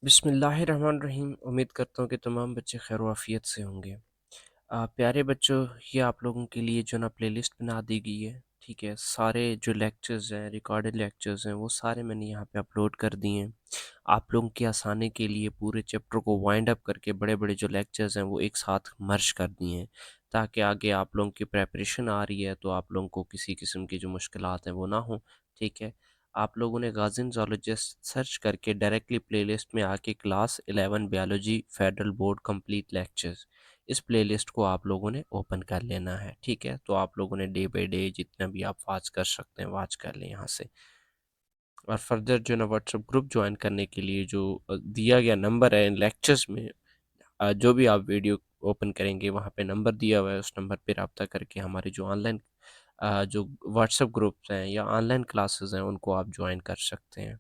बिस्मिल्लाहिर्रहमानिर्रहीम। उम्मीद करता हूँ कि तमाम बच्चे खैर आफियत से होंगे। प्यारे बच्चों, ये आप लोगों के लिए जो ना प्लेलिस्ट बना दी गई है, ठीक है। सारे जो लेक्चर्स हैं, रिकॉर्डेड लेक्चर्स हैं, वो सारे मैंने यहाँ पे अपलोड कर दिए हैं। आप लोगों की आसानी के लिए पूरे चैप्टर को वाइंड अप करके बड़े बड़े जो लेक्चर्स हैं वो एक साथ मर्ज कर दिए हैं, ताकि आगे आप लोगों की प्रेपरेशन आ रही है तो आप लोगों को किसी किस्म की जो मुश्किलात हैं वो ना हो, ठीक है। आप लोगों ने गाज़िन ज़ूलॉजिस्ट सर्च करके डायरेक्टली प्लेलिस्ट में आके class 11 biology federal board complete lectures, इस प्लेलिस्ट को आप लोगों ने ओपन कर लेना है, ठीक है। तो आप लोगों ने डे बाय डे जितना भी आप वॉच कर सकते हैं वॉच कर लें यहाँ से। और फर्दर जो ना व्हाट्सएप ग्रुप ज्वाइन करने के लिए जो दिया गया नंबर है इन लेक्चर्स में, जो भी आप वीडियो ओपन करेंगे वहाँ पे नंबर दिया हुआ है, उस नंबर पे रब्ता करके हमारे जो ऑनलाइन जो व्हाट्सएप ग्रुप्स हैं या ऑनलाइन क्लासेस हैं उनको आप ज्वाइन कर सकते हैं।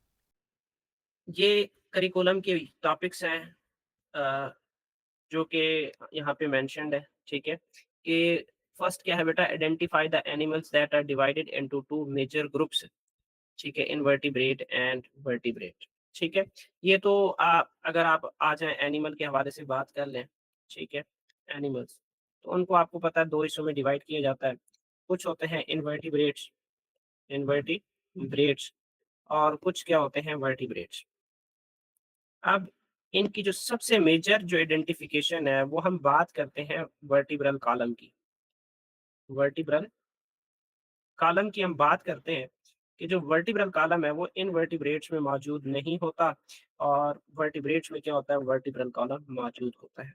ये करिकुलम के टॉपिक्स हैं अ, जो कि यहाँ पे मेंशन्ड है, ठीक है? कि फर्स्ट क्या है बेटा, identify the animals that are divided into 2 major groups, ठीक है? इनवर्टिब्रेट एंड वर्टिब्रेट, ठीक है? ये तो अगर आप आ जाएँ एनिमल के हवाले से बात कर लें, ठीक है? एनिमल्स, तो उनको आपको पता है 2 हिस्सों में डिवाइड किया जाता है। कुछ होते हैं इनवर्टिब्रेट्स इनवर्टिब्रेट्स और कुछ क्या होते हैं वर्टिब्रेट्स। अब इनकी जो सबसे मेजर जो आइडेंटिफिकेशन है, वो हम बात करते हैं वर्टिब्रल कॉलम की। वर्टिब्रल कॉलम की हम बात करते हैं कि जो वर्टिब्रल कॉलम है, वो इनवर्टिब्रेट्स में मौजूद नहीं होता और वर्टिब्रेट्स में क्या होता है, वर्टिब्रल कॉलम मौजूद होता है।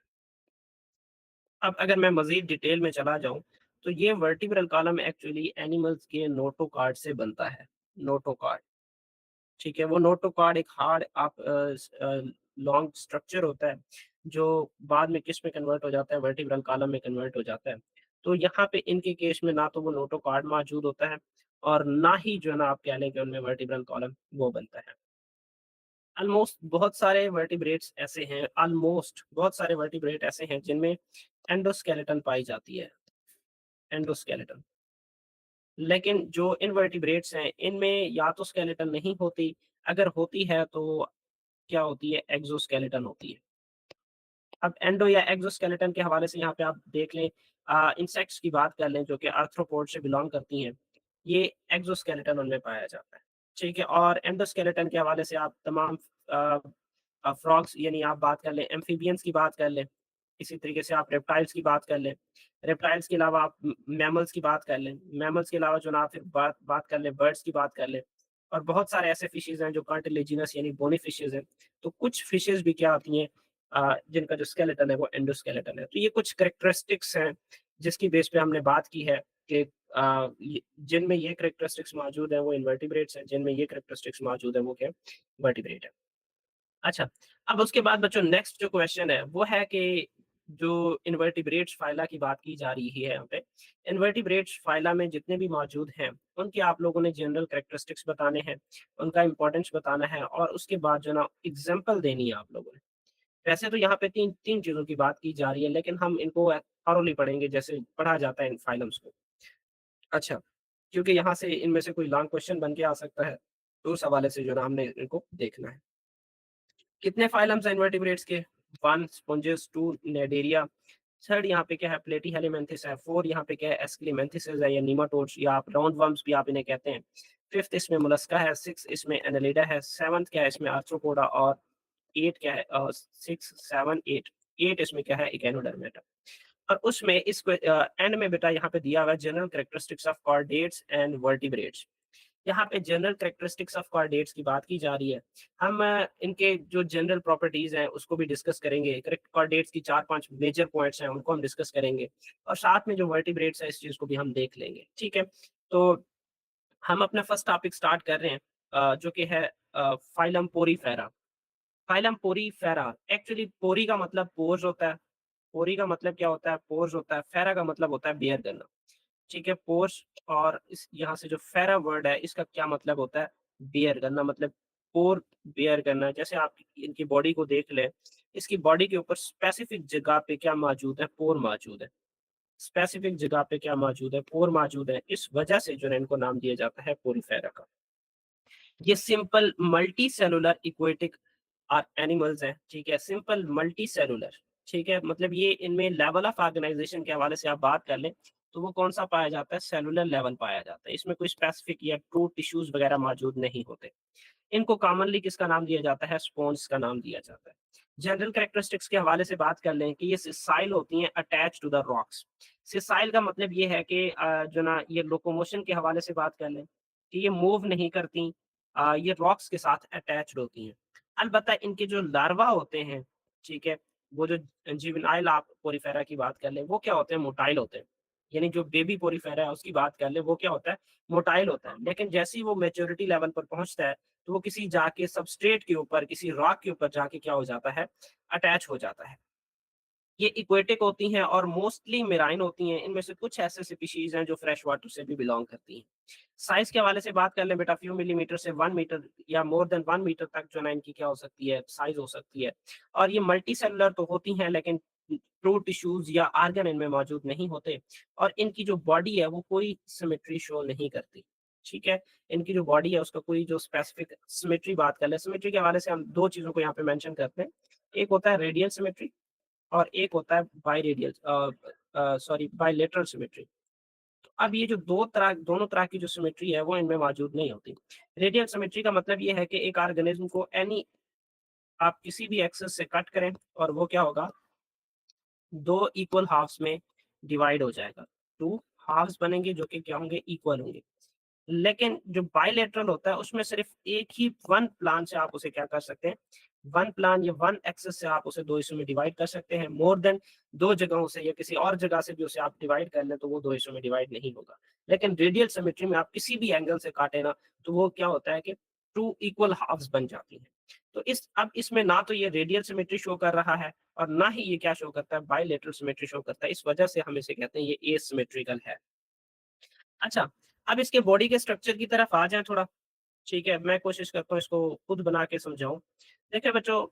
अब अगर मैं मज़ीद डिटेल में चला जाऊँ, तो ये वर्टिब्रल कॉलम एक्चुअली एनिमल्स के नोटोकॉर्ड से बनता है। नोटोकॉर्ड, ठीक है? वो नोटोकॉर्ड एक हार्ड लॉन्ग स्ट्रक्चर होता है, जो बाद में किस में कन्वर्ट हो जाता है, वर्टिब्रल कॉलम में कन्वर्ट हो जाता है। तो यहाँ पे इनके केस में ना तो वो नोटोकॉर्ड मौजूद होता है और ना ही जो है ना आप कह लें कि उनमें वर्टिब्रल कॉलम वो बनता है। ऑलमोस्ट बहुत सारे वर्टिब्रेट्स ऐसे हैं ऑलमोस्ट बहुत सारे वर्टिब्रेट ऐसे हैं जिनमें एंडोस्केलेटन पाई जाती है, एंडोस्केलेटन। लेकिन जो इनवर्टिब्रेट्स हैं, इनमें या तो स्केलेटन नहीं होती, अगर होती है तो क्या होती है, एक्सोस्केलेटन होती है। अब एंडो या एक्सोस्केलेटन के हवाले से यहाँ पे आप देख लें, इंसेक्ट्स की बात कर लें जो कि आर्थ्रोपोड से बिलॉन्ग करती हैं, ये एक्सोस्केलेटन उनमें पाया जाता है, ठीक है? और एंडोस्केलेटन के हवाले से आप तमाम अ फ्रॉग्स यानी आप बात कर लें, एम्फिबियंस की बात कर लें, इसी तरीके से आप रेप्टाइल्स की बात कर लें। रेप्टाइल्स के अलावा आप मैमल्स की बात कर लें, मैमल्स के अलावा जो ना फिर बात बात कर लें, बर्ड्स की बात कर लें और बहुत सारे ऐसे फिशेज़ हैं जो कार्टिलेजिनस यानी बोनी फिशेज़ हैं। तो कुछ फिशेज़ भी क्या होती हैं, जिनका जो स्केलेटन है वो एंडोस्केलेटन है। तो ये कुछ कैरेक्टरिस्टिक्स हैं जिसकी बेस पे हमने बात की है कि जिनमें ये कैरेक्टरिस्टिक्स मौजूद हैं वो इनवर्टिब्रेट्स हैं, जिनमें ये कैरेक्टरिस्टिक्स मौजूद हैं वो क्या वर्टिब्रेट है। अच्छा, अब उसके बाद बच्चों नेक्स्ट जो क्वेश्चन है वो है कि जो इनवर्टिब्रेट्स फाइला की बात की जा रही है यहाँ पे, इनवर्टिब्रेट्स फाइला में जितने भी मौजूद हैं, उनकी आप लोगों ने जनरल कैरेक्टरिस्टिक्स बताने हैं, उनका इम्पोर्टेंस बताना है और उसके बाद जो ना एग्ज़ाम्पल देनी है आप लोगों ने। वैसे तो यहाँ पे 3 चीज़ों की बात की जा रही है, लेकिन हम इनको थॉरोली पढ़ेंगे जैसे पढ़ा जाता है इन फाइलम्स को। अच्छा, क्योंकि यहाँ से इनमें से कोई लॉन्ग क्वेश्चन बन के आ सकता है, तो उस हवाले से जो ना हमने इनको देखना है। कितने फाइलम्स हैं इनवर्टिब्रेट्स के? 1 स्पॉन्जेस, 2 निडेरिया, 3 यहाँ पे क्या है प्लेटीहेलमिन्थेस है, 4 यहाँ पे क्या है एस्क्लेमेंथिसेस है या नेमाटोड्स या आप राउंड वर्म्स भी आप इन्हें कहते हैं। 5th इसमें मोलस्का है, 6 इसमें एनालिडा है, 7th क्या है इसमें आर्थ्रोपोडा और 8 क्या है 6, 7, 8 8 इसमें क्या है इचेनोडर्मेटा। और उसमें एंड में बेटा यहाँ पे दिया हुआ है general characteristics of chordates and vertebrates. यहाँ पे जनरल कैरेक्टरिस्टिक्स ऑफ कॉर्डेट्स की बात की जा रही है। हम इनके जो जनरल प्रॉपर्टीज़ हैं उसको भी डिस्कस करेंगे। करेक्ट कॉर्डेट्स की 4-5 मेजर पॉइंट्स हैं उनको हम डिस्कस करेंगे और साथ में जो वर्टिब्रेट्स है इस चीज़ को भी हम देख लेंगे, ठीक है? तो हम अपना फर्स्ट टॉपिक स्टार्ट कर रहे हैं जो कि है phylum Porifera. Phylum Porifera actually पोरी का मतलब पोर्स होता है। पोरी का मतलब क्या होता है? पोर्स होता है। फेरा का मतलब होता है बेयर करना। ठीक है, पोर्स और इस यहाँ से जो फेरा वर्ड है इसका क्या मतलब होता है? बेयर करना मतलब पोर बेयर करना। जैसे आप इनकी बॉडी को देख लें, इसकी बॉडी के ऊपर स्पेसिफिक जगह पे क्या मौजूद है? पोर मौजूद है। स्पेसिफिक जगह पे क्या मौजूद है? पोर मौजूद है। इस वजह से जो है इनको नाम दिया जाता है पोरीफेरा का। ये simple multi cellular aquatic animals हैं, ठीक है? सिंपल मल्टी सेलुलर, ठीक है? मतलब ये इनमें लेवल ऑफ ऑर्गेनाइजेशन के हवाले से आप बात कर लें, तो वो कौन-सा पाया जाता है? सेलुलर लेवल पाया जाता है। इसमें कोई स्पेसिफिक या ट्रू टिश्यूज़ वगैरह मौजूद नहीं होते। इनको कॉमनली किसका नाम दिया जाता है? स्पॉन्ज का नाम दिया जाता है। जनरल कैरेक्टरिस्टिक्स के हवाले से बात कर लें कि ये सिसाइल होती हैं attached to the rocks. Sessile का मतलब ये है कि जो ना ये लोकोमोशन के हवाले से बात कर लें कि ये मूव नहीं करती, ये रॉक्स के साथ अटैच्ड होती हैं। अलबत्ता इनके जो लार्वा होते हैं, ठीक है? वो जो जुवेनाइल आप पोरीफेरा की बात कर लें, वो क्या होते हैं? मोटाइल होते हैं। यानी जो बेबी पोरीफेरा है उसकी बात कर लें, वो क्या होता है? मोटाइल होता है। लेकिन जैसे ही वो मैच्योरिटी लेवल पर पहुँचता है, तो वो किसी जाके सबस्ट्रेट के ऊपर, किसी रॉक के ऊपर जाके क्या हो जाता है? अटैच हो जाता है। ये एक्वेटिक होती हैं और मोस्टली मेराइन होती हैं। इनमें से कुछ ऐसे स्पीशीज़ हैं जो फ्रेश वाटर से भी बिलॉन्ग करती हैं। साइज़ के हवाले से बात कर लें बेटा, फ्यू मिलीमीटर से 1 मीटर या मोर देन 1 मीटर तक जो है ना इनकी क्या हो सकती है? साइज़ हो सकती है। और ये मल्टी सेलुलर तो होती हैं, लेकिन ट्रू टिश्यूज़ या ऑर्गन इनमें मौजूद नहीं होते और इनकी जो बॉडी है वो कोई सिमेट्री शो नहीं करती। ठीक है? इनकी जो बॉडी है उसका कोई जो स्पेसिफिक सिमेट्री बात कर लें, सिमेट्री के हवाले से हम 2 चीज़ों को यहाँ पे मेंशन करते हैं। एक होता है रेडियल सिमेट्री और एक होता है बाइलेटरल सिमेट्री। तो अब ये जो 2 तरह दोनों तरह की जो सिमेट्री है वो इनमें मौजूद नहीं होती। रेडियल सिमेट्री का मतलब ये है कि एक ऑर्गेनिज्म को एनी आप किसी भी एक्सिस से कट करें और वो क्या होगा, 2 इक्वल हाल्फ्स में डिवाइड हो जाएगा। 2 हाल्फ्स बनेंगे जो कि क्या होंगे, इक्वल होंगे। लेकिन जो बाइलेटरल होता है उसमें सिर्फ एक ही वन प्लान से आप उसे क्या कर सकते हैं, वन प्लान या वन एक्सिस से आप उसे 2 हिस्सों में डिवाइड कर सकते हैं। मोर देन 2 जगहों से या किसी और जगह से भी उसे आप डिवाइड कर लें तो वो 2 हिस्सों में डिवाइड नहीं होगा। लेकिन रेडियल सिमेट्री में आप किसी भी एंगल से काटें ना, तो वो क्या होता है कि 2 इक्वल हाल्फ्स बन जाती हैं। तो अब इसमें ना तो ये रेडियल सिमेट्री शो कर रहा है और ना ही ये क्या शो करता है, बाइलेटरल सिमेट्री शो करता है। इस वजह से हम इसे कहते हैं ये एसिमेट्रिकल है। अच्छा, अब इसके बॉडी के स्ट्रक्चर की तरफ आ जाएँ थोड़ा, ठीक है? मैं कोशिश करता हूँ इसको खुद बना के समझाऊँ। देखिए बच्चों,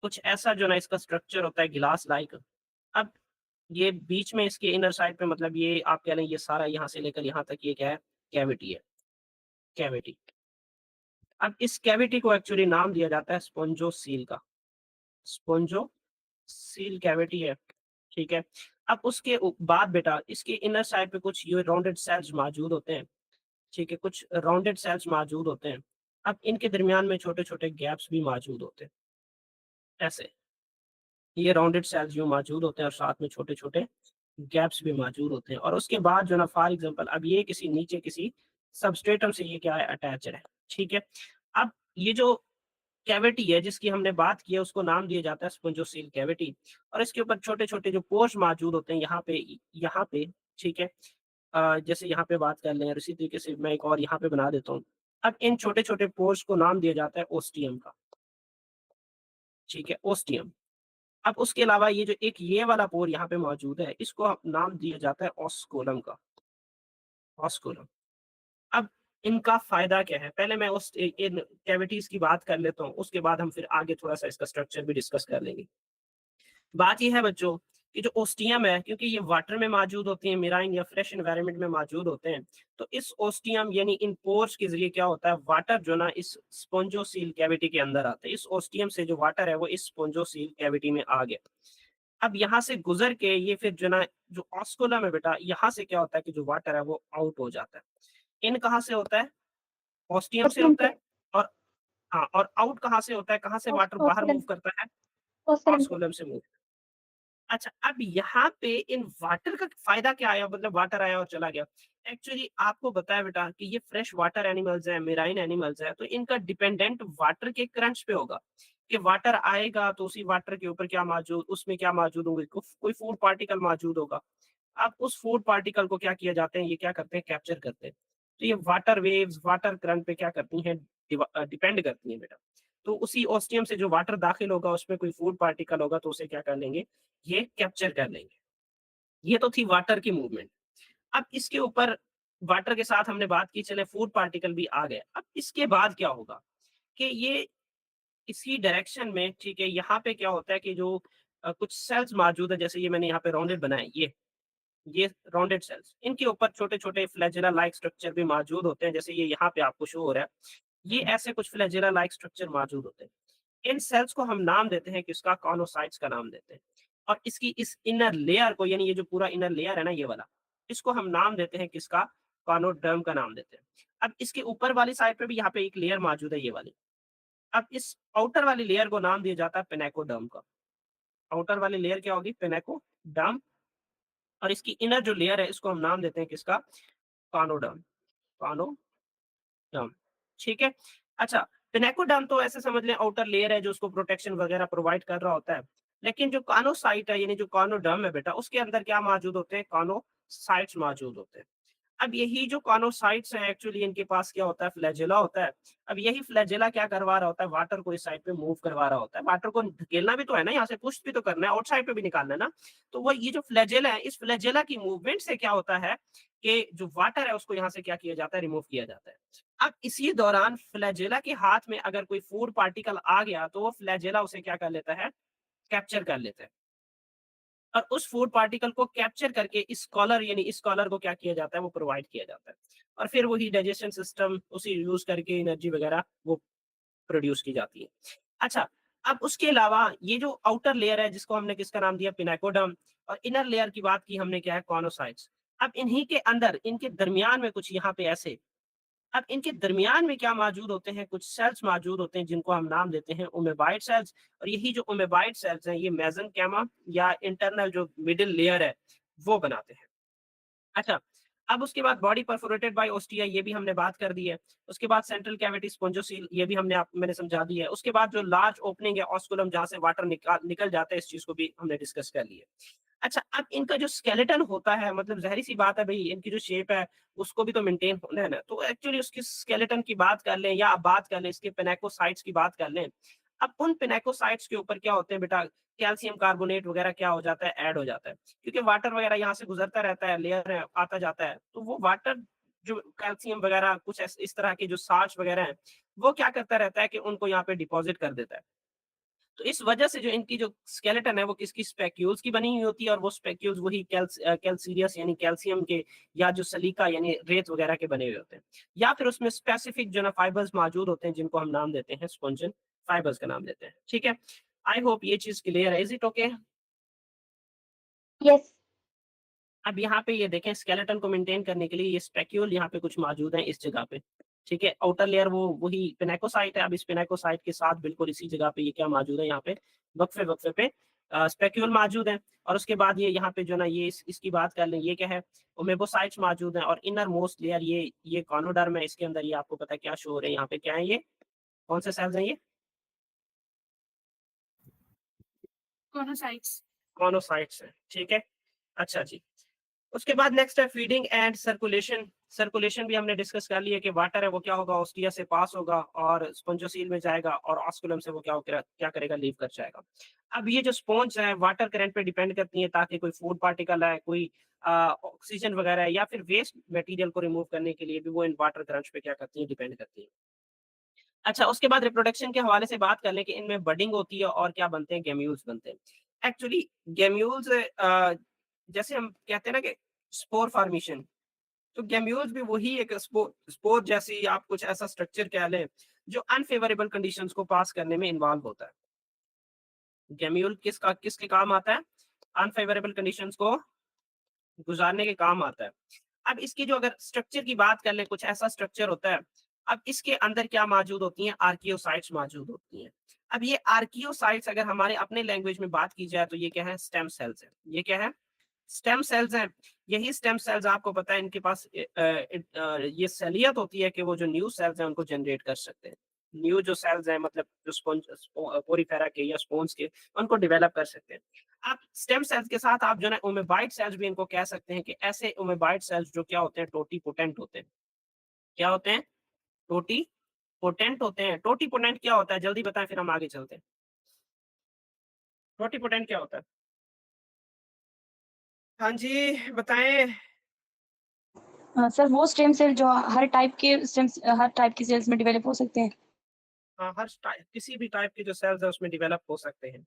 कुछ ऐसा जो ना इसका स्ट्रक्चर होता है गिलास लाइक। अब ये बीच में इसके इनर साइड पे मतलब ये आप कह लें ये सारा यहाँ से लेकर यहाँ तक ये क्या है? कैविटी है, कैविटी। अब इस कैविटी को एक्चुअली नाम दिया जाता है स्पोंजोसील का। स्पोंजोसील कैविटी है, ठीक है? अब उसके बाद बेटा इसके इनर साइड पे कुछ ये राउंडेड सेल्स मौजूद होते हैं। ठीक है, कुछ राउंडेड सेल्स मौजूद होते हैं। अब इनके दरमियान में छोटे-छोटे गैप्स भी मौजूद होते हैं, ऐसे। ये राउंडेड सेल्स यूँ मौजूद होते हैं और साथ में छोटे-छोटे गैप्स भी मौजूद होते हैं और उसके बाद जो है ना फॉर एग्ज़ाम्पल अब ये किसी नीचे किसी सबस्ट्रेटम से ये क्या है अटैच्ड है, ठीक है? अब ये जो कैविटी है जिसकी हमने बात की है उसको नाम दिया जाता है स्पोंजोसील कैविटी और इसके ऊपर छोटे-छोटे जो पोर्स मौजूद होते हैं यहाँ पे, ठीक है? जैसे यहाँ पे बात कर लें और इसी तरीके से मैं एक और यहाँ पे बना देता हूँ। अब इन छोटे-छोटे पोर्स को नाम दिया जाता है ओस्टियम का, ठीक है? ओस्टियम। अब उसके अलावा ये जो एक ये वाला पोर यहाँ पे मौजूद है, इसको नाम दिया जाता है ऑस्कुलम का, ऑस्कुलम। अब इनका फ़ायदा क्या है? पहले मैं उस इ इन कैविटीज़ की बात कर लेता हूँ, उसके बाद हम फिर आगे थोड़ा-सा इसका स्ट्रक्चर भी डिस्कस कर लेंगे। बात ये है बच्चों कि जो ओस्टियम है क्योंकि ये वाटर में मौजूद होती हैं, मेराइन या फ्रेश एनवायरनमेंट में मौजूद होते हैं, तो इस ओस्टियम यानी इन पोर्स के ज़रिए क्या होता है वाटर जो ना इस स्पोंजोसील कैविटी के अंदर आता है। इस ओस्टियम से जो वाटर है वो इस स्पोंजोसील कैविटी में आ गया। अब यहाँ से गुज़र के ये फिर जो ना जो ऑस्कुलम है बेटा, यहाँ से क्या होता है कि जो वाटर है वो आउट हो जाता है। इन कहाँ से होता है? ओस्टियम से ओस्मियम होता से है और हाँ, और आउट कहाँ से होता है? कहाँ से वाटर बाहर मूव ओस्मियम करता है? ओस्मियम से ऑस्कुलम से मूव। अच्छा, अब यहाँ पे इन वाटर का फ़ायदा क्या आया? मतलब वाटर आया और चला गया। एक्चुअली आपको बताया बेटा कि ये फ्रेश वाटर एनिमल्स हैं, मेराइन एनिमल्स हैं, तो इनका डिपेंडेंट वाटर के करंट्स पे होगा, कि वाटर आएगा तो उसी वाटर के ऊपर क्या मौजूद उसमें क्या मौजूद होंगे? कोई फूड पार्टिकल मौजूद होगा। अब उस फूड पार्टिकल को क्या किया जाते हैं, ये क्या करते हैं, कैप्चर करते हैं। तो ये वाटर वेव्स, वाटर करंट पे क्या करती हैं, डिपेंड करती हैं बेटा। तो उसी ओस्टियम से जो वाटर दाखिल होगा, उसमें कोई फूड पार्टिकल होगा, तो उसे क्या कर लेंगे, ये कैप्चर कर लेंगे। ये तो थी वाटर की मूवमेंट। अब इसके ऊपर वाटर के साथ हमने बात की, चले फूड पार्टिकल भी आ गए। अब इसके बाद क्या होगा कि ये इसी डायरेक्शन में, ठीक है, यहाँ पे क्या होता है कि जो कुछ सेल्स मौजूद है, जैसे ये मैंने यहाँ पे राउंडेड बनाए, ये राउंडेड सेल्स, इनके ऊपर छोटे-छोटे फ्लैजेला लाइक स्ट्रक्चर भी मौजूद होते हैं, जैसे ये यहाँ पे आपको शो हो रहा है। ये ऐसे कुछ फ्लैजेला लाइक स्ट्रक्चर मौजूद होते हैं। इन सेल्स को हम नाम देते हैं किसका? कॉनोसाइट्स का नाम देते हैं। और इसकी इस इनर लेयर को, यानी ये जो पूरा इनर लेयर है ना ये वाला, इसको हम नाम देते हैं किसका? कॉनोडर्म का नाम देते हैं। अब इसके ऊपर वाली साइड पे भी यहाँ पे एक लेयर मौजूद है, ये वाली। अब इस आउटर वाली लेयर को नाम दिया जाता है पिनेकोडर्म का। आउटर वाली लेयर क्या होगी? पिनेकोडर्म। और इसकी इनर जो लेयर है इसको हम नाम देते हैं किसका? कॉनोडर्म। कॉनोडर्म, ठीक है? अच्छा, पिनेकोडर्म तो ऐसे समझ लें आउटर लेयर है जो उसको प्रोटेक्शन वगैरह प्रोवाइड कर रहा होता है। लेकिन जो कॉनोसाइट है, यानी जो कॉनोडर्म है बेटा, उसके अंदर क्या मौजूद होते हैं? कॉनोसाइट्स मौजूद होते हैं। अब यही जो कॉनोसाइट्स हैं एक्चुअली इनके पास क्या होता है? फ्लैजेला होता है। अब यही फ्लैजेला क्या करवा रहा होता है? वाटर को इस साइड पे मूव करवा रहा होता है। वाटर को धकेलना भी तो है ना, यहाँ से पुश भी तो करना है, आउटसाइड पे भी निकालना है ना। तो वो ये जो फ्लैजेला है, इस फ्लैजेला की मूवमेंट से क्या होता है कि जो वाटर है उसको यहाँ से क्या किया जाता है? रिमूव किया जाता है। अब इसी दौरान फ्लैजेला के हाथ में अगर कोई फूड पार्टिकल आ गया तो वो फ्लैजेला उसे क्या कर लेता है? कैप्चर कर लेता है। और उस फूड पार्टिकल को कैप्चर करके इस कॉलर, यानी इस कॉलर को क्या किया जाता है? वो प्रोवाइड किया जाता है। और फिर वही डाइजेशन सिस्टम उसी यूज करके एनर्जी वगैरह वो प्रोड्यूस की जाती है। अच्छा, अब उसके अलावा ये जो आउटर लेयर है जिसको हमने किसका नाम दिया? पिनाकोडर्म। और इनर लेयर की बात की हमने, क्या है? कॉनोसाइट्स। अब इन्हीं के अंदर, इनके दरमियान में कुछ यहाँ पे ऐसे, अब इनके दरमियान में क्या मौजूद होते हैं? कुछ सेल्स मौजूद होते हैं जिनको हम नाम देते हैं ओमेबाइड सेल्स। और यही जो ओमेबाइड सेल्स हैं ये मेसेनकाइमा या इंटरनल जो मिडिल लेयर है वो बनाते हैं। अच्छा, अब उसके बाद बॉडी परफोरेटेड बाय ओस्टिया, ये भी हमने बात कर दी है। उसके बाद सेंट्रल कैविटी स्पोंजोसील, ये भी मैंने समझा दी है। उसके बाद जो लार्ज ओपनिंग है ऑस्कुलम, जहाँ से वाटर निकल जाता है, इस चीज़ को भी हमने डिस्कस कर लिया। अच्छा, अब इनका जो स्केलेटन होता है, मतलब ज़ाहिर-सी बात है भई इनकी जो शेप है उसको भी तो मेंटेन होना है ना। तो एक्चुअली उसकी स्केलेटन की बात कर लें या आप बात कर लें इसके पिनाकोसाइट्स की बात कर लें। अब उन पिनाकोसाइट्स के ऊपर क्या होते हैं बेटा? कैल्शियम कार्बोनेट वगैरह क्या हो जाता है? ऐड हो जाता है। क्योंकि वाटर वगैरह यहाँ से गुजरता रहता है, लेयर है, आता जाता है, तो वो वाटर जो कैल्शियम वगैरह कुछ इस तरह के जो साल्ट्स वगैरह हैं, वो क्या करता रहता है कि उनको यहाँ पे डिपॉजिट कर देता है। तो इस वजह से जो इनकी जो स्केलेटन है वो किसकी? स्पेक्यूल्स की बनी हुई होती है। और वो स्पेक्यूल्स वही कैल्सीरियस यानी कैल्शियम के, या जो सलीका यानी रेत वगैरह के बने हुए होते हैं। या फिर उसमें स्पेसिफिक जो ना फाइबर्स मौजूद होते हैं जिनको हम नाम देते हैं स्पॉन्जिन फाइबर्स का नाम देते हैं। ठीक है? आई होप ये चीज़ क्लियर है। Is it okay? यस। अब यहाँ पे ये देखें, स्केलेटन को मेंटेन करने के लिए ये स्पेक्यूल यहाँ पे कुछ मौजूद हैं इस जगह पे। ठीक है? आउटर लेयर वो वही पिनाकोसाइट है। अब इस पिनाकोसाइट के साथ बिल्कुल इसी जगह पे ये क्या मौजूद है? यहाँ पे वक्फे-वक्फे पे स्पेक्यूल मौजूद हैं। और उसके बाद ये यहाँ पे जो ना ये इसकी बात कर लें, ये क्या है? ओमेगोसाइट्स मौजूद हैं। और इनर मोस्ट लेयर ये कॉनोडर्म है। इसके अंदर ये आपको पता है क्या शो हो रहा है यहाँ पे? क्या है ये? कौन से सेल्स हैं ये? मोनोसाइट्स। कॉनोसाइट्स हैं। ठीक है? अच्छा जी। उसके बाद नेक्स्ट है फीडिंग एंड सर्कुलेशन। सर्कुलेशन भी हमने डिस्कस कर लिया कि वाटर है वो क्या होगा? ऑस्टिया से पास होगा और स्पंजोसील में जाएगा और ऑस्कुलम से वो क्या करेगा? लीव कर जाएगा। अब ये जो स्पॉन्ज है वाटर करंट पे डिपेंड करती है, ताकि कोई फूड पार्टिकल है, कोई ऑक्सीजन वगैरह है, या फिर वेस्ट मटेरियल को रिमूव करने के लिए भी वो इन वाटर करंट्स पे क्या करती है? डिपेंड करती है। अच्छा, उसके बाद रिप्रोडक्शन के हवाले से बात कर लें कि इनमें बडिंग होती है और क्या बनते हैं? गेम्यूल्स बनते हैं। एक्चुअली गेम्यूल्स जैसे हम कहते हैं ना कि स्पोर फॉर्मेशन, तो गेम्यूल्स भी वही एक स्पोर जैसी आप कुछ ऐसा स्ट्रक्चर कह लें जो अनफेवरेबल कंडीशंस को पास करने में इन्वॉल्व होता है। गेम्यूल किसके काम आता है? अनफेवरेबल कंडीशंस को गुज़ारने के काम आता है। अब इसकी जो अगर स्ट्रक्चर की बात कर लें, कुछ ऐसा स्ट्रक्चर होता है। अब इसके अंदर क्या मौजूद होती हैं? आर्कियोसाइट्स मौजूद होती हैं। अब ये आर्कियोसाइट्स अगर हमारे अपने लैंग्वेज में बात की जाए तो ये क्या है? स्टेम सेल्स हैं। ये क्या है? स्टेम सेल्स हैं। यही स्टेम सेल्स आपको पता है इनके पास ये सलियत होती है कि वो जो न्यू सेल्स हैं उनको जनरेट कर सकते हैं। न्यू जो सेल्स हैं, मतलब जो पोरीफेरा के या स्पॉन्ज के, उनको डेवलप कर सकते हैं। आप स्टेम सेल्स के साथ आप जो है ओमेबाइट सेल्स भी इनको कह सकते हैं कि ऐसे ओमेबाइट सेल्स जो क्या होते हैं? टोटीपोटेंट होते हैं। क्या होते हैं? टोटीपोटेंट होते हैं। टोटीपोटेंट क्या होता है? जल्दी बताएं फिर हम आगे चलते हैं। टोटीपोटेंट क्या होता है? हाँ जी, बताएं। सर वो स्टेम सेल जो हर टाइप की सेल्स में डेवलप हो सकते हैं। हाँ, किसी भी टाइप के जो सेल्स है उसमें डेवलप हो सकते हैं।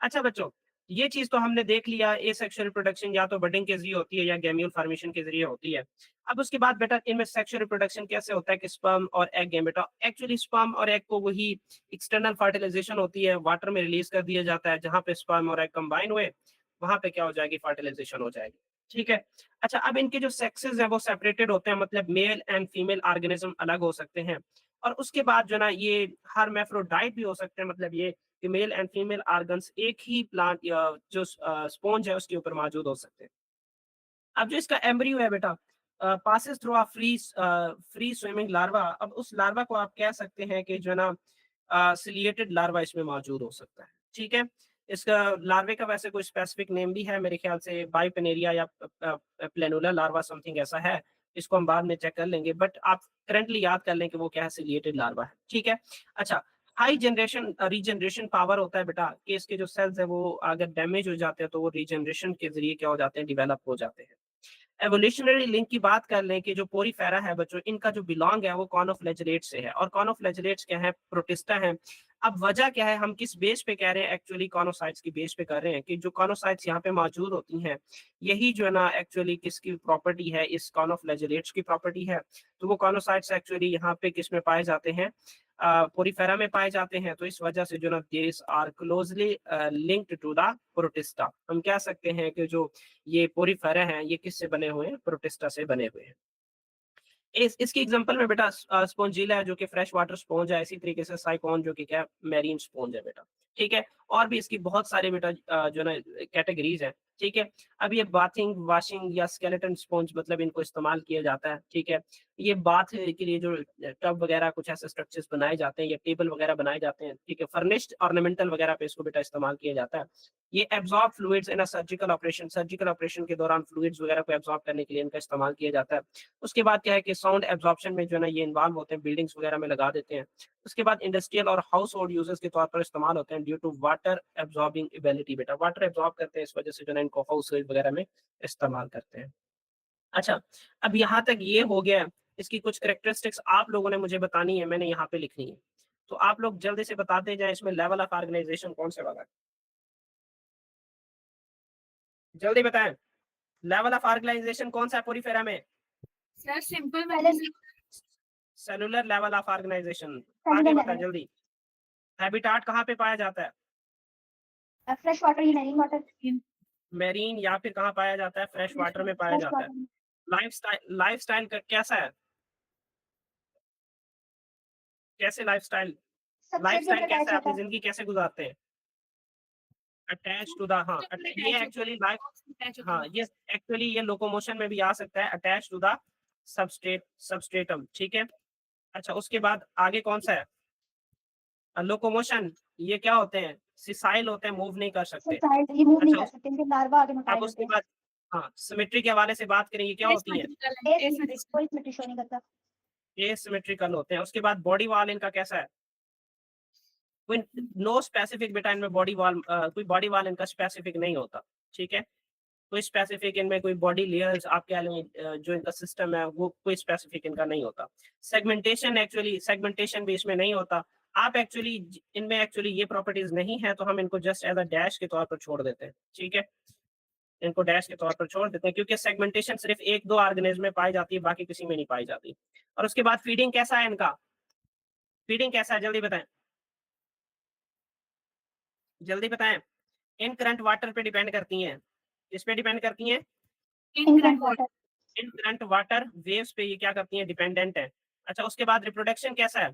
अच्छा बच्चों, ये चीज़ तो हमने देख लिया, एसेक्सुअल रिप्रोडक्शन या तो बडिंग के ज़रिए होती है या गैम्यूल फॉर्मेशन के ज़रिए होती है। अब उसके बाद बेटा इनमें सेक्सुअल रिप्रोडक्शन कैसे होता है कि स्पर्म और एग है बेटा। एक्चुअली स्पर्म और एग को वही एक्सटर्नल फर्टिलाइज़ेशन होती है, वाटर में रिलीज़ कर दिया जाता है, जहाँ पे स्पर्म और एग कंबाइन हुए, वहाँ पे क्या हो जाएगी फर्टिलाइज़ेशन हो जाएगी। ठीक है? अच्छा अब इनके जो सेक्सेस हैं वो सेपरेटेड होते हैं, मतलब मेल एंड फीमेल ऑर्गेनिज़्म अलग हो सकते हैं। और उसके बाद जो है ना ये हर्माफ्रोडाइट भी हो सकते हैं, मतलब ये कि मेल एंड फीमेल ऑर्गन्स एक ही प्लांट या जो स्पॉन्ज है उसके ऊपर मौजूद हो सकते हैं। अब जो इसका एम्ब्रियो है बेटा passes through a free swimming larva. अब उस लार्वा को आप कह सकते हैं कि जो है ना सिलिएटेड लार्वा इसमें मौजूद हो सकता है। ठीक है? इसका लार्वे का वैसे कोई स्पेसिफिक नेम भी है मेरे ख्याल से, बाइपेनेरिया या प्लेनुला लार्वा समथिंग ऐसा है। इसको हम बाद में चेक कर लेंगे, बट आप करंटली याद कर लें कि वो क्या है, सिलिएटेड लार्वा है। ठीक है? अच्छा हाई जनरेशन रीजनरेशन पावर होता है बेटा कि इसके जो सेल्स है वो अगर डैमेज हो जाते हैं तो वो रीजनरेशन के ज़रिए क्या हो जाते हैं, डेवलप हो जाते हैं। एवोल्यूशनरी लिंक की बात कर लें कि जो पोरीफेरा है बच्चों, इनका जो बिलोंग है वो कॉर्नोफ्लैजेलेट से है, और कॉर्नोफ्लैजेलेट्स क्या है, प्रोटिस्टा है। अब वजह क्या है, हम किस बेस पे कह रहे हैं, एक्चुअली कॉनोसाइट्स की बेस पे कर रहे हैं कि जो कॉनोसाइट्स यहाँ पे मौजूद होती हैं, यही जो है ना एक्चुअली किसकी प्रॉपर्टी है, इस कॉर्नोफ्लैजेलेट्स की प्रॉपर्टी है। तो वो कॉनोसाइट्स एक्चुअली यहाँ पे किस में पाए जाते हैं, पोरीफेरा में पाए जाते हैं। तो इस वजह से जो ना these are closely linked to the protista. हम कह सकते हैं कि जो ये पोरीफेरा हैं, ये किससे बने हुए हैं, प्रोटिस्टा से बने हुए हैं। इसकी एग्जांपल में बेटा स्पॉन्जिला है जो कि फ्रेश वाटर स्पॉन्ज है, इसी तरीके से साइकोन जो कि क्या मैरीन स्पॉन्ज है बेटा। ठीक है? और भी इसकी बहुत सारे बेटा जो ना कैटेगरीज हैं। ठीक है? अब ये बाथिंग, वॉशिंग या स्केलेटन स्पॉन्ज मतलब इनको इस्तेमाल किया जाता है। ठीक है? ये बाथ के लिए जो टब वगैरह कुछ ऐसे स्ट्रक्चर्स बनाए जाते हैं या टेबल वगैरह बनाए जाते हैं। ठीक है? फर्निश्ड ऑर्नामेंटल वगैरह पे इसको बेटा इस्तेमाल किया जाता है। ये एब्जॉर्ब फ्लूइड्स इन अ सर्जिकल ऑपरेशन के दौरान फ्लूइड्स वगैरह को एब्जॉर्ब करने के लिए इनका इस्तेमाल किया जाता है। उसके बाद क्या है कि साउंड एब्जॉर्प्शन में जो है ना ये इन्वॉल्व होते हैं, बिल्डिंग्स वगैरह में लगा देते हैं। उसके बाद इंडस्ट्रियल और हाउस होल्ड यूजर्स के तौर पर इस्तेमाल होते हैं due to water absorbing ability बेटा। वाटर एब्जॉर्ब करते हैं, इस वजह से जो है ना इनको हाउस होल्ड वगैरह में इस्तेमाल करते हैं। अच्छा, अब यहाँ तक ये हो गया। इसकी कुछ कैरेक्टरिस्टिक्स आप लोगों ने मुझे बतानी है, मैंने यहाँ पे लिखनी है। तो आप लोग जल्दी से बताते जाएँ इसमें लेवल ऑफ ऑर्गेनाइजेशन कौन से वाला है? जल्दी बताएँ। लेवल ऑफ ऑर्गेनाइजेशन कौन सा है पोरीफेरा में? सर सिंपल पहले सेलुलर लेवल ऑफ ऑर्गेनाइजेशन। आगे सेलुलर बताएँ लेवल, जल्दी। हैबिटाट कहाँ पे पाया जाता है? फ्रेश वाटर या मैरीन वाटर, मेरीन या फिर कहाँ पाया जाता है? फ्रेश वाटर में पाया फ्रेश जाता है। वाटर में। लाइफ़स्टाइल कैसा है? कैसे लाइफ़स्टाइल? सबसे लाइफ़स्टाइल ज्यादा कैसा अटैच है? होता अपनी है। ज़िंदगी कैसे गुज़ारते हैं? अटैच टू द हाँ, ये एक्चुअली लाइफ हाँ, ये एक्चुअली ये लोकोमोशन में भी आ सकता है, अटैच टू द सबस्ट्रेटम। ठीक है? अच्छा उसके बाद आगे कौन-सा है? लोकोमोशन ये क्या होते हैं? सिसाइल होते हैं, मूव नहीं कर सकते। सब्साइड ये मूव नहीं अच्छा कर सकते, इनके लार्वा आगे अब मोटाइल होते उसके हैं। बाद हाँ, सिमेट्री के हवाले से बात करें, ये क्या होती हैं? कोई सिमेट्री शो नहीं करता। एसिमेट्रिकल होते हैं। उसके बाद बॉडी वॉल इनका कैसा है? कोई नो स्पेसिफिक बेटा इनमें बॉडी वॉल कोई बॉडी वॉल इनका स्पेसिफिक नहीं होता। ठीक है? कोई स्पेसिफिक इनमें कोई बॉडी लेयर्स आप कह लें जो इनका सिस्टम है वो कोई स्पेसिफिक इनका नहीं होता। सेगमेंटेशन भी इसमें नहीं होता। आप एक्चुअली इनमें एक्चुअली ये प्रॉपर्टीज नहीं है तो हम इनको जस्ट एज अ डैश के तौर पर छोड़ देते हैं। ठीक है? इनको डैश के तौर पर छोड़ देते हैं क्योंकि सेगमेंटेशन सिर्फ 1-2 ऑर्गेनिज्म में पाई जाती है, बाकी किसी में नहीं पाई जाती। और उसके बाद फीडिंग कैसा है इनका? फीडिंग कैसा है जल्दी बताएँ? जल्दी बताएँ? इन करंट वाटर पे डिपेंड करती हैं। किस पे डिपेंड करती हैं? इनकरेंट वाटर, इन करंट वाटर वेव्स पे ये क्या करती हैं? डिपेंडेंट है। अच्छा उसके बाद रिप्रोडक्शन कैसा है?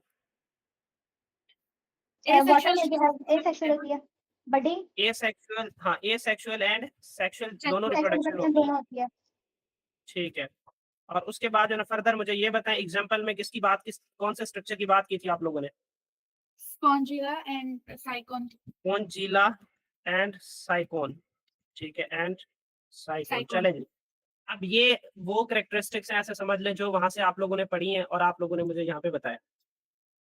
वाटर में भी है, एसेक्सुअल होती है, बडिंग, एसेक्सुअल हाँ, एसेक्सुअल एंड सेक्सुअल दोनों सेक्सुअल रिप्रोडक्शन रिप्रोडक्शन होती है। दोनों होती है। ठीक है। और उसके बाद जो है ना फर्दर मुझे ये बताएँ एग्जांपल में किस कौन से स्ट्रक्चर की बात की थी आप लोगों ने? Spongilla and sycon Spongilla and sycon. ठीक है एंड साइकोन साइकोन चलें जी। अब ये वो कैरेक्टरिस्टिक्स हैं ऐसे समझ लें जो वहाँ से आप लोगों ने पढ़ी हैं और आप लोगों ने मुझे यहाँ पे बताया।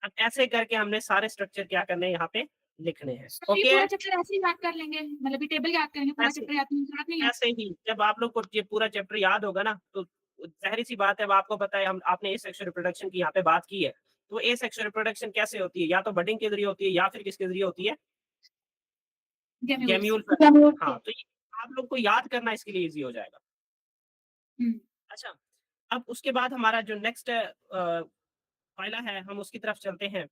अब ऐसे करके हमने सारे स्ट्रक्चर क्या करने हैं यहाँ पे लिखने हैं। सर ये ओके पूरा है? चैप्टर ऐसे ही याद कर लेंगे, मतलब ये टेबल याद करेंगे, पूरा ऐसे चैप्टर याद करने की जरूरत नहीं है। ऐसे ही जब आप लोग को ये पूरा चैप्टर याद होगा ना तो ज़ाहिर सी बात है अब आपको पता है हम आपने एसेक्सुअल रिप्रोडक्शन की यहाँ पे बात की है। तो एसेक्सुअल रिप्रोडक्शन कैसे होती है? या तो बडिंग के ज़रिए होती है या फिर किसके ज़रिए होती है? Gemmule gemmules. फेला। हाँ, तो ये आप लोग को याद करना इसके लिए ईज़ी हो जाएगा। हम्म। अच्छा, अब उसके बाद हमारा जो नेक्स्ट फाइला है, हम उसकी तरफ चलते हैं।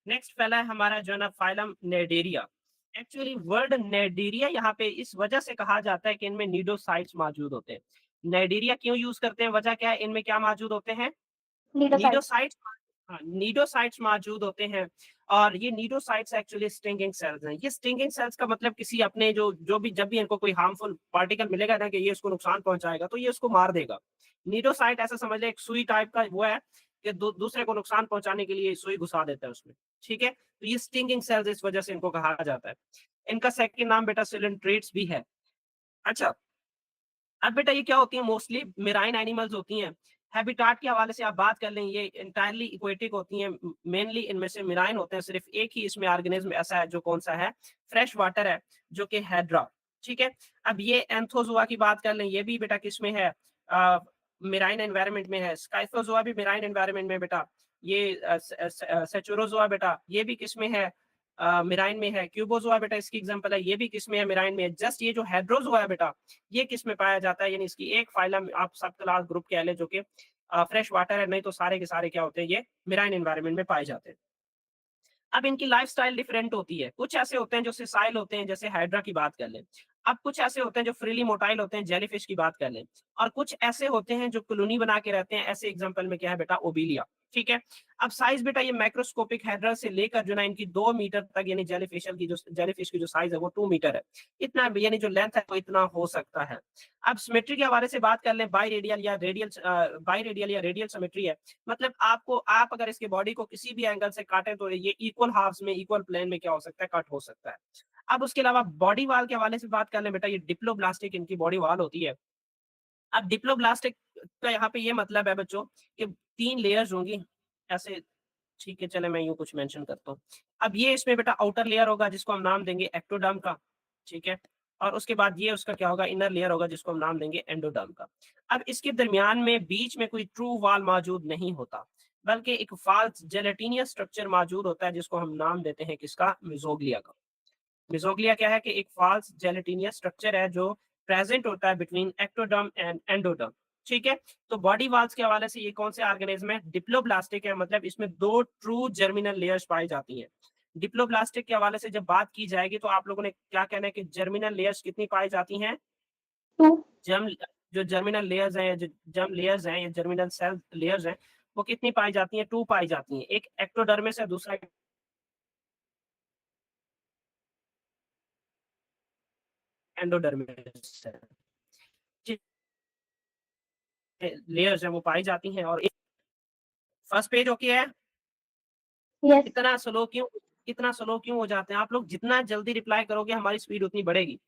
नेक्स्ट फैला है हमारा जो है ना फाइलम नेडेरिया। एक्चुअली वर्ड नेडेरिया यहाँ पे इस वजह से कहा जाता है कि इनमें निडोसाइट्स मौजूद होते हैं। नेडेरिया क्यों यूज करते हैं, वजह क्या है, इनमें क्या मौजूद होते हैं, लीडोसाइट। निडोसाइट्स। हाँ, निडोसाइट्स मौजूद होते हैं। और ये निडोसाइट्स एक्चुअली स्टिंगिंग सेल्स हैं। ये स्टिंगिंग सेल्स का मतलब किसी अपने जो जो भी जब भी इनको कोई हार्मफुल पार्टिकल मिलेगा ना कि ये इसको नुकसान पहुंचाएगा तो ये उसको मार देगा। निडोसाइट ऐसा समझ ले एक सुई टाइप का वो है कि दूसरे को नुकसान पहुंचाने के लिए सुई घुसा देता है उसमें। ठीक है, तो ये स्टिंगिंग सेल्स इस वजह से इनको कहा जाता है। इनका सेकंड नाम बेटा सिलेंट्रेट्स भी है। अच्छा, अब बेटा ये क्या होती है, मोस्टली मेराइन एनिमल्स होती हैं। हैबिटाट के हवाले से आप बात कर लें, ये इंटायरली इक्वेटिक होती हैं। मेनली इनमें से मेराइन होते हैं। सिर्फ एक ही इसमें ऑर्गेनिज्म ऐसा है जो कौन सा है, फ्रेश वाटर है, जो कि हेड्रा। ठीक है, अब ये एंथोजोआ की बात कर लें, ये भी बेटा किस में है, मेराइन एनवायरनमेंट में है। स्काइफोजोआ भी मेराइन एनवायरनमेंट में बेटा। ये सेचुरोजोआ बेटा ये भी किस में है, मेराइन में है। क्यूबोजोआ बेटा इसकी एग्जांपल है, ये भी किस में है, मेराइन में है। जस्ट ये जो हेड्रोजोआ है बेटा, ये किस में पाया जाता है, यानी इसकी एक फाइलम आप सब क्लास ग्रुप कह ले जो कि फ्रेश वाटर है, नहीं तो सारे के सारे क्या होते हैं, ये मेराइन एनवायरनमेंट में पाए जाते हैं। अब इनकी लाइफस्टाइल डिफरेंट होती है। कुछ ऐसे होते हैं जो सिसाइल होते हैं, जैसे हाइड्रा की बात कर लें। अब कुछ ऐसे होते हैं जो फ्रीली मोटाइल होते हैं, जेलीफिश की बात कर लें। और कुछ ऐसे होते हैं जो कॉलोनी बना के रहते हैं। ऐसे एग्जांपल में क्या है बेटा, ओबिलिया। ठीक है, अब साइज बेटा ये माइक्रोस्कोपिक हाइड्रा से लेकर जो ना इनकी 2 मीटर तक, यानी जेलीफिश की जो साइज है वो 2 मीटर है। इतना यानी जो लेंथ है वो इतना हो सकता है। अब सिमेट्री के हवाले से बात कर लें, बाई रेडियल या रेडियल सिमेट्री है। मतलब आप अगर इसके बॉडी को किसी भी एंगल से काटें तो ये इक्वल हाफ्स में, इक्वल प्लेन में क्या हो सकता है, कट हो सकता है। अब उसके अलावा बॉडी वाल के हवाले से बात कर लें बेटा, ये डिप्लोब्लास्टिक इनकी बॉडी वाल होती है। अब डिप्लोब्लास्टिक का यहाँ पे ये मतलब है बच्चों कि 3 लेयर्स होंगी ऐसे। ठीक है, चले मैं यूँ कुछ मेंशन करता हूँ। अब ये इसमें बेटा आउटर लेयर होगा जिसको हम नाम देंगे एक्टोडर्म का। ठीक है, और उसके बाद ये उसका क्या होगा, इनर लेयर होगा जिसको हम नाम देंगे एंडोडर्म का। अब इसके दरमियान में बीच में कोई ट्रू वॉल मौजूद नहीं होता, बल्कि एक फाल्स जेलेटिनियस स्ट्रक्चर मौजूद होता है जिसको हम नाम देते हैं किसका, मिजोग्लिया का। मिजोग्लिया क्या है कि एक फाल्स जेलेटिनियस स्ट्रक्चर है जो प्रेजेंट होता है बिटवीन एक्टोडर्म एंड एंडोडर्म। ठीक है, तो बॉडी वाल्स के हवाले से ये कौन से ऑर्गेनिज्म है, डिप्लोब्लास्टिक है। मतलब इसमें 2 ट्रू जर्मिनल लेयर्स पाई जाती हैं। डिप्लोब्लास्टिक के हवाले से जब बात की जाएगी तो आप लोगों ने क्या कहना है कि जर्मिनल लेयर्स कितनी पाई जाती हैं, 2। जर्म जो जर्मिनल लेयर्स हैं, जो जर्म लेयर्स हैं या जर्मिनल सेल लेयर्स हैं, वो कितनी पाई जाती हैं, 2 पाई जाती हैं। एक एक्टोडर्मिस है, दूसरा एंडोडर्मिस है। लेयर्स हैं वो पाई जाती हैं। और फर्स्ट पेज ओके है। यस। इतना स्लो क्यों हो जाते हैं आप लोग, जितना जल्दी रिप्लाई करोगे हमारी स्पीड उतनी बढ़ेगी।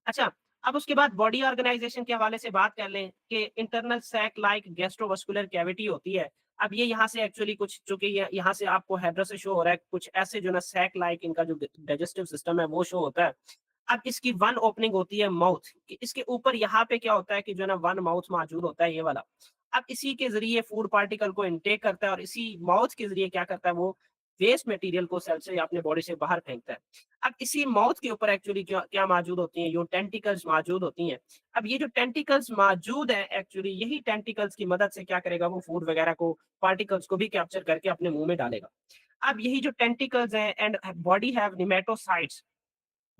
अच्छा, अब उसके बाद बॉडी ऑर्गेनाइजेशन के हवाले से बात कर लें कि internal sac like gastrovascular cavity होती है। अब ये यहाँ से एक्चुअली कुछ चूंकि यहाँ से आपको हेड्रा से शो हो रहा है, कुछ ऐसे जो ना सैक लाइक इनका जो डाइजेस्टिव सिस्टम है वो शो होता है। अब इसकी वन ओपनिंग होती है माउथ कि इसके ऊपर यहाँ पे क्या होता है कि जो ना वन माउथ मौजूद होता है, ये वाला। अब इसी के जरिए फूड पार्टिकल को इनटेक करता है और इसी माउथ के जरिए क्या करता है, वो वेस्ट मटेरियल को सेल से या अपने बॉडी से बाहर फेंकता है। अब इसी माउथ के ऊपर एक्चुअली क्या क्या मौजूद होती हैं, यो टेंटिकल्स मौजूद होती हैं। अब ये जो टेंटिकल्स मौजूद है एक्चुअली, यही टेंटिकल्स की मदद से क्या करेगा, वो फूड वगैरह को, पार्टिकल्स को भी कैप्चर करके अपने मुंह में डालेगा। अब यही जो टेंटिकल्स हैं and body have nematocytes.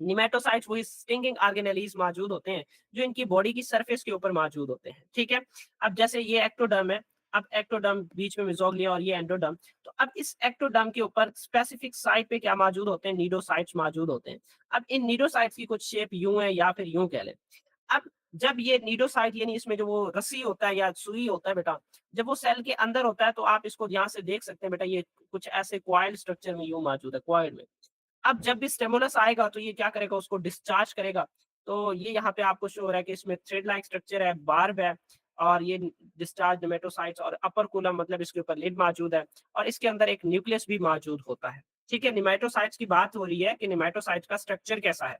Nematocytes वही स्टिंगिंग ऑर्गेनेलीज मौजूद होते हैं जो इनकी बॉडी की सरफेस के ऊपर मौजूद होते हैं। ठीक है, अब जैसे ये एक्टोडर्म है, अब एक्टोडर्म बीच में मिजोग्लिया और ये एंडोडर्म। तो अब इस एक्टोडर्म के ऊपर स्पेसिफिक साइट पे क्या मौजूद होते हैं, नीडोसाइट्स मौजूद होते हैं। अब इन नीडोसाइट्स की कुछ शेप यूं है या फिर यूं कह लें। अब जब ये नीडोसाइट यानी इसमें जो वो रस्सी होता है या सुई होता है बेटा, जब वो सेल के अंदर होता है तो आप इसको यहाँ से देख सकते हैं बेटा, ये कुछ ऐसे क्वाइल स्ट्रक्चर में यूं मौजूद है, क्वाइल में। अब जब भी स्टिमुलस आएगा तो ये क्या करेगा, उसको डिस्चार्ज करेगा। तो ये यहाँ पे आपको शो हो रहा है कि इसमें थ्रेड लाइक स्ट्रक्चर है, बार्ब है, और ये डिस्चार्ज नेमेटोसाइट्स और अपर कूलम मतलब इसके ऊपर लिड मौजूद है, और इसके अंदर एक न्यूक्लियस भी मौजूद होता है। ठीक है, निमेटोसाइट्स की बात हो रही है कि निमेटोसाइट्स का स्ट्रक्चर कैसा है।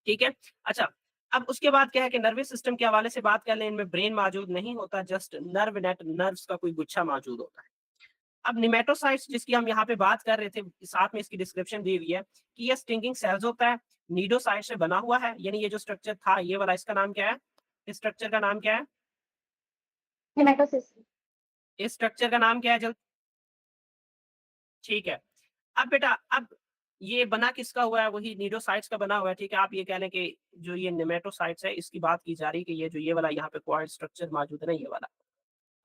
ठीक है, अच्छा, अब उसके बाद क्या है कि नर्वस सिस्टम के हवाले से बात कर लें, इनमें ब्रेन मौजूद नहीं होता, जस्ट नर्व नेट, नर्व्स का कोई गुच्छा मौजूद होता है। अब निमेटोसाइट्स जिसकी हम यहाँ पे बात कर रहे थे, साथ में इसकी डिस्क्रिप्शन दी हुई है कि ये स्टिंगिंग सेल्स होता है, नीडोसाइट से बना हुआ है, यानी ये जो स्ट्रक्चर था ये वाला, इसका नाम क्या है? इस स्ट्रक्चर का नाम क्या है? नेमेटोसिस। इस स्ट्रक्चर का नाम क्या है? जल्द ठीक है। अब बेटा, अब ये बना किसका हुआ है? वही निडोसाइट्स का बना हुआ है, ठीक है। आप ये कह लें कि जो ये नेमेटोसाइट्स है इसकी बात की जा रही है कि ये जो ये वाला यहाँ पे कॉइल स्ट्रक्चर मौजूद है ना, ये वाला,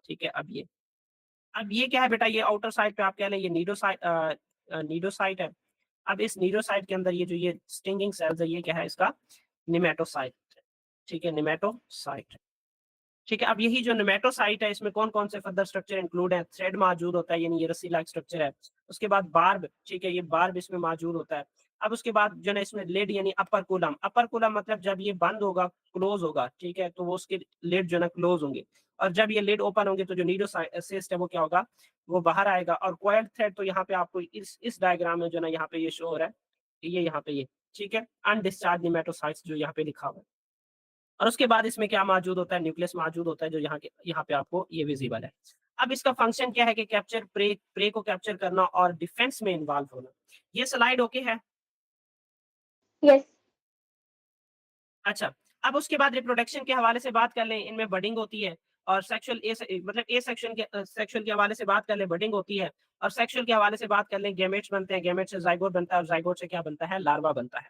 ठीक है। अब ये क्या है बेटा? ये आउटर साइड पे आप कह लें ये नीडोसाइट है। अब इस नीडोसाइट के अंदर ये जो ये स्टिंगिंग सेल्स है, ये क्या है? इसका निमेटोसाइट, ठीक है, निमेटोसाइट। ठीक है। अब यही जो नेमेटोसाइट है इसमें कौन-कौन से फर्दर स्ट्रक्चर इंक्लूड हैं? थ्रेड मौजूद होता है, यानी ये रस्सी लाइक स्ट्रक्चर है। उसके बाद बार्ब, ठीक है, ये बार्ब इसमें मौजूद होता है। अब उसके बाद जो है इसमें लिड यानी अपर कूलम मतलब जब ये बंद होगा, क्लोज होगा, ठीक है, तो वो उसके लिड जो है ना क्लोज होंगे, और जब ये लिड ओपन होंगे तो जो निडोसाइस्ट है वो क्या होगा? वो बाहर आएगा। और कॉइल्ड थ्रेड तो यहाँ पे आपको इस डायग्राम में जो है ना यहाँ पे ये शो हो रहा है, ये यहाँ पे ये, ठीक है, अनडिस्चार्ज नेमेटोसाइट्स जो यहाँ पे लिखा हुआ है। और उसके बाद इसमें क्या मौजूद होता है? न्यूक्लियस मौजूद होता है, जो यहाँ पे आपको ये विजिबल है। अब इसका फंक्शन क्या है कि कैप्चर प्रे को कैप्चर करना और डिफेंस में इन्वॉल्व होना। ये स्लाइड ओके है? यस। अच्छा, अब उसके बाद रिप्रोडक्शन के हवाले से बात कर लें, इनमें बडिंग होती है। और सेक्सुअल मतलब ए सेक्शन के हवाले से बात कर लें, बडिंग होती है। और सेक्सुअल के हवाले से बात कर लें, गैमेट्स बनते हैं, गैमेट से ज़ाइगोट बनता है, और ज़ाइगोट से क्या बनता है? लार्वा बनता है।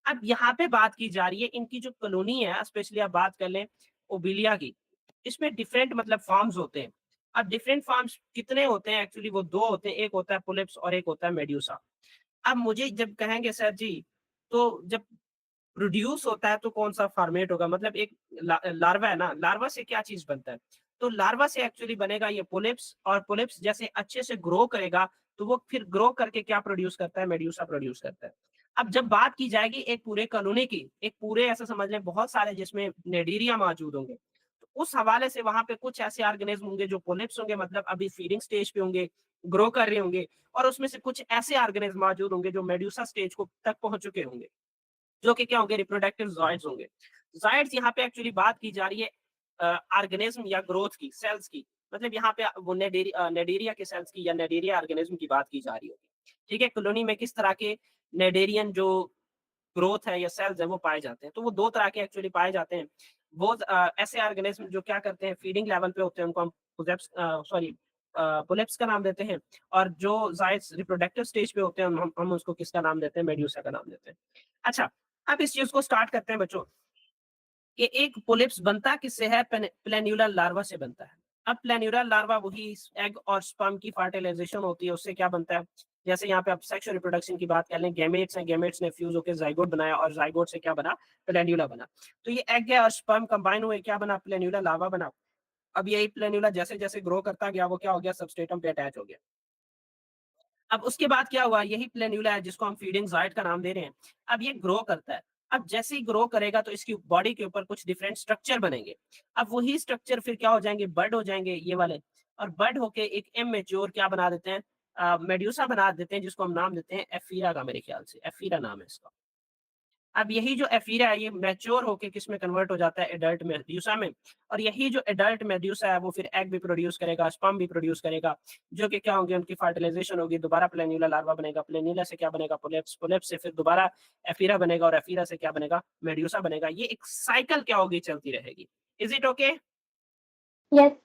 अब यहाँ पे बात की जा रही है इनकी जो कॉलोनी है, स्पेशली आप बात कर लें ओबिलिया की, इसमें डिफरेंट मतलब फॉर्म्स होते हैं। अब डिफरेंट फॉर्म्स कितने होते हैं? एक्चुअली वो 2 होते हैं, एक होता है पोलिप्स और एक होता है मेड्यूसा। अब मुझे जब कहेंगे सर जी, तो जब प्रोड्यूस होता है तो कौन-सा फॉर्मेट होगा? मतलब एक लार्वा है ना, लार्वा से क्या चीज़ बनता है? तो लार्वा से एक्चुअली बनेगा ये पोलिप्स, और पोलिप्स जैसे अच्छे से ग्रो करेगा, तो वो फिर ग्रो करके क्या प्रोड्यूस करता है? मेड्यूसा प्रोड्यूस करता है। अब जब बात की जाएगी एक पूरे कॉलोनी की, एक पूरे ऐसा समझ लें बहुत सारे जिसमें निडीरिया मौजूद होंगे, तो उस हवाले से वहाँ पे कुछ ऐसे ऑर्गेनिज़्म होंगे जो पोलिप्स होंगे, मतलब अभी फीडिंग स्टेज पे होंगे, ग्रो कर रहे होंगे, और उसमें से कुछ ऐसे ऑर्गेनिज़्म मौजूद होंगे जो मेड्यूसा स्टेज को तक पहुँच चुके होंगे। जो कि क्या होंगे? रिप्रोडक्टिव ज़ॉइड्स होंगे। ज़ॉइड्स यहाँ पे एक्चुअली बात की जा रही है ऑर्गेनिज़्म या ग्रोथ की, सेल्स की। मतलब यहाँ पे वो नेडेरिया के सेल्स की या नेडेरिया ऑर्गेनिज़्म की बात की जा रही होगी। ठीक है? कॉलोनी में किस तरह के नेडेरियन जो ग्रोथ है या सेल्स है वो पाए जाते हैं। तो वो 2 तरह के एक्चुअली पाए जाते हैं। वो ऐसे ऑर्गेनिज़्म जो क्या करते हैं, फीडिंग लेवल पे होते हैं, उनको हम पोलिप्स का नाम देते हैं। और जो ज़ॉइड्स रिप्रोडक्टिव स्टेज पे होते हैं, हम उसको किसका नाम देते हैं? मेड्यूसा का नाम देते हैं। अच्छा, अब इस चीज़ को स्टार्ट करते हैं बच्चों, कि एक पोलिप्स बनता किससे है? प्लेन्यूलर लार्वा से बनता है। अब प्लेन्यूलर लार्वा वही एग और स्पर्म की फर्टिलाइजेशन होती है, उससे क्या बनता है? जैसे यहाँ पे आप सेक्सुअल रिप्रोडक्शन की बात कर लें, गैमेट्स हैं, गैमेट्स ने फ्यूज होकर ज़ाइगोट बनाया, और ज़ाइगोट से क्या बना? प्लेन्यूला बना। तो ये एग है और स्पर्म कंबाइन हुए क्या बना? प्लेन्यूलर लार्वा बना। अब यही प्लेन्यूला जैसे-जैसे ग्रो करता गया, वो क्या हो गया? सबस्ट्रेटम पे अटैच हो गया। अब उसके बाद क्या हुआ? यही प्लेन्यूला है जिसको हम फीडिंग ज़ाइड का नाम दे रहे हैं। अब ये ग्रो करता है। अब जैसे ही ग्रो करेगा तो इसकी बॉडी के ऊपर कुछ डिफरेंट स्ट्रक्चर बनेंगे। अब वही स्ट्रक्चर फिर क्या हो जाएँगे? बड हो जाएँगे ये वाले, और बड होके एक इमैच्योर क्या बना देते हैं? मेड्यूसा बना देते हैं, जिसको हम नाम देते हैं एफीरा का, मेरे ख्याल से एफीरा नाम है इसका। अब यही जो एफीरा है ये मैच्योर होके किसमें कन्वर्ट हो जाता है? एडल्ट मेड्यूसा में। और यही जो एडल्ट मेड्यूसा है वो फिर एग भी प्रोड्यूस करेगा, स्पर्म भी प्रोड्यूस करेगा, जो कि क्या होंगे? उनकी फर्टिलाइजेशन होगी, दोबारा प्लेन्यूला लार्वा बनेगा, प्लेन्यूला से क्या बनेगा? पोलिप्स, पोलिप्स से फिर दोबारा एफीरा बनेगा, और एफीरा से क्या बनेगा? मेड्यूसा बनेगा। ये एक साइकिल क्या होगी? चलती रहेगी। Is it okay? यस।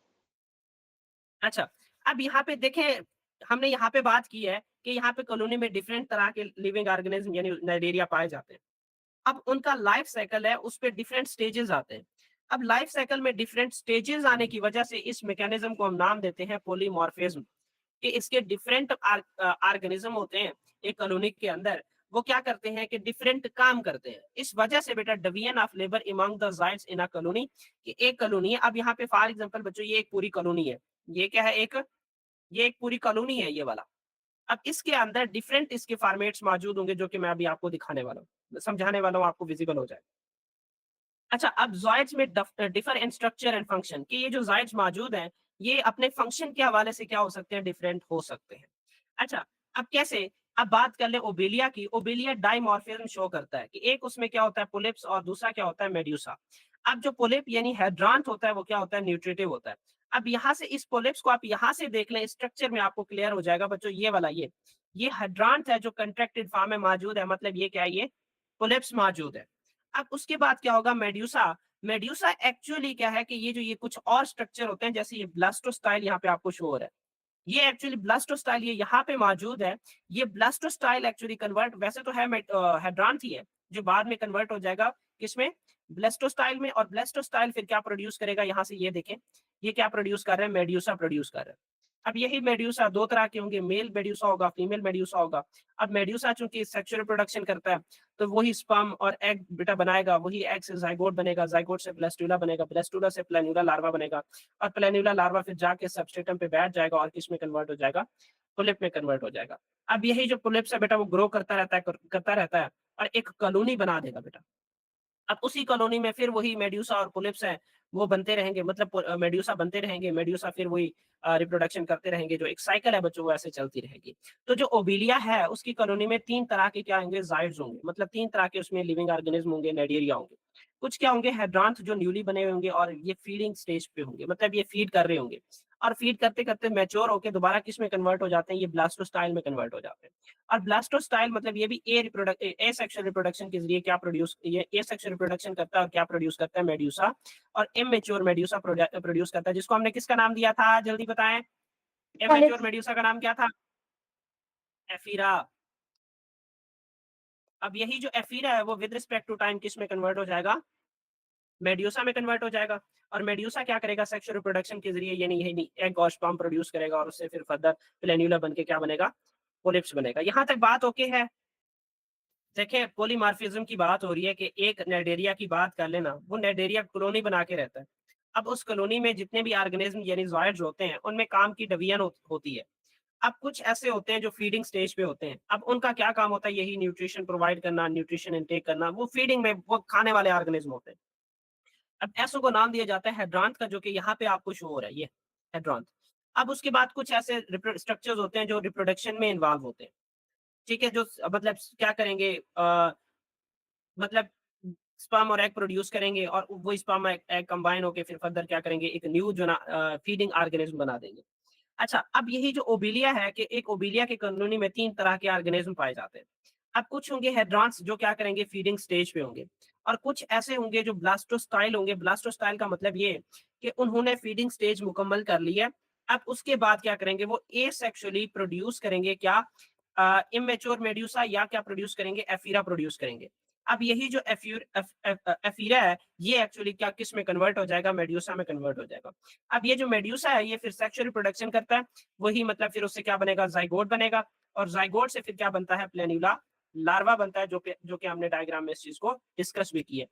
अच्छा, अब यहाँ पे देखें, हमने यहाँ पे बात की है कि यहाँ पे कॉलोनी में डिफरेंट तरह के लिविंग ऑर्गेनिज्म यानी नाइडेरिया पाए जाते हैं। अब उनका लाइफ साइकिल है, उस पे डिफरेंट स्टेजेस आते हैं। अब लाइफ साइकिल में डिफरेंट स्टेजेस आने की वजह से इस मैकेनिज्म को हम नाम देते हैं पॉलीमॉर्फिज्म, कि इसके डिफरेंट ऑर्गेनिज्म होते हैं एक कॉलोनी के अंदर, वो क्या करते हैं कि डिफरेंट काम करते हैं। इस वजह से बेटा division of labour among the zooids in a colony, कि एक कॉलोनी है। अब यहाँ पे फॉर एग्जांपल बच्चों ये एक पूरी कॉलोनी है। ये क्या है? ये एक पूरी कॉलोनी है ये वाला। अब इसके अंदर डिफरेंट इसके फॉर्मेट्स मौजूद होंगे, जो कि मैं अभी आपको दिखाने वाला हूँ, समझाने वाला हूँ, आपको विजिबल हो जाए। अच्छा, अब ज़ॉइड्स में differ in structure and function, कि ये जो ज़ॉइड्स मौजूद हैं, ये अपने फंक्शन के हवाले से क्या हो सकते हैं? डिफरेंट हो सकते हैं। अच्छा, अब कैसे? अब बात कर लें ओबेलिया की। ओबेलिया डाइमॉर्फिज्म शो करता है, कि एक उसमें क्या होता है? पोलिप्स, और दूसरा क्या होता है? मेड्यूसा। अब जो पोलिप यानी हेड्रांथ होता है वो क्या होता है, न्यूट्रिटिव होता है। अब यहाँ से इस पोलिप्स को आप यहाँ से देख लें, स्ट्रक्चर में आपको क्लियर हो जाएगा बच्चों, ये वाला ये हेड्रांथ है जो कंट्रैक्टेड फॉर्म में मौजूद है, मतलब ये क्या है, ये पोलिप्स मौजूद है। अब उसके बाद क्या होगा, मेड्यूसा। मेड्यूसा एक्चुअली क्या है कि ये कुछ और स्ट्रक्चर होते हैं, जैसे ये ब्लास्टोस्टाइल यहाँ पे आपको शो हो रहा है। ये एक्चुअली ब्लास्टोस्टाइल ये यहाँ पे मौजूद है। ये ब्लास्टोस्टाइल एक्चुअली कन्वर्ट वैसे तो है हेड्रांथ ही है, जो बाद में कन्वर्ट हो जाएगा किसमें, ब्लास्टोस्टाइल में। और ब्लास्टोस्टाइल फिर क्या प्रोड्यूस करेगा, यहाँ से ये देखें, ये क्या प्रोड्यूस कर रहे हैं, मेड्यूसा प्रोड्यूस कर रहे हैं। अब यही मेड्यूसा दो तरह के होंगे, मेल मेड्यूसा होगा, फीमेल मेड्यूसा होगा। अब मेड्यूसा चूंकि सेक्सुअल रिप्रोडक्शन करता है, तो वही स्पर्म और एग बेटा बनाएगा, वही एग से जाइगोट बनेगा, जाइगोट से ब्लास्टुला बनेगा, ब्लास्टुला से प्लेन्यूला लार्वा बनेगा, और प्लेन्यूला लार्वा फिर जाके सबस्ट्रेटम पे बैठ जाएगा और किस में कन्वर्ट हो जाएगा, पुलिप में कन्वर्ट हो जाएगा। अब यही जो पुलिप्स है बेटा वो ग्रो करता रहता है, करता रहता है, और एक कॉलोनी बना देगा बेटा। अब उसी कॉलोनी में फिर वही मेड्यूसा और पुलिप्स है वो बनते रहेंगे, मतलब मेड्यूसा बनते रहेंगे, मेड्यूसा फिर वही रिप्रोडक्शन करते रहेंगे, जो एक साइकिल है बच्चों वो ऐसे चलती रहेगी। तो जो ओबिलिया है उसकी कॉलोनी में 3 तरह के क्या होंगे, जाइड्स होंगे, मतलब 3 तरह के उसमें लिविंग ऑर्गेनिज्म होंगे, नाइडेरिया होंगे। कुछ क्या होंगे, हेड्रांथ जो न्यूली बने हुए होंगे और ये फीडिंग स्टेज पे होंगे, मतलब ये फीड कर रहे होंगे, और फीड करते-करते मैच्योर होके दोबारा किस में कन्वर्ट हो जाते हैं, ये ब्लास्टोस्टाइल में कन्वर्ट हो जाते हैं। और ब्लास्टोस्टाइल मतलब ये भी एसेक्सुअल रिप्रोडक्शन के जरिए क्या प्रोड्यूस, ये एसेक्सुअल रिप्रोडक्शन करता है और क्या प्रोड्यूस करता है, मेड्यूसा। और इमेच्योर मेड्यूसा प्रोड्यूस करता है, जिसको हमने किसका नाम दिया था, जल्दी बताएं, इमेच्योर पॉलिप्स। मेड्यूसा का नाम क्या था, एफीरा। अब यही जो एफीरा है वो विद रिस्पेक्ट टू टाइम किस में कन्वर्ट हो जाएगा, मेड्यूसा में कन्वर्ट हो जाएगा। और मेड्यूसा क्या करेगा, सेक्सुअल रिप्रोडक्शन के जरिए यही एग और स्पर्म प्रोड्यूस करेगा, और उससे फिर फर्दर प्लेन्यूला बन के क्या बनेगा, पोलिप्स बनेगा। यहाँ तक बात ओके है। देखिए पॉलीमॉर्फिज्म की बात हो रही है कि एक नाइडेरिया की बात कर लेना, वो नाइडेरिया कॉलोनी बना के रहता है। अब उस कॉलोनी में जितने भी ऑर्गेनिज्म यानी ज़ायड्स होते हैं, उनमें काम की डिवीजन होती है। अब कुछ ऐसे होते हैं जो फीडिंग स्टेज पे होते हैं। अब उनका क्या काम होता है, यही न्यूट्रिशन प्रोवाइड करना, न्यूट्रिशन इनटेक करना, वो फीडिंग में वो खाने वाले ऑर्गेनिज्म होते हैं। अब ऐसों को नाम दिया जाता है हेड्रांथ का, जो कि यहाँ पे आपको शो हो रहा है, ये हेड्रांथ। अब उसके बाद कुछ ऐसे स्ट्रक्चर्स होते हैं जो रिप्रोडक्शन में इन्वॉल्व होते हैं, ठीक है, जो मतलब क्या करेंगे, मतलब स्पर्म और एग प्रोड्यूस करेंगे, और वो स्पर्म एग कंबाइन होके फिर फर्दर क्या करेंगे, एक न्यू जो ना फीडिंग ऑर्गेनिज्म बना देंगे। अच्छा, अब यही जो ओबिलिया है कि एक ओबिलिया की कॉलोनी में 3 तरह के ऑर्गेनिज्म पाए जाते हैं। अब कुछ होंगे हेड्रांट्स जो क्या करेंगे, फीडिंग स्टेज पे होंगे, और कुछ ऐसे होंगे जो ब्लास्टोस्टाइल होंगे। ब्लास्टोस्टाइल का मतलब ये कि उन्होंने फीडिंग स्टेज मुकम्मल कर ली है। अब उसके बाद क्या करेंगे, वो एसेक्सुअली प्रोड्यूस करेंगे क्या, इमेच्योर मेड्यूसा, या क्या प्रोड्यूस करेंगे, एफीरा प्रोड्यूस करेंगे। अब यही जो एफीरा है ये एक्चुअली क्या किस में कन्वर्ट हो जाएगा, मेड्यूसा में कन्वर्ट हो जाएगा। अब ये जो मेड्यूसा है ये फिर सेक्सुअल रिप्रोडक्शन करता है, वही मतलब फिर उससे क्या बनेगा, जाइगोट बनेगा, और जाइगोट से फिर क्या बनता है, प्लेन्यूला लार्वा बनता है, जो कि हमने डायग्राम में इस चीज को डिस्कस भी किया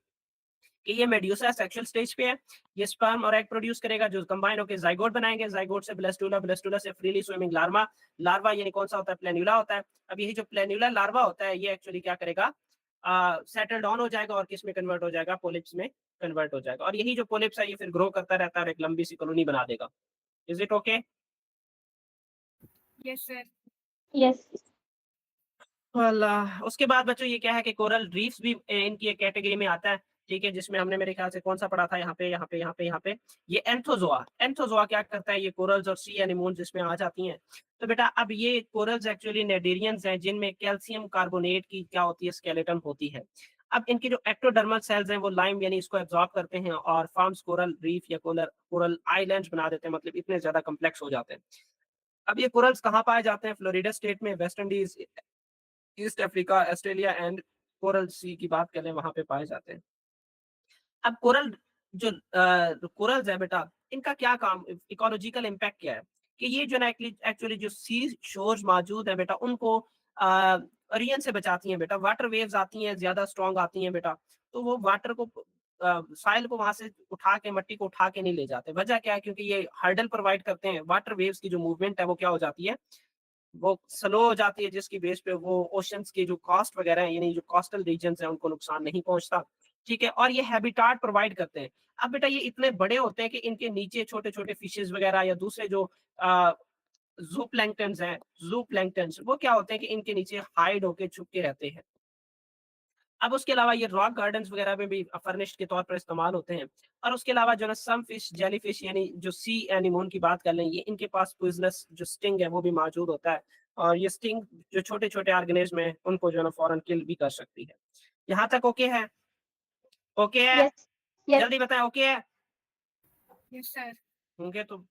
कि ये मेड्यूसा सेक्सुअल स्टेज पे है, ये स्पर्म और एग प्रोड्यूस करेगा जो कंबाइन होकर जाइगोट बनाएंगे, जाइगोट से ब्लास्टुला, ब्लास्टुला से फ्रीली स्विमिंग लार्वा, लार्वा यानी कौन सा होता है, प्लेन्यूला होता है। अब यही जो प्लेन्यूला लार्वा होता है ये एक्चुअली क्या करेगा, सेटल डाउन हो जाएगा और किस में कन्वर्ट हो जाएगा, पोलिप्स में कन्वर्ट हो जाएगा। और यही जो पोलिप्स है ये फिर ग्रो करता रहता है और एक लंबी सी कॉलोनी बना देगा। Is it okay? Yes sir. Yes. उसके बाद बच्चों ये क्या है कि कोरल रीफ्स भी इनकी एक कैटेगरी में आता है, ठीक है, जिसमें हमने मेरे ख्याल से कौन सा पढ़ा था, यहाँ पे ये एंथोजोआ। एंथोजोआ क्या करता है, ये कोरल्स और सी एनिमोन्स जिसमें आ जाती हैं। तो बेटा अब ये कोरल्स एक्चुअली नेडेरियंस हैं जिनमें कैल्शियम कार्बोनेट की क्या होती है, स्केलेटन होती है। अब इनकी जो एक्टोडर्मल सेल्स हैं वो लाइम यानी इसको एब्जॉर्ब करते हैं और फॉर्म्स कोरल रीफ या कोरल आइलैंड्स बना देते हैं, मतलब इतने ज्यादा कम्प्लेक्स हो जाते हैं। अब ये कोरल्स कहाँ पाए जाते हैं, फ्लोरिडा स्टेट में, West Indies, East Africa, Australia and Coral Sea की बात करें वहां पे पाए जाते हैं। अब कोरल जो कोरल्स है बेटा, इनका क्या काम, इकोलॉजिकल इम्पैक्ट क्या है, कि ये जो ना एक्चुअली जो सी शोर्स मौजूद है बेटा उनको रियन से बचाती हैं बेटा। वाटर वेव्स आती हैं ज्यादा स्ट्रॉन्ग आती हैं बेटा, तो वो वाटर को साइल को वहां से उठा के, मट्टी को उठा के नहीं ले जाते। वजह क्या है, क्योंकि ये हर्डल प्रोवाइड करते हैं, वाटर वेव्स की जो मूवमेंट है वो क्या हो जाती है, वो स्लो हो जाती है, जिसकी बेस पे वो ओशंस की जो कॉस्ट वगैरह है यानी जो कोस्टल रीजन्स हैं उनको नुकसान नहीं पहुंचता, ठीक है, और ये हैबिटाट प्रोवाइड करते हैं। अब बेटा ये इतने बड़े होते हैं कि इनके नीचे छोटे छोटे फिशेस वगैरह या दूसरे जो जू प्लैंक्टन्स हैं, जू प्लैंक्टन्स वो क्या होते हैं कि इनके नीचे हाइड होके छुप के रहते हैं। अब उसके अलावा ये रॉक गार्डन्स वगैरह में भी फर्निश्ड के तौर पर इस्तेमाल होते हैं। और उसके अलावा जो ना सम फिश, जेलीफिश यानी जो सी एनीमोन की बात कर लें, ये इनके पास पॉइजनस जो स्टिंग है वो भी मौजूद होता है। और ये स्टिंग जो छोटे-छोटे ऑर्गेनिज़्म हैं उनको जो है ना फौरन किल भी कर सकती है। यहाँ तक ओके है? ओके है? यस यस जल्दी बताएँ ओके है? Yes sir. ओके तो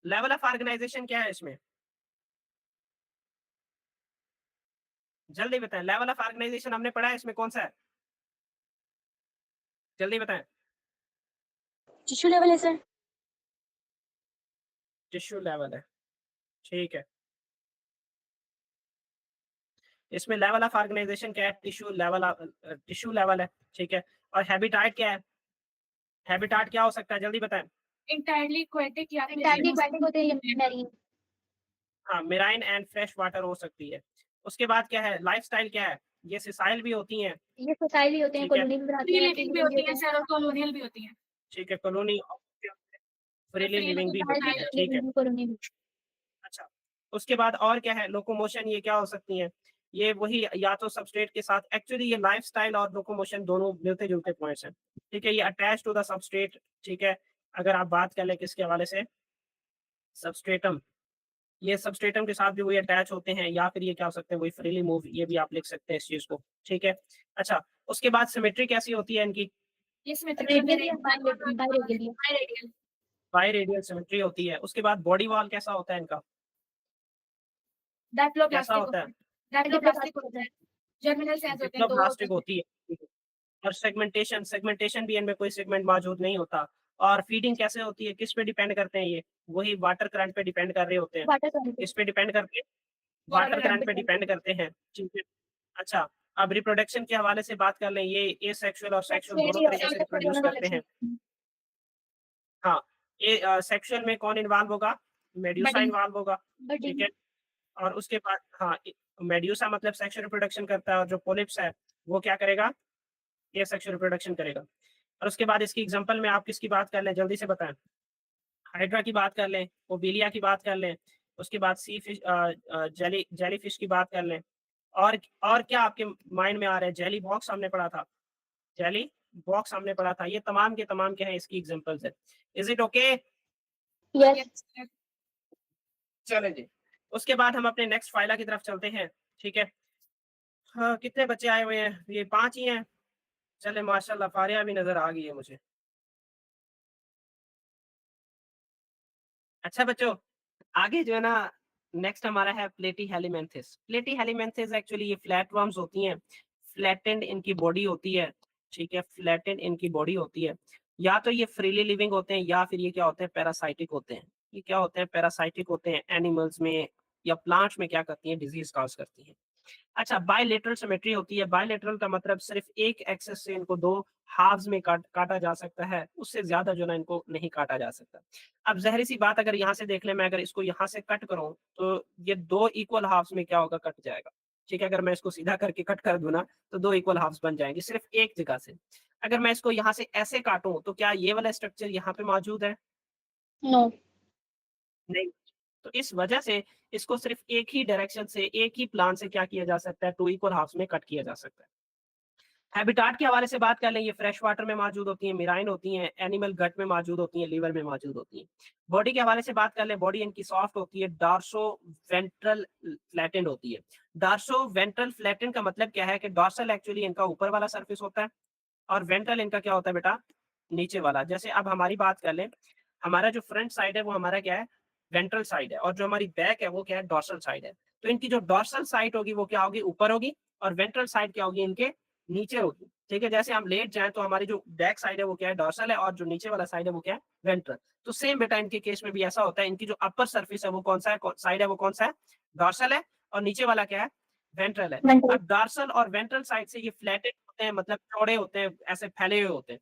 लेवल ऑफ ऑर्गेनाइजेशन क्या है इसमें? जल्दी बताएँ, लेवल ऑफ ऑर्गेनाइजेशन हमने पढ़ा है इसमें कौन-सा है? जल्दी बताएँ। टिश्यू लेवल है सर। टिश्यू लेवल है, ठीक है। इसमें लेवल ऑफ ऑर्गेनाइजेशन क्या है? टिश्यू लेवल है, ठीक है। और हैबिटाट क्या है? हैबिटाट क्या हो सकता है? जल्दी बताएँ। इंटायरली एक्वेटिक या फिर एंटार्क्टिक एक्वेटिक होते हैं मैरीन। हाँ, मेराइन एंड फ्रेश वाटर हो सकती है। उसके बाद क्या है? लाइफ़स्टाइल क्या है? ये सिसाइल भी होती हैं, ये सोसाइल भी होते हैं, ठीक है। कॉलोनी में बनाते फ्री हैं, लिविंग भी होती है सर और कॉलोनियल भी होती है। ठीक है, कॉलोनी फ्रीली फ्री लिविंग भी लिविंग होती है, ठीक है। कॉलोनी में। अच्छा, उसके बाद और क्या है? लोकोमोशन ये क्या हो सकती हैं? ये वही या तो सबस्ट्रेट के साथ एक्चुअली ये लाइफ़स्टाइल और लोकोमोशन दोनों मिलते-जुलते पॉइंट्स हैं, ठीक है? ये अटैच्ड टू द सबस्ट्रेट, ठीक है? अगर आप बात कर लें किसके हवाले से? सबस्ट्रेटम, ये सबस्ट्रेटम के साथ भी वही अटैच होते हैं या फिर ये क्या हो सकते हैं? वही फ्रीली मूव, ये भी आप लिख सकते हैं इस चीज़ को, ठीक है? अच्छा, उसके बाद सिमेट्री कैसी होती है इनकी? ये सिमेट्रिक रेडियल या बायरेडियल। बायरेडियल। बायरेडियल सिमेट्री होती है। उसके बाद बॉडी वॉल कैसा होता है इनका? कैसा डायप्लोप्लास्टिक होता है? डायप्लोप्लास्टिक होता है। जर्मिनल सेल्स होते हैं 2 होते डिप्लोप्लास्टिक हैं। होती है, ठीक है। और सेगमेंटेशन भी इनमें कोई सेगमेंट मौजूद नहीं होता। और फीडिंग कैसे होती है? किस पे डिपेंड करते हैं ये? वही वाटर करंट पे डिपेंड कर रहे होते हैं। Water current. किस पे डिपेंड करते हैं? वाटर वाटर करंट पे करंट। डिपेंड करते हैं, ठीक है। अच्छा, अब रिप्रोडक्शन के हवाले से बात कर लें, ये एसेक्सुअल और सेक्सुअल दोनों तरीके से रिप्रोड्यूस करते हैं। हाँ, ये सेक्सुअल में कौन इन्वॉल्व होगा? Medusa budding. इन्वॉल्व होगा, ठीक है। और उसके बाद हाँ, मेड्यूसा मतलब सेक्सुअल रिप्रोडक्शन करता है और जो पोलिप्स है, वो क्या करेगा? ये सेक्सुअल रिप्रोडक्शन करेगा। और उसके बाद इसकी एग्ज़ाम्पल में आप किसकी बात कर लें, जल्दी से बताएँ? हाइड्रा की बात कर लें, ओबेलिया की बात कर लें, उसके बाद सी फिश जेलीफिश की बात कर लें। और क्या आपके माइंड में आ रहा है? जेली बॉक्स हमने पढ़ा था, जेली बॉक्स हमने पढ़ा था। ये तमाम के तमाम क्या हैं इसकी एग्ज़ाम्पल्स हैं। Is it okay? यस। चलें जी। उसके बाद हम अपने नेक्स्ट फाइला की तरफ चलते हैं, ठीक है। हाँ, कितने बच्चे आए हुए हैं? ये 5 ही हैं। चलें माशाल्लाह फारिया भी नज़र आ गई है मुझे। अच्छा बच्चों, आगे जो है ना नेक्स्ट हमारा है प्लेटीहेलिमेंथिस। प्लेटीहेलिमेंथिस एक्चुअली ये फ्लैट वर्म्स होती हैं। फ्लैटेंड इनकी बॉडी होती है, ठीक है, फ्लैटेंड इनकी बॉडी होती है। या तो ये फ्रीली लिविंग होते हैं या फिर ये क्या होते हैं? पैरासाइटिक होते हैं। ये क्या होते हैं? पैरासाइटिक होते हैं। एनिमल्स में या प्लांट्स में क्या करती हैं? डिजीज़ कॉज़ करती हैं। अच्छा, बायलैटरल सिमेट्री होती है। बायलैटरल का मतलब सिर्फ़ एक एक्सिस से इनको 2 हाल्व्स में काटा जा सकता है, उससे ज़्यादा जो है ना इनको नहीं काटा जा सकता। अब ज़ाहिर-सी बात अगर यहाँ से देख लें, मैं अगर इसको यहाँ से कट करूँ, तो ये 2 इक्वल हाल्व्स में क्या होगा? कट जाएगा। ठीक है? अगर मैं इसको सीधा करके कट कर दूँ ना, तो 2 इक्वल हाल्व्स बन जाएँगे, सिर्फ़ एक जगह से। अगर मैं इसको यहाँ से ऐसे काटूँ, तो क्या ये वाला स्ट्रक्चर यहाँ पे मौजूद है? नो। नहीं। तो इस वजह से इसको सिर्फ़ एक ही डायरेक्शन से, एक ही प्लान से क्या किया जा सकता है? 2 इक्वल हाल्व्स में कट किया जा सकता है। हैबिटाट के हवाले से बात कर लें, ये फ्रेश वाटर में मौजूद होती हैं, मेराइन होती हैं, एनिमल गट में मौजूद होती हैं, लिवर में मौजूद होती हैं। बॉडी के हवाले से बात कर लें, बॉडी इनकी सॉफ्ट होती है, डॉर्सो वेंट्रल फ्लैटेंड होती है। डॉर्सो वेंट्रल फ्लैटेंड का मतलब क्या है कि डॉर्सल एक्चुअली इनका ऊपर वाला सरफेस होता है और वेंट्रल इनका क्या होता है बेटा? नीचे वाला। जैसे अब हमारी बात कर लें, हमारा जो फ्रंट साइड है वो हमारा क्या है? वेंट्रल साइड है और जो हमारी बैक है वो क्या है? डॉर्सल साइड है। तो इनकी जो डॉर्सल साइड होगी वो क्या होगी? ऊपर होगी और वेंट्रल साइड क्या होगी? इनके नीचे होगी। ठीक है? जैसे हम लेट जाएँ तो हमारी जो बैक साइड है वो क्या है? डॉर्सल है और जो नीचे वाला साइड है वो क्या है? वेंट्रल। तो सेम बेटा इनके केस में भी ऐसा होता है, इनकी जो अपर सरफेस है वो कौन-सा है? साइड है वो कौन-सा है? डॉर्सल है और नीचे वाला क्या है? वेंट्रल है। वेंट्रल। अब डॉर्सल और वेंट्रल साइड से ये फ्लैटेड होते हैं, मतलब चौड़े होते हैं, ऐसे फैले हुए होते हैं।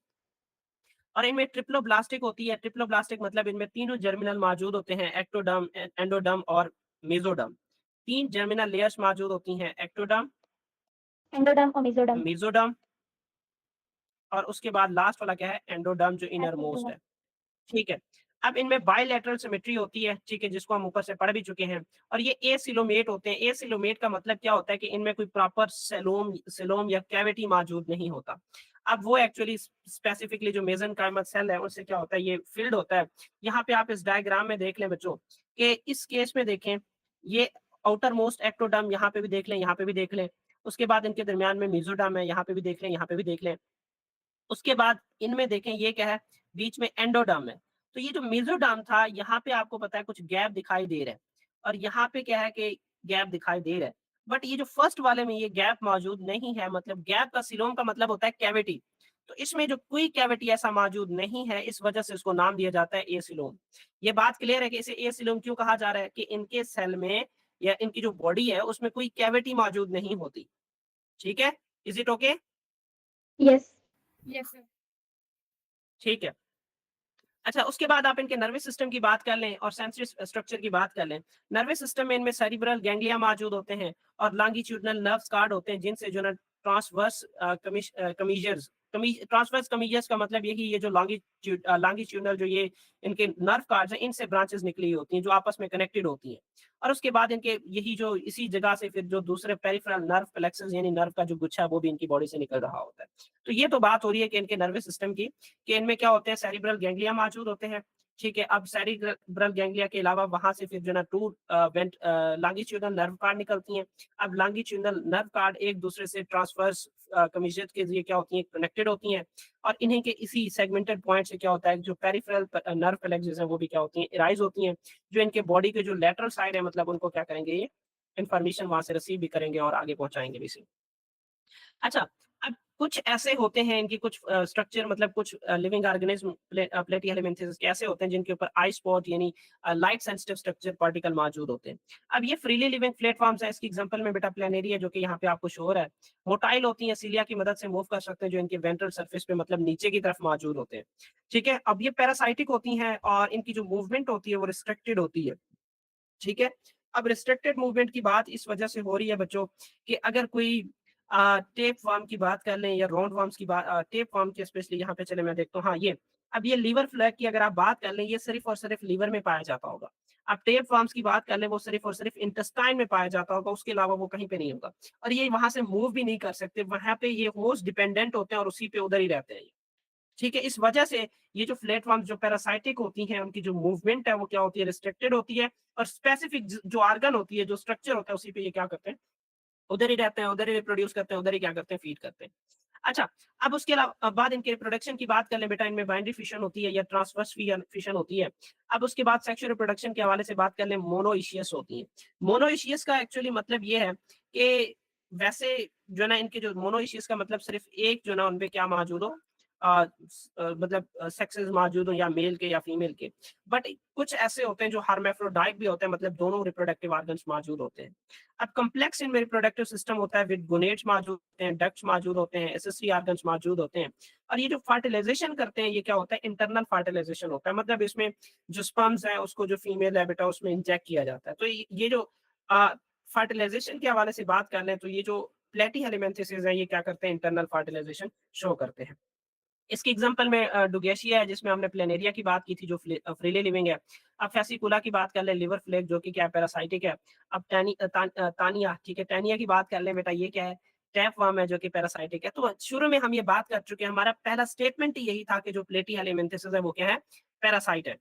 और इनमें ट्रिप्लोब्लास्टिक होती है। ट्रिप्लोब्लास्टिक मतलब इनमें तीनों जर्मिनल मौजूद होते हैं, एक्टोडर्म, एंडोडर्म और मेसोडर्म। 3 जर्मिनल लेयर्स मौजूद होती हैं, एक्टोडर्म, एंडोडर्म और मेसोडर्म। मेसोडर्म और उसके बाद लास्ट वाला क्या है? एंडोडर्म जो इनर मोस्ट है। ठीक है। अब इनमें बायलैटरल सिमेट्री होती है, ठीक है, जिसको हम ऊपर से पढ़ भी चुके हैं। और ये एसिलोमेट होते हैं। एसिलोमेट का मतलब क्या होता है कि इनमें कोई प्रॉपर सेलोम या कैविटी मौजूद नहीं होता। अब वो एक्चुअली स्पेसिफिकली जो मेसेनकाइमल सेल है, उससे क्या होता है, ये फिल्ड होता है। यहाँ पे आप इस डायग्राम में देख लें बच्चों, कि इस केस में देखें, ये आउटर मोस्ट एक्टोडर्म, यहाँ पे भी देख लें, यहाँ पे भी देख लें। उसके बाद इनके दरमियान में मेसोडर्म है, यहाँ पे भी देख लें, यहाँ पे भी देख लें। उसके बाद इनमें देखें, ये क्या है, बीच में एंडोडर्म है। तो ये जो मेसोडर्म था, यहाँ पे आपको पता है कुछ गैप दिखाई दे रहा है, और यहाँ पे क्या है कि गैप दिखाई दे रहा है। बट ये जो फर्स्ट वाले में ये गैप मौजूद नहीं है, मतलब गैप का सिलोम का मतलब होता है कैविटी। तो इसमें जो कोई कैविटी ऐसा मौजूद नहीं है, इस वजह से इसको नाम दिया जाता है एसिलोम। ये बात क्लियर है कि इसे एसिलोम क्यों कहा जा रहा है, कि इनके सेल में या इनकी जो बॉडी है उसमें कोई कैविटी मौजूद नहीं होती। ठीक है, is it okay? Yes. Yes, sir. ठीक है। अच्छा, उसके बाद आप इनके नर्वस सिस्टम की बात कर लें और सेंसरी स्ट्रक्चर की बात कर लें। नर्वस सिस्टम में इनमें सेरिब्रल गैंग्लिया मौजूद होते हैं और लॉन्गिट्यूडिनल नर्व्स कार्ड होते हैं, जिनसे जो ना ट्रांसवर्स ट्रांसवर्स कमीजर्स का मतलब यही, ये जो लॉन्गिट्यूडिनल जो ये इनके नर्व कार्ड्स हैं, इनसे ब्रांचेस निकली होती हैं जो आपस में कनेक्टेड होती हैं। और उसके बाद इनके यही जो इसी जगह से फिर जो दूसरे पेरिफेरल नर्व प्लेक्सस यानी नर्व का जो गुच्छा है वो भी इनकी बॉडी से निकल रहा होता है। तो ये तो बात हो रही है कि इनके नर्वस सिस्टम की, कि इनमें क्या होते हैं, सेरिब्रल गैंग्लिया मौजूद होते हैं। ठीक है, अब सेरिब्रल गैंग्लिया के अलावा वहां से फिर जो ना टू लॉन्गिट्यूडनल नर्व कार्ड निकलती हैं। अब लॉन्गिट्यूडनल नर्व कार्ड एक दूसरे से ट्रांसवर्स कमीजर के जरिए क्या होती हैं, कनेक्टेड होती हैं। और इन्हीं के इसी सेगमेंटेड पॉइंट से क्या होता है, जो पेरिफेरल नर्व प्लेक्सेस हैं वो भी क्या होती हैं, इराइज होती हैं, जो इनके बॉडी के जो लेटरल साइड है, मतलब उनको क्या करेंगे, ये इंफॉर्मेशन वहां से रिसीव भी करेंगे और आगे पहुंचाएंगे भी। अच्छा, अब कुछ ऐसे होते हैं इनकी कुछ स्ट्रक्चर, मतलब कुछ लिविंग ऑर्गेनिज्म प्लेटिहेलमिन्थेस के ऐसे होते हैं जिनके ऊपर आई स्पॉट यानी लाइट सेंसिटिव स्ट्रक्चर पार्टिकल मौजूद होते हैं। अब ये फ्रीली लिविंग प्लेटफॉर्म्स है। इसकी एग्जांपल में बेटा प्लेनेरिया, जो कि यहाँ पे आपको शो हो रहा है, मोटाइल होती हैं, सीलिया की मदद से मूव कर सकते हैं, जो इनके वेंट्रल सरफेस पे मतलब नीचे की तरफ मौजूद होते हैं। ठीक है, अब ये पैरासाइटिक होती हैं और इनकी जो मूवमेंट होती है वो रिस्ट्रिक्टेड होती है। ठीक है, अब रिस्ट्रिक्टेड मूवमेंट की बात इस वजह से हो रही है बच्चों, कि अगर कोई टेप वर्म की बात कर लें या राउंड वर्म्स की बात, टेप वर्म की स्पेशली यहाँ पे चले मैं देखता हूँ, हाँ ये, अब ये लीवर फ्लैग की अगर आप बात कर लें, ये सिर्फ और सिर्फ लीवर में पाया जाता होगा। अब टेप वर्म्स की बात कर लें, वो सिर्फ और सिर्फ इंटेस्टाइन में पाया जाता होगा, उसके अलावा वो कहीं पे नहीं होगा। और ये वहां से मूव भी नहीं कर सकते, वहां पे ये होस्ट डिपेंडेंट होते हैं और उसी पे उधर ही रहते हैं। ठीक है, इस वजह से ये जो प्लेटफॉर्म जो पैरासाइटिक होती हैं, उनकी जो मूवमेंट है वो क्या होती है, रिस्ट्रिक्टेड होती है। और स्पेसिफिक जो ऑर्गन होती है, जो स्ट्रक्चर होता है, उसी पे ये क्या करते हैं, उधर ही रहते हैं, उधर ही रिप्रोड्यूस करते हैं, उधर ही क्या करते हैं, फीड करते हैं। अच्छा, अब उसके अलावा अब बाद इनके रिप्रोडक्शन की बात कर लें बेटा, इनमें बाइनरी फिशन होती है या ट्रांसवर्स फिशन होती है। अब उसके बाद सेक्सुअल रिप्रोडक्शन के हवाले से बात कर लें, मोनोइशियस होती है। मोनोइशियस का एक्चुअली मतलब ये है कि वैसे जो है ना, इनके जो मोनोइशियस का मतलब सिर्फ एक जो ना उनपे क्या मौजूद हो, मतलब सेक्सेस मौजूद हो, या मेल के या फीमेल के। बट कुछ ऐसे होते हैं जो हर्मेफ्रोडाइट भी होते हैं, मतलब दोनों रिप्रोडक्टिव ऑर्गन्स मौजूद होते हैं। अब कम्प्लेक्स इनमें रिप्रोडक्टिव सिस्टम होता है, विद गोनेड्स मौजूद होते हैं, डक्ट्स मौजूद होते हैं, एसेसरी ऑर्गन्स मौजूद होते हैं। और ये जो फर्टिलाइजेशन करते हैं, ये क्या होता है, इंटरनल फर्टिलाइजेशन होता है, मतलब इसमें जो स्पर्म्स है उसको जो फीमेल है बेटा उसमें इंजेक्ट किया जाता है। तो ये जो फर्टिलाइजेशन के हवाले से बात कर लें, तो ये जो प्लेटिहेलमिन्थेस है, ये क्या करते हैं, इंटरनल फर्टिलाइजेशन शो करते हैं। इसकी एग्जांपल में डुगेशिया है, जिसमें हमने प्लेनेरिया की बात की थी, जो फ्रीली लिविंग है। अब फेसिकुला की बात कर ले, लिवर फ्लेक जो कि क्या पैरासाइटिक है। अब तानिया, ठीक है, टैनिया की बात कर ले बेटा, ये क्या है, टैप वर्म है जो कि पैरासाइटिक है। तो शुरू में हम ये बात कर चुके हैं, हमारा पहला स्टेटमेंट ही यही था कि जो प्लेटिहेलमिन्थेस है वो क्या है, पैरासाइट है।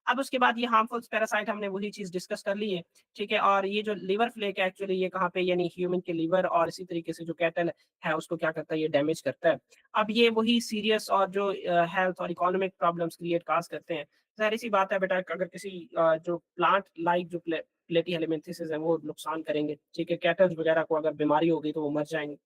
अब उसके बाद ये हार्मफुल पैरासाइट, हमने वही चीज डिस्कस कर ली है। ठीक है, और ये जो लिवर फ्लेक है एक्चुअली ये कहाँ पे, यानी ह्यूमन के लिवर और इसी तरीके से जो कैटल है उसको क्या करता है, ये डैमेज करता है। अब ये वही सीरियस और जो हेल्थ और इकोनॉमिक प्रॉब्लम्स क्रिएट काज करते हैं। ज़ाहिर सी बात है बेटा, अगर किसी जो प्लांट लाइक जो प्लेटिहेलमिन्थेस है वो नुकसान करेंगे। ठीक है, कैटल्स वगैरह को अगर बीमारी होगी तो वो मर जाएंगे।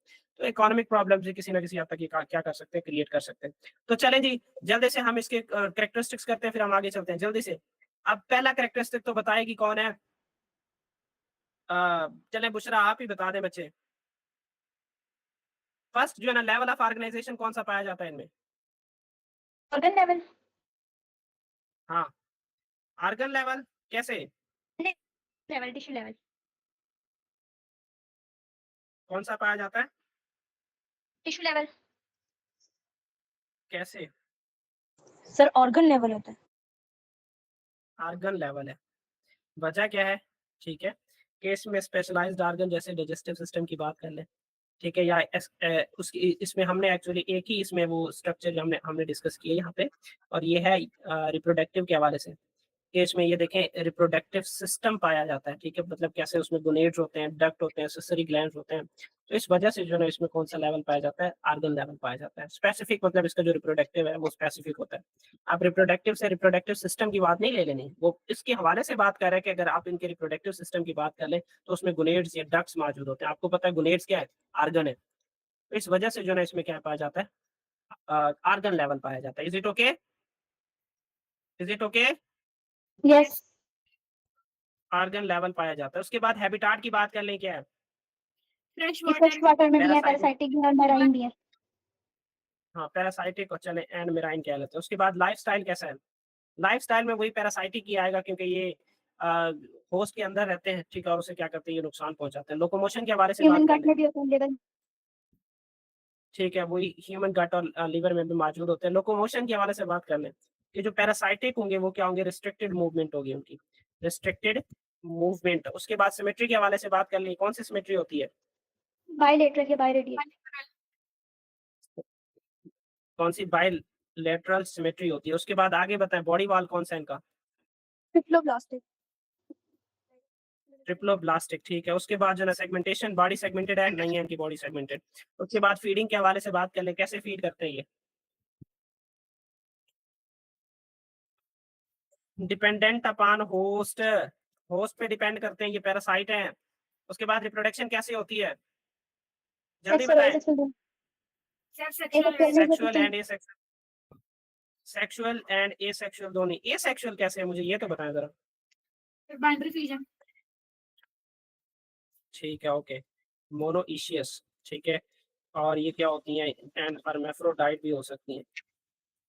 तो इकोनॉमिक प्रॉब्लम से किसी ना किसी हद तक ये क्या कर सकते हैं, क्रिएट कर सकते हैं। तो चलें जी, जल्दी से हम इसके कैरेक्टरिस्टिक्स करते हैं, फिर हम आगे चलते हैं जल्दी से। अब पहला कैरेक्टरिस्टिक तो बताएगी कौन है, चले बुशरा आप ही बता दें बच्चे। फर्स्ट जो है ना, लेवल ऑफ ऑर्गेनाइजेशन कौन सा पाया जाता है इनमें? Organ level. हाँ, ऑर्गन लेवल कैसे, लेवल, टिश्यू लेवल। कौन सा पाया जाता है, टिश्यू लेवल। कैसे? सर ऑर्गन लेवल होता है। आर्गन लेवल है। वजह क्या है? ठीक है, केस में स्पेशलाइज्ड आर्गन जैसे डाइजेस्टिव सिस्टम की बात कर लें, ठीक है, या उसकी इसमें हमने एक्चुअली एक ही इसमें वो स्ट्रक्चर हमने हमने डिस्कस किया यहाँ पे, और ये है रिप्रोडक्टिव के हवाले से। केस में ये देखें रिप्रोडक्टिव सिस्टम पाया जाता है, ठीक है, मतलब कैसे उसमें गोनेड्स होते हैं, डक्ट होते हैं, सेसरी ग्लैंड्स होते हैं। तो इस वजह से जो है इसमें कौन सा लेवल पाया जाता है? आर्गन लेवल पाया जाता है। स्पेसिफिक मतलब इसका जो रिप्रोडक्टिव है वो स्पेसिफिक होता है। आप रिप्रोडक्टिव से रिप्रोडक्टिव सिस्टम की बात नहीं ले लेनी, वो इसके हवाले से बात कर रहे हैं कि अगर आप इनके रिप्रोडक्टिव सिस्टम की बात कर लें तो उसमें गोनेड्स या डक्ट्स मौजूद होते हैं। आपको पता है गोनेड्स क्या है? आर्गन है। तो इस वजह से जो है इसमें क्या पाया जाता है? आर्गन लेवल पाया जाता है। Is it okay? Is it okay? Yes. Organ level पाया जाता है। उसके बाद हैबिटाट की बात कर लें, क्या है? फ्रेश फ्रेश वाटर वाटर में भी है, पैरासाइटिक, पैरासाइटिक भी है और मैराइन भी है। हाँ पैरासाइटिक और चले एंड मेराइन कह लेते हैं। उसके बाद लाइफस्टाइल कैसा है? लाइफस्टाइल में वही पैरासाइटिक ही आएगा, क्योंकि ये होस्ट के अंदर रहते हैं, ठीक है, और उसे क्या करते हैं? ये नुकसान पहुंचाते हैं। लोकोमोशन के हवाले से ह्यूमन बात कर गट लें, में भी होता है लेवल। ठीक है, वही ह्यूमन गट और लिवर में भी मौजूद होते हैं। लोकोमोशन के हवाले से बात कर लें कि जो पैरासाइटिक होंगे वो क्या होंगे? रिस्ट्रिक्टेड मूवमेंट होगी उनकी, रिस्ट्रिक्टेड मूवमेंट। उसके बाद सिमेट्री के हवाले से बात कर ली, कौन सी सिमेट्री होती है? बायलेटरल या बायरेडियल। कौन सी? बायलैटरल सिमेट्री होती है। उसके बाद आगे बताएं, बॉडी वॉल कौन सा है इनका? ट्रिप्लोब्लास्टिक। ट्रिप्लोब्लास्टिक, ठीक है। उसके बाद जो है सेगमेंटेशन, बॉडी सेगमेंटेड है नहीं है इनकी बॉडी सेगमेंटेड। उसके बाद फीडिंग के हवाले से बात कर ले, कैसे फीड करते हैं ये? डिपेंडेंट अपॉन होस्ट, होस्ट पे डिपेंड करते हैं, ये पैरासाइट हैं। उसके बाद रिप्रोडक्शन कैसे होती है? जल्दी सेक्सुअल बताएं। Asexual sexual sexual and asexual, sexual and asexual दोनों। एसेक्सुअल कैसे है मुझे ये तो बताएं जरा। बाउंड्री फ्यूजन ठीक है, ओके, मोनोइशियस, ठीक है, और ये क्या होती हैं? एंड हर्मेफ्रोडाइट भी हो सकती हैं,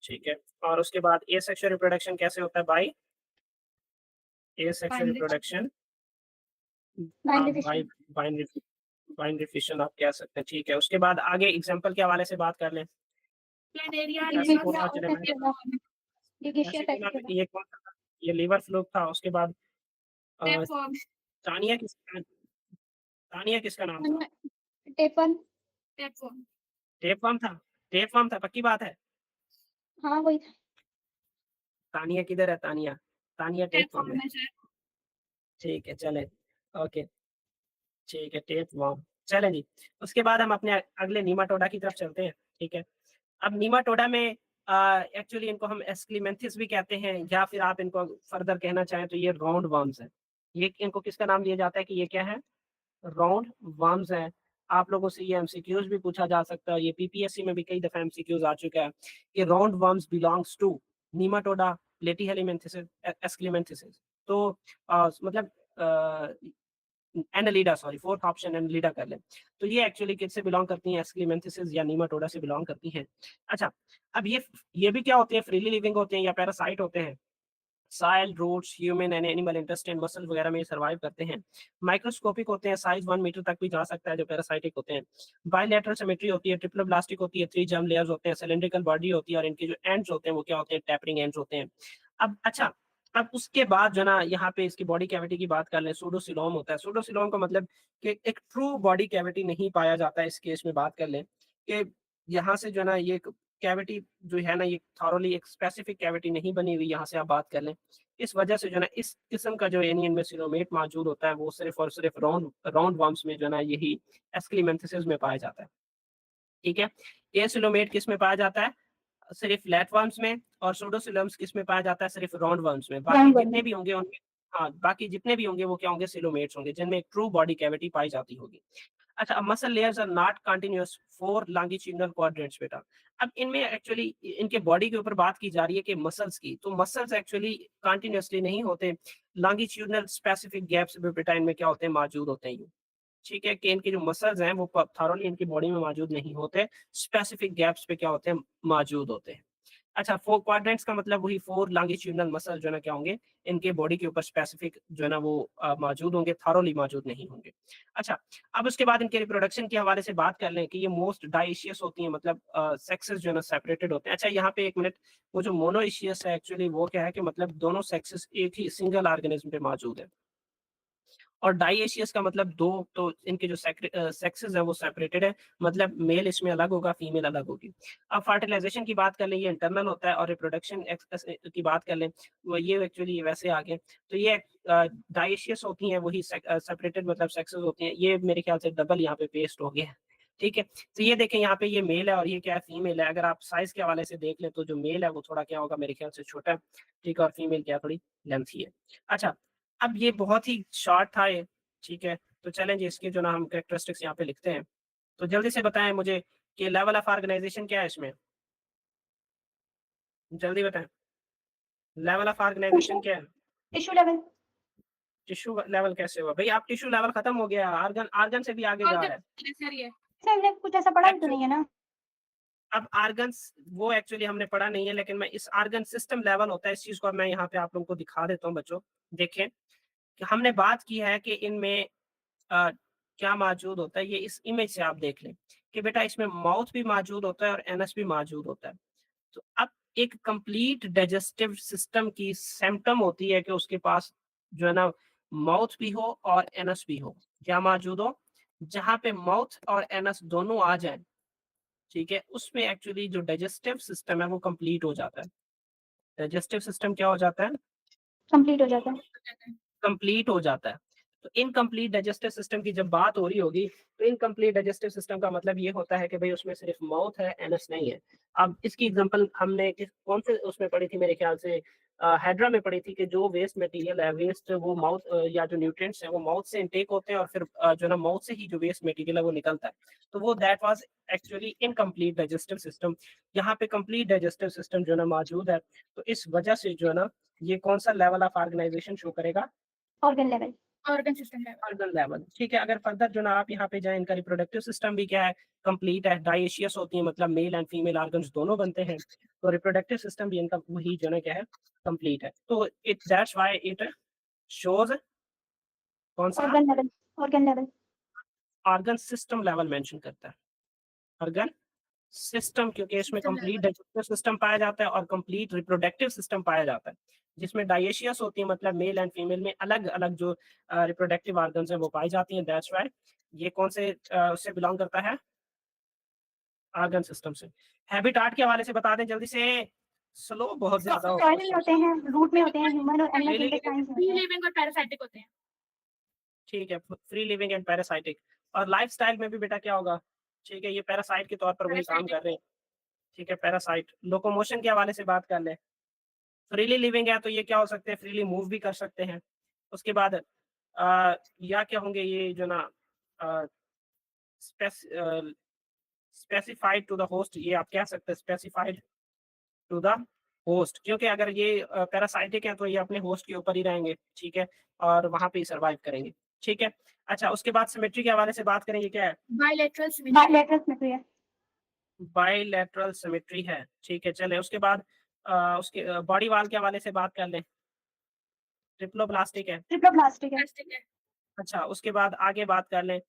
ठीक है। और उसके बाद एसेक्सुअल रिप्रोडक्शन कैसे होता है? बाय एसेक्सुअल रिप्रोडक्शन, आप binary by fission. Binary, binary fission आप कह सकते हैं, ठीक है। उसके बाद आगे एग्जांपल के हवाले से बात कर लें। प्लानेरिया ऐसे लिगेशिया बोला और चले मैंने, लिगेशिया ऐसे बोला टैक्टिकम। कि ये कौन सा था? ये लीवर फ्लूक था। उसके बाद अ, टेपवर्म तानिया किसका, तानिया किसका नाम था? टेपन। टेपवर्म टेपवर्म था, टेपवर्म था, पक्की बात है? हाँ वही था। तानिया किधर है? तानिया, तानिया टेपवर्म टेपवर्म है, है सर। ठीक है, चले, ओके, ठीक है, टेपवर्म। चले जी। उसके बाद हम अपने अगले नीमाटोडा की तरफ चलते हैं, ठीक है। अब नीमाटोडा में एक्चुअली इनको हम एस्क्लीमेंथिस भी कहते हैं, या फिर आप इनको फर्दर कहना चाहें तो ये राउंड वर्म्स है। ये इनको किसका नाम दिया जाता है कि ये क्या है? राउंड वर्म्स है। आप लोगों से ये एमसीक्यूज भी पूछा जा सकता है, ये पीपीएससी में भी कई दफा एमसीक्यूज आ चुका है कि round worms belongs to Nematoda, Platyhelminthes, Aschelminthes. तो मतलब Annelida, sorry, fourth option Annelida कर लें। तो ये एक्चुअली किससे बिलोंग करती हैं? एस्क्लीमेंथिस या नीमाटोडा से बिलोंग करती हैं। अच्छा, अब ये भी क्या होते हैं? फ्रीली लिविंग होते हैं या पैरासाइट होते हैं। Soil, roots, human and animal intestine, muscle वगैरह में सर्वाइव करते हैं। माइक्रोस्कोपिक होते हैं, साइज 1 मीटर तक भी जा सकता है जो पैरासाइटिक होते हैं। बायलैटरल सिमेट्री होती है, ट्रिप्लोब्लास्टिक होती है, 3 जर्म लेयर्स होते हैं, सिलिंड्रिकल बॉडी होती है, और इनके जो एंड्स होते हैं वो क्या होते हैं? टैपरिंग एंड्स होते हैं। अब अच्छा, अब उसके बाद जो ना यहाँ पे इसकी बॉडी कैविटी की बात कर लें, सूडोसिलोम होता है। सूडोसिलोम का मतलब कि एक ट्रू बॉडी कैविटी नहीं पाया जाता है। इस केस में बात कर लें कि यहाँ से जो ना ये कैविटी जो है ना, ये थॉरोली एक स्पेसिफिक कैविटी नहीं बनी हुई, यहाँ से आप बात कर लें। इस वजह से जो ना इस किस्म का जो एनियन में सिलोमेट मौजूद होता है वो सिर्फ और सिर्फ राउंड राउंड वर्म्स में जो ना यही एस्क्लीमेंथिस में पाया जाता है, ठीक है। ये सिलोमेट किस में पाया जाता है? सिर्फ फ्लैटवर्म्स में। और सूडोसिलम्स किस में पाया जाता है? सिर्फ राउंड वर्म्स में। बाकी राउंड जितने वर्म। भी होंगे उनमें, हाँ, बाकी जितने भी होंगे वो क्या होंगे? सिलोमेट्स होंगे, जिनमें एक ट्रू बॉडी कैविटी पाई जाती होगी। अच्छा, अब muscle layers are not continuous for longitudinal quadrants बेटा। अब इनमें एक्चुअली इनके बॉडी के ऊपर बात की जा रही है कि मसल्स की, तो मसल्स एक्चुअली कंटीन्यूअसली नहीं होते, लॉन्गिट्यूडिनल स्पेसिफिक गैप्स भी बेटा इनमें क्या होते हैं? मौजूद होते हैं। ठीक है, कि इनके जो मसल्स हैं वो थॉरोली इनकी बॉडी में मौजूद नहीं होते, स्पेसिफिक गैप्स पे क्या होते हैं? मौजूद होते हैं। अच्छा, 4 क्वाड्रेंट्स का मतलब वही 4 लॉन्गिट्यूडिनल मसल जो है ना क्या होंगे, इनके बॉडी के ऊपर स्पेसिफिक जो है ना वो मौजूद होंगे, थॉरोली मौजूद नहीं होंगे। अच्छा, अब उसके बाद इनके रिप्रोडक्शन के हवाले से बात कर लें कि ये मोस्ट डायइशियस होती हैं, मतलब सेक्सेस जो है ना सेपरेटेड होते हैं। अच्छा, यहाँ पे 1 मिनट, वो जो मोनोइशियस है एक्चुअली वो क्या है कि मतलब दोनों सेक्सेस एक ही सिंगल ऑर्गेनिज्म पे मौजूद है। और डाइएशियस का मतलब 2, तो इनके जो सेक्सेस हैं वो सेपरेटेड है, मतलब मेल इसमें अलग होगा, फीमेल अलग होगी। अब फर्टिलाइजेशन की बात कर लें, ये इंटरनल होता है, और रिप्रोडक्शन की बात कर लें, वो ये एक्चुअली वैसे आ गए। तो ये डाइएशियस होती हैं, वही सेपरेटेड मतलब सेक्सेस होती हैं। ये मेरे ख्याल से डबल यहाँ पे पेस्ट हो गया है। ठीक है, तो ये देखें यहाँ पे ये मेल है और ये क्या है, फीमेल है। अगर आप साइज के हवाले से देख लें तो जो मेल है वो थोड़ा क्या होगा, मेरे ख्याल से छोटा है। ठीक है, और फीमेल क्या है, थोड़ी लेंथी है। अच्छा, अब ये बहुत ही शॉर्ट था ये, ठीक है? तो चलें जी, इसके जो ना हम कैरेक्टरिस्टिक्स यहाँ पे लिखते हैं। तो जल्दी से बताएँ मुझे कि लेवल ऑफ ऑर्गनाइज़ेशन क्या है इसमें? जल्दी बताएँ। लेवल ऑफ ऑर्गनाइज़ेशन क्या है? Tissue level. टिश्यू लेवल कैसे हुआ? भई आप टिश्यू लेवल खत्म हो गया, ऑर्गन ऑर्गन से भी आगे जा रहा है। सर ये सर हमने कुछ ऐसा पढ़ा भी तो एक्चुअल नहीं है ना। अब ऑर्गन्स वो एक्चुअली हमने पढ़ा नहीं है, लेकिन मैं इस ऑर्गन सिस्टम लेवल होता है, इस चीज़ को अब मैं यहाँ पे आप लोगों को दिखा देता हूँ बच्चों। देखें कि हमने बात की है कि इनमें अ, क्या मौजूद होता है, ये इस इमेज से आप देख लें कि बेटा इसमें माउथ भी मौजूद होता है और एनस भी मौजूद होता है। तो अब एक कंप्लीट डाइजेस्टिव सिस्टम की सिम्पटम होती है कि उसके पास जो है ना माउथ भी हो और एनस भी हो। क्या मौजूद हो? जहाँ पे माउथ और एनस दोनों आ जाएँ, ठीक है? उसमें एक्चुअली जो डाइजेस्टिव सिस्टम है वो कंप्लीट हो जाता है। डाइजेस्टिव सिस्टम क्या हो जाता है? कंप्लीट हो जाता है। कंप्लीट हो जाता है। तो इनकम्प्लीट डाइजेस्टिव सिस्टम की जब बात हो रही होगी, तो इनकम्प्लीट डाइजेस्टिव सिस्टम का मतलब ये होता है कि भई उसमें सिर्फ माउथ है, एनस नहीं है। अब इसकी एग्ज़ाम्पल हमने कौन से उसमें पढ़ी थी, मेरे ख्याल से हाइड्रा में पढ़ी थी कि जो वेस्ट मटीरियल है, वेस्ट वो माउथ या जो न्यूट्रिएंट्स हैं वो माउथ से इनटेक होते हैं और फिर जो है ना माउथ से ही जो वेस्ट मटीरियल है वो निकलता है। तो वो that was actually incomplete digestive system. यहाँ पे कंप्लीट डाइजेस्टिव सिस्टम जो है ना मौजूद है। तो इस वजह से जो है ना, ये कौन-सा लेवल ऑफ ऑर्गनाइज़ेशन शो करेगा? Organ level. Organ system level. Organ level, ठीक है। अगर फर्दर जो ना आप यहाँ पे जाएँ, इनका रिप्रोडक्टिव सिस्टम भी क्या है, कंप्लीट है, डायइशियस होती है, मतलब मेल एंड फीमेल ऑर्गन्स दोनों बनते हैं। तो रिप्रोडक्टिव सिस्टम भी इनका वही जो है ना क्या है, कंप्लीट है। तो it that's why it shows कौन-सा organ level. Organ level. Organ system level mention करता है। ऑर्गन सिस्टम, क्योंकि इसमें system complete level. Digestive system पाया जाता है और कंप्लीट रिप्रोडक्टिव सिस्टम पाया जाता है, जिसमें डायइशियस होती है, मतलब मेल एंड फीमेल में अलग-अलग जो रिप्रोडक्टिव ऑर्गन्स हैं वो पाई जाती हैं। दैट्स व्हाई ये कौन से उससे बिलॉन्ग करता है? ऑर्गन सिस्टम से। हैबिटाट के हवाले से बता दें जल्दी से, स्लो बहुत ज़्यादा हो सॉइल में होते हैं, रूट में होते हैं, ह्यूमन और एनिमल फ्री इंटेस्टाइन में फ्री होते हैं। लिविंग और पैरासाइटिक होते हैं। ठीक है, फ्री लिविंग एंड पैरासाइटिक। और लाइफस्टाइल में भी बेटा क्या होगा? ठीक है, ये पैरासाइट के तौर पर वही काम पैरासाइटिक। कर रहे हैं। ठीक है, पैरासाइट। लोकोमोशन के हवाले से बात कर लें, फ्रीली लिविंग है तो ये क्या हो सकते हैं, फ्रीली मूव भी कर सकते हैं। उसके बाद या क्या होंगे ये जो ना uh, space specified to the host, ये आप कह सकते हैं स्पेसिफाइड टू द होस्ट, क्योंकि अगर ये पैरासाइटिक हैं तो ये अपने होस्ट के ऊपर ही रहेंगे, ठीक है? और वहाँ पे ही सर्वाइव करेंगे, ठीक है? अच्छा, उसके बाद सिमेट्री के हवाले से बात करें, ये क्या है? Bilateral symmetry. बायलैटरल सिमेट्री है। बाइलैटरल सिमेट्री है, ठीक है? चलें उसके बाद उसके बॉडी वॉल के हवाले से बात कर लें, ट्रिप्लोब्लास्टिक है। ट्रिप्लोब्लास्टिक है। प्लास्टिक है। अच्छा, उसके बाद आगे बात कर लें,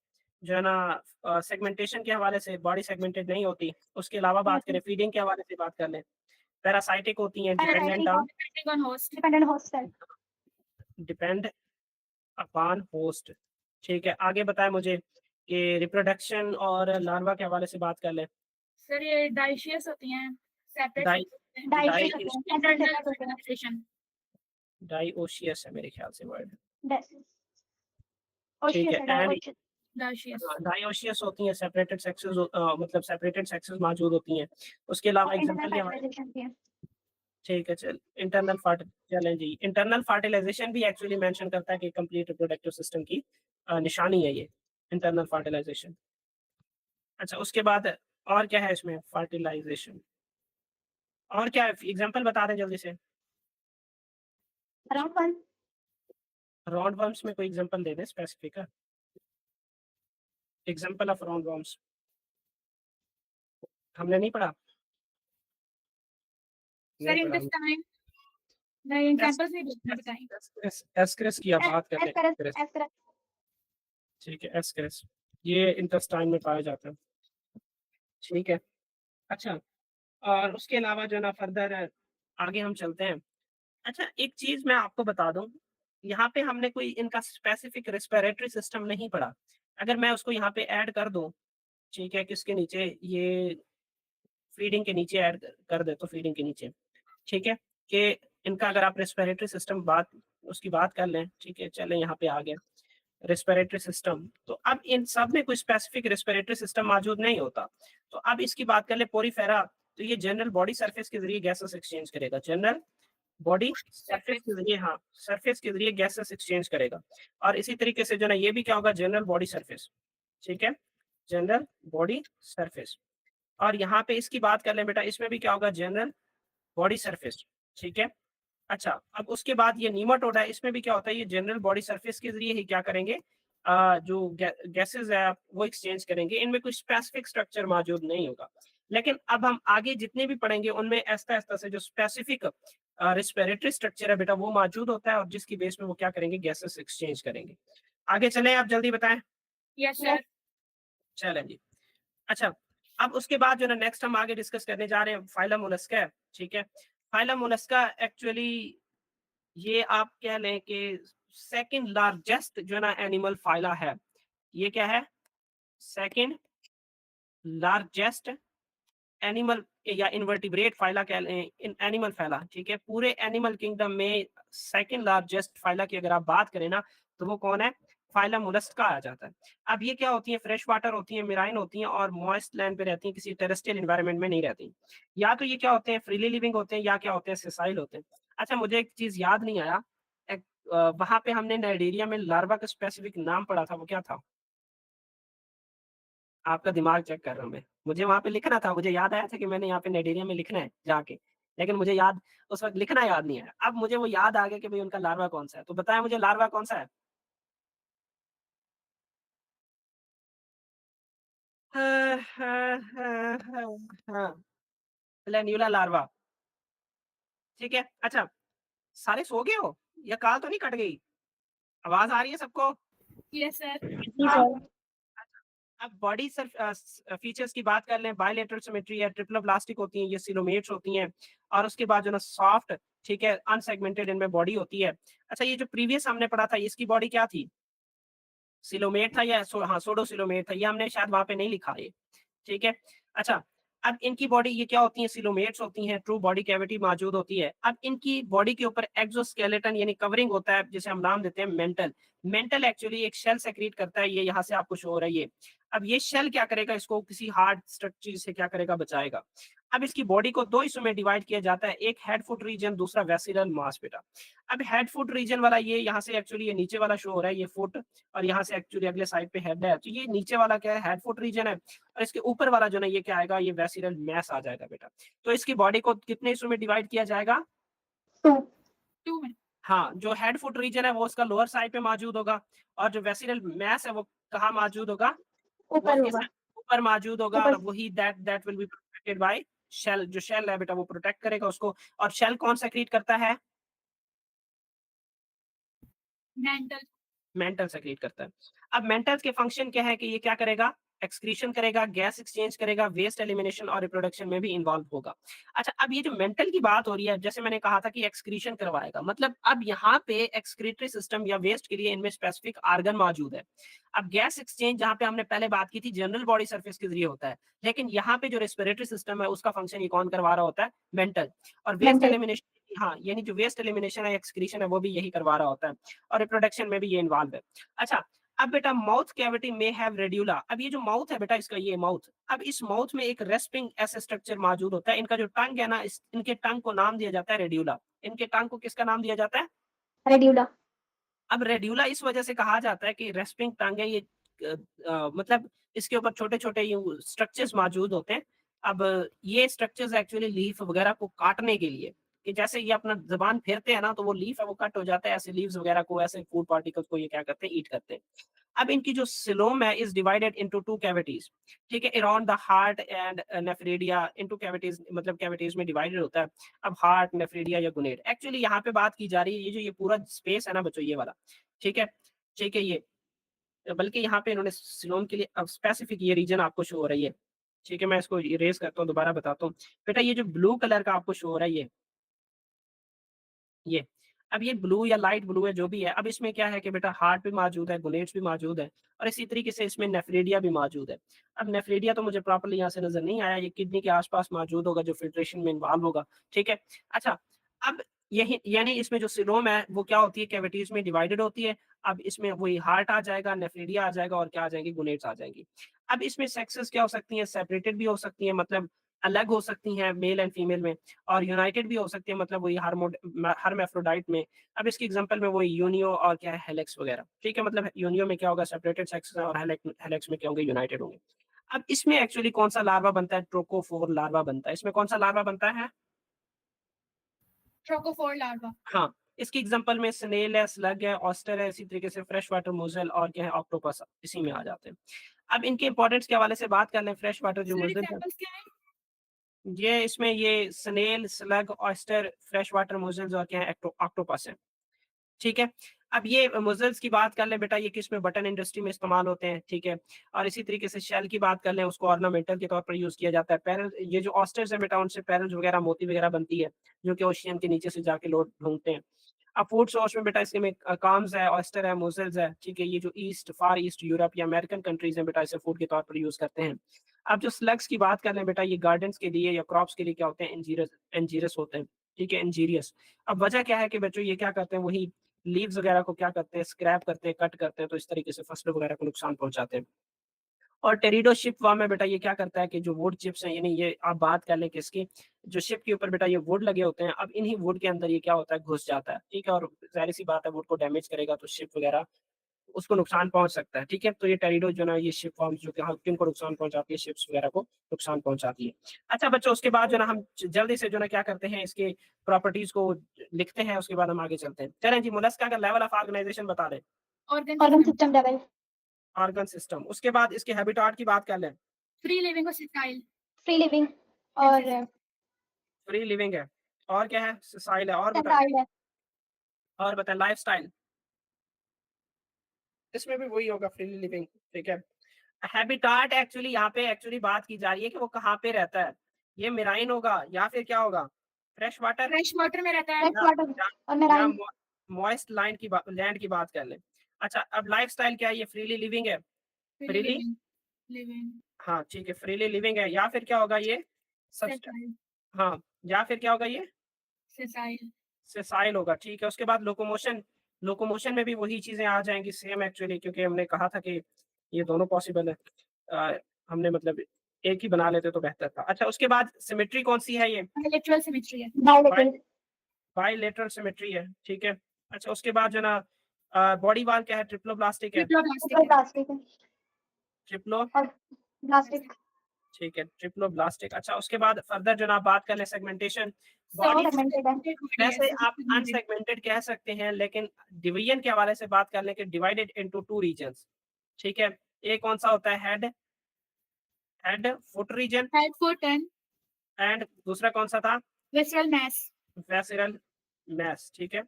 जो है ना सेगमेंटेशन के हवाले से बॉडी सेगमेंटेड नहीं होती। उसके अलावा बात करें, फीडिंग के हवाले से बात कर लें, पैरासाइटिक होती हैं, dependent on depending on host. Dependent host cell. Depend upon host, ठीक है? आगे बताएँ मुझे कि रिप्रोडक्शन और लार्वा के हवाले से बात कर लें। सर ये डाइशियस होती हैं, सेपरेट डाई होते हैं। डाइशियस डाई होते हैं, इंटरनल सेपरेट होते हैं। फर्टिलाइजेशन। डाइओशियस है मेरे ख्याल से वर्ड, ठीक ओशियस है? है, एंड डाइओशियस। डाइशियस। डाइओशियस होती हैं, सेपरेटेड सेक्सेस मतलब सेपरेटेड सेक्सेस मौजूद होती हैं। उसके अलावा और इंटरनल एग्जांपल के हवाले, फर्टिलाइजेशन भी है। ठीक है, चलें जी, इंटरनल फर्टिलाइजेशन भी एक्चुअली मेंशन करता है कि कंप्लीट रिप्रोडक्टिव सिस्टम की निशानी है ये, इंटरनल फर्टिलाइजेशन। अच्छा, उसके बाद और क्या है इसमें फर्टिलाइजेशन, और क्या है? एग्जांपल बता दें जल्दी से। अराउंड 1। राउंड वर्म्स में कोई एग्जांपल दे दें स्पेसिफिक है, एग्जांपल ऑफ राउंड वर्म्स। हमने नहीं पढ़ा? Sir, intestine. The examples में बताएं. एस्क्रेस की आप बात कर रहे हैं, ठीक है, एस्क्रेस ये इंटेस्टाइन में पाया जाता है, ठीक है। अच्छा, और उसके अलावा जो ना फर्दर आगे हम चलते हैं। अच्छा, एक चीज मैं आपको बता दूं, यहाँ पे हमने कोई इनका स्पेसिफिक रेस्पिरेटरी सिस्टम नहीं पढ़ा। अगर मैं उसको यहाँ पे ऐड कर दूं, ठीक है, किसके नीचे, ये फीडिंग के नीचे ऐड कर दे तो फीडिंग के नीचे, ठीक है, कि इनका अगर आप रेस्पिरेटरी सिस्टम बात उसकी बात कर लें, ठीक है, चलें यहाँ पे आ गए रेस्पिरेटरी सिस्टम। तो अब इन सब में कोई स्पेसिफिक रेस्पिरेटरी सिस्टम मौजूद नहीं होता। तो अब इसकी बात कर ले पोरीफेरा, तो ये जनरल बॉडी सरफेस के जरिए गैसेस एक्सचेंज करेगा, जनरल बॉडी सरफेस के जरिए, हाँ, सरफेस के जरिए गैसेस एक्सचेंज करेगा। और इसी तरीके से जो ना ये भी क्या होगा, जनरल बॉडी सरफेस, ठीक है, जनरल बॉडी सरफेस। और यहाँ पे इसकी बात कर लें बेटा, इसमें भी क्या होगा, जनरल बॉडी सरफेस, ठीक है। अच्छा, अब उसके बाद ये नीमाटोड है, इसमें भी क्या होता है, ये जनरल बॉडी सरफेस के जरिए ही क्या करेंगे, जो गैसेस है वो एक्सचेंज करेंगे। इनमें कोई स्पेसिफिक स्ट्रक्चर मौजूद नहीं होगा। लेकिन अब हम आगे जितने भी पढ़ेंगे उनमें ऐसा ऐसा से जो स्पेसिफिक रेस्पिरेटरी स्ट्रक्चर है बेटा वो मौजूद होता है, और जिसकी बेस में वो क्या करेंगे, गैसेस एक्सचेंज करेंगे। आगे चलें, आप जल्दी बताएं। Yes, sir. चलें जी। अच्छा, अब उसके बाद जो ना नेक्स्ट हम आगे डिस्कस करने जा रहे हैं फाइलम मोलस्का है, ठीक है। फाइलम मोलस्का एक्चुअली ये आप कह लें कि सेकंड लार्जेस्ट जो ना एनिमल फाइला है। ये क्या है, सेकंड लार्जेस्ट एनिमल या इनवर्टिब्रेट फाइला कह लें, इन एनिमल फाइला, ठीक है। पूरे एनिमल किंगडम में सेकंड लार्जेस्ट फाइला की अगर आप बात करें ना, तो वो कौन है, फाइलम मोलस्का आ जाता है। अब ये क्या होती है, फ्रेश वाटर होती है, मेराइन होती हैं, और मॉइस्ट लैंड पे रहती हैं, किसी टेरेस्ट्रियल एनवायरनमेंट में नहीं रहती। या तो ये क्या होते हैं, फ्रीली लिविंग होते हैं, या क्या होते हैं, सेसाइल होते हैं। अच्छा, मुझे एक चीज याद नहीं आया, वहां पे हमने नाइजीरिया में लार्वा का स्पेसिफिक नाम पढ़ा था, वो क्या था, आपका दिमाग चेक कर रहा हूँ मैं, मुझे वहां पे लिखना था, मुझे याद आया था कि मैंने यहाँ पे नाइजीरिया में लिखना है जाके, लेकिन मुझे याद उस वक्त लिखना याद नहीं आया। अब मुझे वो याद आ गया कि भाई उनका लार्वा कौन सा है, तो बताया मुझे लार्वा कौन सा है। हाँ, हाँ, हाँ, हाँ, हाँ, प्लेन्यूला लार्वा, ठीक है। अच्छा, सारे सो गए हो या काल तो नहीं कट गई, आवाज आ रही है सबको। Yes, sir. अब बॉडी फीचर्स की बात कर लें, बायलेटरल सिमेट्री है, ट्रिप्लोब्लास्टिक होती हैं, ये सिलोमेट्स होती हैं, और उसके बाद जो ना सॉफ्ट, ठीक है, अनसेगमेंटेड इनमें बॉडी होती है। अच्छा, ये जो प्रीवियस हमने पढ़ा था इसकी बॉडी क्या थी, सिलोमेट था या हाँ सोडो सिलोमेट था, ये हमने शायद वहां पे नहीं लिखा है, ठीक है। अच्छा, अब इनकी बॉडी ये क्या होती है, सिलोमेट्स होती हैं, ट्रू बॉडी कैविटी मौजूद होती है। अब इनकी बॉडी के ऊपर एक्सोस्केलेटन यानी कवरिंग होता है, जिसे हम नाम देते हैं मेंटल। मेंटल एक्चुअली एक शेल सेक्रेट करता है, ये यहाँ से आपको शो हो रहा है ये। अब ये शेल क्या करेगा, इसको किसी हार्ड स्ट्रक्चर से क्या करेगा, बचाएगा। अब इसकी बॉडी को दो हिस्सों में डिवाइड किया जाता है, एक हेड फुट रीजन, दूसरा वेसिलर मास बेटा। अब हेड फुट रीजन वाला ये यहाँ से एक्चुअली ये नीचे वाला शो हो रहा है, ये फुट, और यहाँ से एक्चुअली अगले साइड पे हेड है, तो ये नीचे वाला क्या है, हेड फुट रीजन है। और इसके ऊपर वाला जो ना ये क्या आएगा, ये वेसिरल मैस आ जाएगा बेटा। तो इसकी बॉडी को कितने हिस्सों में डिवाइड किया जाएगा, 2 में. हाँ, जो हेड फुट रीजन है वो उसका लोअर साइड पे मौजूद होगा, और जो वेसिरल मैस है वो कहाँ मौजूद होगा, वो इसके ऊपर मौजूद होगा, और वही that will be protected by shell. जो शेल है बेटा वो प्रोटेक्ट करेगा उसको। और शेल कौन सेक्रेट करता है, Mental. मेंटल सेक्रेट करता है। अब मेंटल के फंक्शन क्या है कि ये क्या करेगा, एक्सक्रीशन करेगा, गैस एक्सचेंज करेगा, वेस्ट एलिमिनेशन और रिप्रोडक्शन में भी इन्वॉल्व होगा। अच्छा, अब ये जो मेंटल की बात हो रही है, जैसे मैंने कहा था कि एक्सक्रीशन करवाएगा, मतलब अब यहाँ पे एक्सक्रीटरी सिस्टम या वेस्ट के लिए इनमें स्पेसिफिक आर्गन मौजूद है। अब गैस एक्सचेंज जहाँ पे हमने पहले बात की थी जनरल बॉडी सरफेस के जरिए होता है, लेकिन यहाँ पे जो रेस्पिरेटरी सिस्टम है उसका फंक्शन ये कौन करवा रहा होता है, मेंटल। और वेस्ट एलिमिनेशन, हाँ, यानी जो वेस्ट एलिमिनेशन है, एक्सक्रीशन है, वो भी यही करवा रहा होता है, और रिप्रोडक्शन में भी ये इन्वॉल्व है। अच्छा, अब बेटा माउथ कैविटी में हैव रेड्यूला। अब ये जो माउथ है बेटा, इसका ये माउथ, अब इस माउथ में एक रेस्पिंग ऐसा स्ट्रक्चर मौजूद होता है। इनका जो टंग है ना, इनके टंग को नाम दिया जाता है रेड्यूला। इनके टंग को किसका नाम दिया जाता है, रेड्यूला। अब रेड्यूला इस वजह से कहा जाता है कि रेस्पिंग टंग है ये, मतलब इसके ऊपर छोटे छोटे स्ट्रक्चर्स मौजूद होते हैं। अब ये स्ट्रक्चर्स एक्चुअली लीफ वगैरह को काटने के लिए कि जैसे ये अपना ज़ुबान फेरते हैं ना, तो वो लीफ है वो कट हो जाता है, ऐसे लीव्स वगैरह को, ऐसे फूड पार्टिकल्स को ये क्या करते हैं, ईट करते हैं। अब इनकी जो सीलोम है इज़ डिवाइडेड इंटू 2 कैविटीज़, ठीक है? Around the heart and nephridia into cavities, मतलब कैविटीज़ में डिवाइडेड होता है। अब हार्ट, नेफ्रेडिया या गुनेड। एक्चुअली यहाँ पे बात की जा रही है, ये जो ये पूरा स्पेस है ना बच्चों, ये वाला, ठीक है? ठीक है ये, बल्कि यहाँ पे इन्होंने सीलोम के लिए अब स्पेसिफिक ये रीजन आपको शो हो रही है, ठीक है? मैं इसको इरेज़ करता हूँ, दोबारा बताता हूँ। बेटा ये जो ब्लू कलर का आपको शो हो रहा है ये। अब ये ब्लू या लाइट ब्लू है जो भी है, अब इसमें क्या है कि बेटा हार्ट भी मौजूद है, गुनेट्स भी मौजूद है और इसी तरीके से इसमें नेफ्रेडिया भी मौजूद है। अब नेफ्रेडिया तो मुझे प्रॉपर्ली यहाँ से नज़र नहीं आया, ये किडनी के आस-पास मौजूद होगा जो फ़िल्ट्रेशन में इन्वॉल्व होगा, ठीक है? अच्छा, अब यही यानी इसमें जो सीलोम है वो क्या होती है, कैविटीज़ में डिवाइडेड होती है। अब इसमें वही हार्ट आ जाएगा, नेफ्रेडिया आ जाएगा और क्या आ जाएँगी, गुनेट्स आ जाएँगी। अब इसमें सेक्सेस क्या हो सकती हैं, सेपरेटेड भी हो सकती हैं, मतलब अलग हो सकती हैं मेल एंड फीमेल में, और यूनाइटेड भी हो सकती है, मतलब वही हर्माफ्रोडाइट में। अब इसकी एग्जांपल में वही यूनियो और क्या है, हेलिक्स वगैरह, ठीक है? मतलब यूनियो में क्या होगा, सेपरेटेड सेक्स और हेलिक्स में क्या होंगे, यूनाइटेड होंगे। अब इसमें एक्चुअली कौन-सा लार्वा बनता है, ट्रोकोफोर लार्वा बनता है। इसमें कौन-सा लार्वा बनता है? Trochophore larva. हाँ, इसकी एग्जांपल में स्नेल है, स्लग है, ऑयस्टर है, इसी तरीके से फ्रेश वाटर मोज़ेल और क्या है, ऑक्टोपस इसी में आ जाते हैं। अब इनके इंपॉर्टेंस के हवाले से बात कर लें, फ्रेश वाटर जो सर मोज़ेल है, एग्जांपल्स क्या हैं? ये इसमें ये snail, slug, oyster, fresh water mussels और क्या है, ऑक्टोपस है। ठीक है? अब ये मज़ल्स की बात कर लें बेटा, ये किस में, बटन इंडस्ट्री में इस्तेमाल होते हैं, ठीक है? और इसी तरीके से शेल की बात कर लें, उसको ऑर्नामेंटल के तौर पर यूज़ किया जाता है। पैरल, ये जो ऑयस्टर्स हैं बेटा, उनसे पैरल्स वगैरह, मोती वगैरह बनती है, जो कि ओशियन के नीचे से जाके लोग ढूँढते हैं। अब फूड सोर्स में बेटा इसके में काम्स है, ऑयस्टर है, मुसल्स है, ठीक है? ये जो फार ईस्ट यूरोप या अमेरिकन कंट्रीज़ हैं बेटा, इसे फूड के तौर पर यूज़ करते हैं। अब जो स्लग्स की बात कर लें बेटा, ये गार्डन्स के लिए या क्रॉप्स के लिए क्या होते हैं, इंजीरियस होते हैं, ठीक है? इंजीरियस। अब वजह क्या है कि बच्चों ये क्या करते हैं, वही लीव्स वगैरह को क्या करते हैं, स्क्रैप करते हैं, कट करते हैं, तो इस तरीके से फसलों वगैरह को नुकसान पहुँचाते हैं। और टेरिडो शिप वर्म है बेटा, ये क्या करता है कि जो वुड चिप्स हैं, यानी ये आप बात कर लें कि इसकी जो शिप के ऊपर बेटा ये वुड लगे होते हैं, अब इन्हीं वुड के अंदर ये क्या होता है, घुस जाता है, ठीक है? और ज़ाहिर-सी बात है, वुड को डैमेज करेगा तो शिप वगैरह उसको नुकसान पहुँच सकता है, ठीक है? तो ये टेरिडो जो ना, ये शिप वर्म्स जो कि हाँ, किनको नुकसान पहुँचाती है, शिप्स वगैरह को नुकसान पहुँचाती है। अच्छा बच्चों, उसके बाद जो ना हम जल्दी से जो ना क्या करते हैं, इसके प्रॉपर्टीज़ को लिखते हैं, उसके बाद हम आगे चलते हैं। चलें जी, मोलस्का का लेवल ऑफ ऑर्गनाइज़ेशन बता दें। Organ organ system. System level, organ system, उसके बाद इसके हैबिटाट की बात कर लें। फ्री लिविंग और सेटाइल। फ्री लिविंग और फ्री लिविंग है, और क्या है? सोसाइल है, और बताएँ? सेटाइल है। और बताएँ, लाइफ़स्टाइल, इसमें भी वही होगा, फ्री लिविंग, ठीक है? हैबिटाट एक्चुअली यहाँ पे एक्चुअली बात की जा रही है कि वो कहाँ पे रहता है। ये मेराइन होगा या फिर क्या होगा? फ्रेश वाटर फ्रेश वाटर में रहता है। फ्रेश या वाटर या और या मेराइन। मॉइस्ट लाइन की लैंड की बात कर लें। अच्छा, अब लाइफ़स्टाइल क्या है? ये फ्रीली लिविंग है। Free freely, living. लिविंग। हाँ, ठीक है, फ्रीली लिविंग है, या फिर क्या होगा ये? सब्स्ट सेटाइल। हाँ, या फिर क्या होगा ये? सेसाइल। सेसाइल होगा, ठीक है। उसके बाद लोकोमोशन, लोकोमोशन में भी वही चीज़ें आ जाएँगी सेम एक्चुअली, क्योंकि हमने कहा था कि ये दोनों पॉसिबल है। हमने मतलब एक ही बना लेते तो बेहतर था। अच्छा, उसके बाद सिमेट्री कौन-सी है ये? बायलैटरल सिमेट्री है। By bilateral. बायलैटरल सिमेट्री है, ठीक है। अच्छा, उसके बाद जो ना बॉडी वाल क्या है? ट्रिप्लोब्लास्टिक है। ट्रिप्लोब्लास्टिक ऊपर है। प्लास्टिक है ट्रिप्लो और प्लास्टिक। ठीक है, ट्रिप्लोब्लास्टिक। अच्छा, उसके बाद फर्दर जो ना आप बात कर लें, सेगमेंटेशन, बॉडी सेगमेंटेड है। बॉडी है। वैसे आप सेगमेंटेड। अनसेगमेंटेड कह सकते हैं, लेकिन डिवीजन के हवाले से बात कर लें कि डिवाइडेड इंटू 2 रीजन्स, ठीक है? एक कौन-सा होता है? Head, head, foot region, head, foot end end दूसरा कौन-सा था? विसरल मास। वेसरल मैस, ठीक है?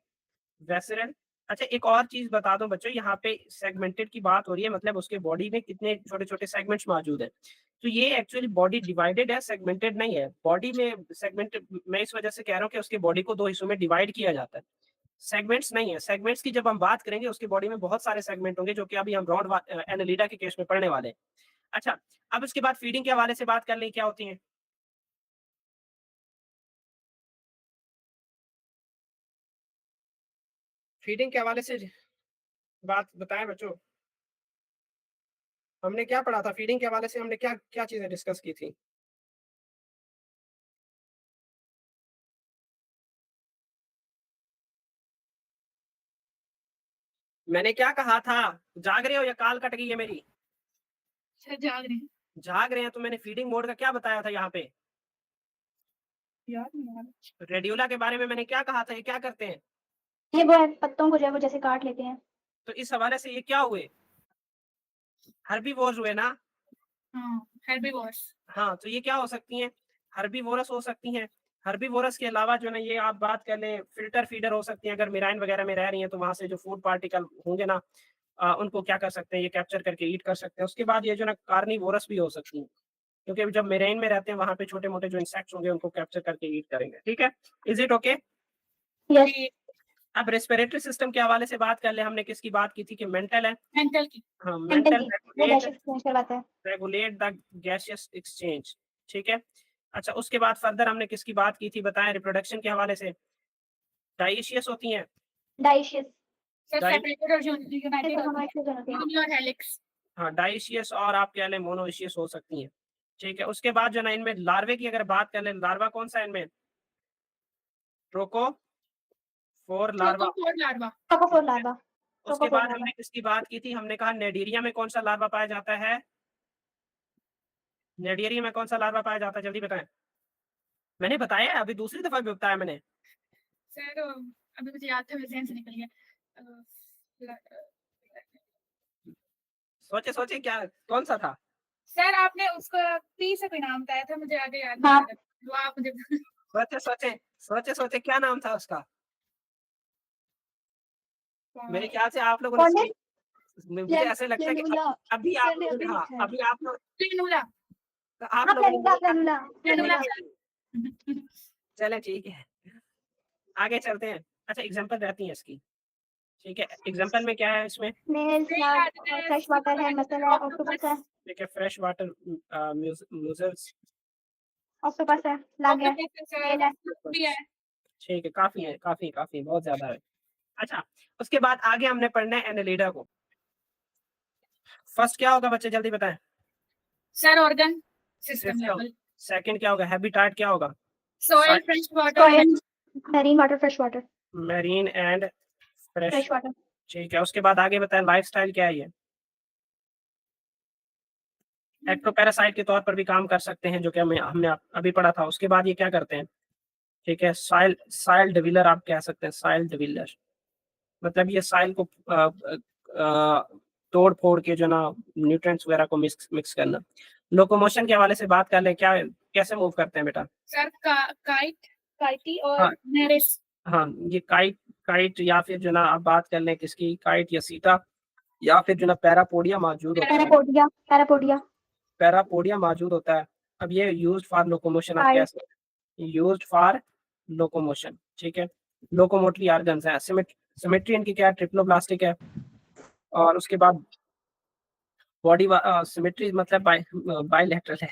वेसरल। अच्छा, एक और चीज़ बता दूँ बच्चों, यहाँ पे सेगमेंटेड की बात हो रही है, मतलब उसके बॉडी में कितने छोटे-छोटे सेगमेंट्स मौजूद हैं। तो ये एक्चुअली बॉडी डिवाइडेड है, सेगमेंटेड नहीं है। बॉडी में सेगमेंटेड मैं इस वजह से कह रहा हूँ कि उसकी बॉडी को 2 हिस्सों में डिवाइड किया जाता है। सेगमेंट्स नहीं है। सेगमेंट्स की जब हम बात करेंगे, उसकी बॉडी में बहुत सारे सेगमेंट होंगे, जो कि अभी हम एनालिडा के केस में पढ़ने वाले हैं। अच्छा, अब उसके बाद फीडिंग के हवाले से बात कर लें, क्या होती हैं? फीडिंग के हवाले से बात बताएँ बच्चों। हमने क्या पढ़ा था? फीडिंग के हवाले से हमने क्या चीज़ें डिस्कस की थी? मैंने क्या कहा था? जाग रहे हो या कॉल कट गई है मेरी? सर जाग रहे हैं। जाग रहे हैं, तो मैंने फीडिंग मोड का क्या बताया था यहाँ पे? याद नहीं आ रहा। रेडियोला के बारे में मैंने क्या कहा था, ये क्या करते हैं? ये वो है, पत्तों को जो है वो जैसे काट लेते हैं। तो इस हवाले से ये क्या हुए? हर्बीवोर्स हुए ना? हाँ, herbivores। हाँ, तो ये क्या हो सकती हैं? हर्बीवोरस हो सकती हैं। हर्बीवोरस के अलावा जो है ना, ये आप बात कर लें, फिल्टर फीडर हो सकती हैं। अगर मेराइन वगैरह में रह रही हैं तो वहाँ से जो फूड पार्टिकल होंगे ना, उनको क्या कर सकते हैं, ये कैप्चर करके ईट कर सकते हैं। उसके बाद ये जो ना कार्निवोरस भी हो सकती हैं, क्योंकि जब मेराइन में रहते हैं वहाँ पे छोटे-मोटे जो इंसेक्ट्स होंगे उनको कैप्चर करके ईट करेंगे। ठीक है? Is it okay? यस। ये अब रेस्पिरेटरी सिस्टम के हवाले से बात कर लें। हमने किसकी बात की थी कि मेंटल है? mental की। हाँ, मेंटल मेंटल की वो गैस एक्सचेंज करवाता है। Regulate the gaseous exchange. ठीक है? अच्छा, उसके बाद फर्दर हमने किसकी बात की थी बताएं रिप्रोडक्शन के हवाले से? डाइशियस होती हैं। डाइशियस। सर डाइ सेपरेटेड और यूनाइटेड ये तो होती हमारे है। से होते हैं। यूनि और हेलिक्स। हाँ, डाइशियस और आप कह लें मोनोइशियस हो सकती हैं। ठीक है? उसके बाद जो ना इनमें लार्वे की अगर बात कर लें, लार्वा कौन सा है इनमें? Trochophore larva. Trochophore larva. Trochophore larva. उसके ट्रोकोफोर बाद लार्वा। हमने किसकी बात की थी? हमने कहा नेडीरिया में कौन सा लार्वा पाया जाता है? नेडीरिया में कौन सा लार्वा पाया जाता है, जल्दी बताएं। मैंने बताया है, अभी दूसरी दफा भी बताया मैंने। सर अभी मुझे याद था, मेरे ज़हन से निकल गया। सोचे सोचे क्या कौन सा था? सर आपने उसका पी से कोई नाम बताया था, मुझे आगे याद नहीं हाँ। आ रहा। वो आप मुझे सोचे सोचे सोचे सोचे क्या नाम था उसका? मेरे ख्याल से आप लोगों ने कौन है? मुझे ऐसे लगता है कि प्लेनुला। अभी आप लोगों ने, हाँ, अभी प्लेनुला। आप हाँ, लोगों ने प्लेनुला प्लेनुला प्लेनुला प्लेनुला। चले ठीक है, आगे चलते हैं। अच्छा, एग्जांपल रहती है इसकी। ठीक है, एग्जांपल में क्या है इसमें? स्नेल, स्लाग और फ्रेश वाटर है, मसल है, ऑक्टोपस है। देखिए, फ्रेश वाटर म्यूजल्स। ऑक्टोपस है, स्लाग है, ऑक्टोपस है स्नेल है। सर, भी है। ठीक है, काफी है, काफी काफी बहुत ज्यादा है। अच्छा, उसके बाद आगे हमने पढ़ना है एनालिडा को। फर्स्ट क्या होगा बच्चे, जल्दी बताएं। Sir organ system system. Level. Second क्या होगा? हैबिटाट क्या होगा? Soil, fresh water, soil, marine water, fresh water. Marine and fresh. Fresh water. ठीक है, उसके बाद आगे बताएं लाइफस्टाइल क्या है ये? एक्टोपैरासाइट के तौर पर भी काम कर सकते हैं, जो कि हमने अभी पढ़ा था। उसके बाद ये क्या करते हैं? ठीक है, साइल डिविलर आप कह सकते हैं, साइल डिविलर मतलब ये साइल को तोड़ फोड़ के जो ना न्यूट्रिएंट्स वगैरह को मिक्स करना। लोकोमोशन के हवाले से बात कर लें, क्या कैसे मूव करते हैं बेटा? सर काइट, काइटी और हाँ नेरिस। हाँ, ये काइट काइट या फिर जो ना आप बात कर लें किसकी, काइट या सीटा, या फिर जो ना पैरापोडिया मौजूद होता है। Parapodia, parapodia. पैरापोडिया मौजूद होता है। अब ये यूज्ड फॉर लोकोमोशन, आप कह काइट। सकते हैं यूज्ड फॉर लोकोमोशन। ठीक है, लोकोमोटरी ऑर्गन्स है। सिमेट्री इनकी क्या है? ट्रिप्लोब्लास्टिक है। और उसके बाद बॉडी सिमेट्री मतलब बाइलेटरल है,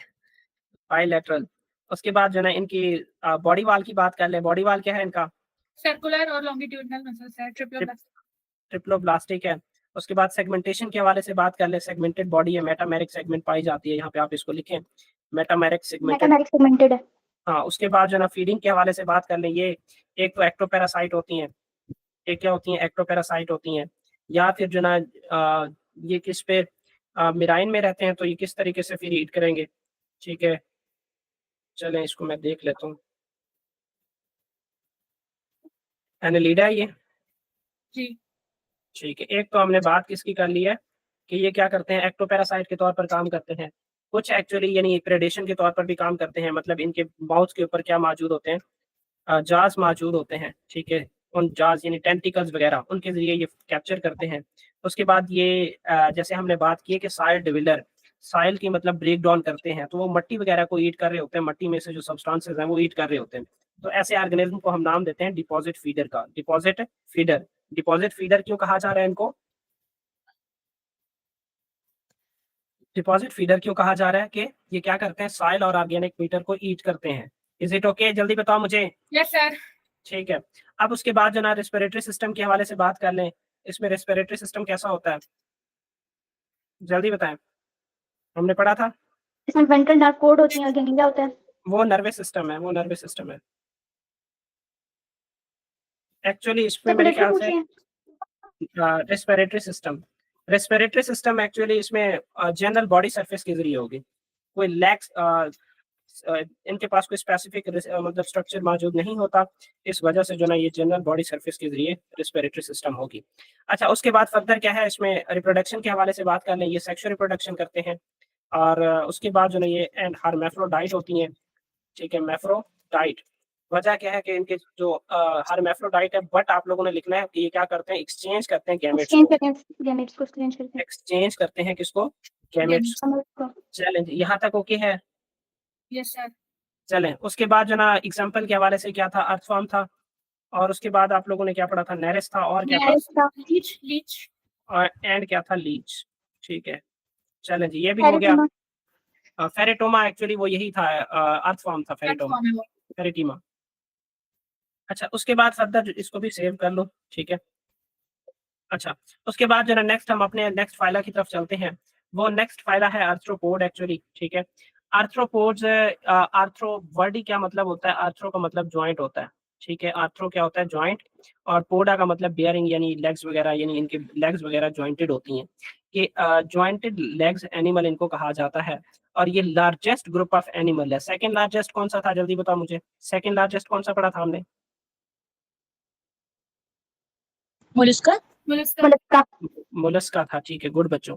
बाइलेटरल। उसके बाद जो है इनकी बॉडी वाल की बात कर ले। बॉडी वाल क्या है इनका? सर्कुलर और लॉन्गिट्यूडिनल मसल्स है, ट्रिप्लोब्लास्टिक है। उसके बाद सेगमेंटेशन के हवाले से बात कर ले। सेगमेंटेड बॉडी है, मेटामेरिक सेगमेंट पाई जाती है। यहाँ पे आप इसको लिखें, मेटामेरिक सेगमेंटेड। मेटामेरिक सेगमेंटेड है। हाँ, उसके बाद जो है ना फीडिंग के हवाले से बात कर लें। ये एक तो एक्टोपैरासाइट होती हैं, एक क्या होती हैं? एक्टोपैरासाइट होती हैं। या फिर जो ना ये किस पे मिराइन में रहते हैं, तो ये किस तरीके से फिर ईट करेंगे? ठीक है, चलें इसको मैं देख लेता हूँ। एनालिडा है ये। जी। ठीक है, एक तो हमने बात किसकी कर ली है कि ये क्या करते हैं? एक्टोपैरासाइट के तौर पर काम करते हैं। कुछ एक्चुअली यानी प्रेडेशन के तौर पर भी काम करते हैं। मतलब इनके माउथ के ऊपर क्या मौजूद होते हैं? जाज मौजूद होते हैं। ठीक है, उन जाज यानी टेंटिकल्स वगैरह, उनके जरिए ये कैप्चर करते हैं। उसके बाद ये जैसे हमने बात की है कि साइल डिविलर, साइल की मतलब ब्रेक डाउन करते हैं, तो वो मट्टी वगैरह को ईट कर रहे होते हैं। मट्टी में से जो सब्सटेंसेस हैं वो ईट कर रहे होते हैं। तो ऐसे ऑर्गेनिज्म को हम नाम देते हैं डिपॉजिट फीडर का। Deposit feeder. डिपॉजिट फीडर क्यों कहा जा रहा है इनको? डिपॉजिट फीडर क्यों कहा जा रहा है कि ये क्या करते हैं? सॉइल और ऑर्गेनिक मैटर को ईट करते हैं। Is it okay? जल्दी बताओ मुझे। Yes sir. ठीक है, अब उसके बाद जो ना रेस्पिरेटरी सिस्टम के हवाले से बात कर लें। इसमें रेस्पिरेटरी सिस्टम कैसा होता है, जल्दी बताएं। हमने पढ़ा था इसमें वेंट्रल नर्व कोड होती है और गैंग्लिया होता है। वो नर्वस सिस्टम है, वो नर्वस सिस्टम है। एक्चुअली इसमें मेरे सर्कुलेटरी ख्याल से पूछिए। रेस्पिरेटरी सिस्टम एक्चुअली इसमें जनरल बॉडी सरफेस के जरिए होगी। कोई लैक्स इनके पास कोई स्पेसिफिक मतलब स्ट्रक्चर मौजूद नहीं होता, इस वजह से जो ना ये जनरल बॉडी सरफेस के जरिए रिस्पिरेटरी सिस्टम होगी। अच्छा, उसके बाद फर्दर क्या है, इसमें रिप्रोडक्शन के हवाले से बात कर लें, ये सेक्सुअल रिप्रोडक्शन करते हैं और उसके बाद जो ना ये एंड हर्मैफ्रोडाइट होती हैं, ठीक है, मैफ्रोडाइट। वजह क्या है कि इनके जो हर्मैफ्रोडाइट है, बट आप लोगों ने लिखना है कि ये क्या करते हैं, एक्सचेंज करते हैं गैमेट्स एक्सचेंज को। करते हैं, गैमेट्स को एक्सचेंज करते हैं। एक्सचेंज करते हैं किसको? गैमेट्स। समझ को। चलें जी, यहाँ तक ओके है? Yes sir. चलें, उसके बाद जो ना एग्जाम्पल के हवाले से क्या था, अर्थफॉर्म था, और उसके बाद आप लोगों ने क्या पढ़ा था, नेरेस था, और क्या था, लीच लीच और एंड क्या था, लीच। ठीक है, चलें जी, ये भी हो गया। फेरेटोमा एक्चुअली वो यही था, अर्थफॉर्म था फेरेटोमा, फेरेटीमा। अच्छा, उसके बाद फर्दर इसको भी सेव कर लो, ठीक है। अच्छा, उसके बाद जो है नेक्स्ट हम अपने नेक्स्ट फाइला की तरफ चलते हैं। वो नेक्स्ट फाइला है आर्थ्रोपोड एक्चुअली, ठीक है। आर्थ्रोपोड्स, आर्थ्रो वर्ड ही क्या मतलब होता है, आर्थ्रो का मतलब जॉइंट होता है, ठीक है। आर्थ्रो क्या होता है, जॉइंट, और पोडा का मतलब बेयरिंग, यानी लेग्स वगैरह, यानी इनके लेग्स वगैरह जॉइंटेड होती हैं। कि जॉइंटेड लेग्स एनिमल इनको कहा जाता है, और ये लार्जेस्ट ग्रुप ऑफ एनिमल है। सेकंड लार्जेस्ट कौन सा था, जल्दी बताओ मुझे, सेकंड लार्जेस्ट कौन सा पढ़ा था हमने? मोलस्का। मोलस्का। मोलस्का था, ठीक है, गुड बच्चों,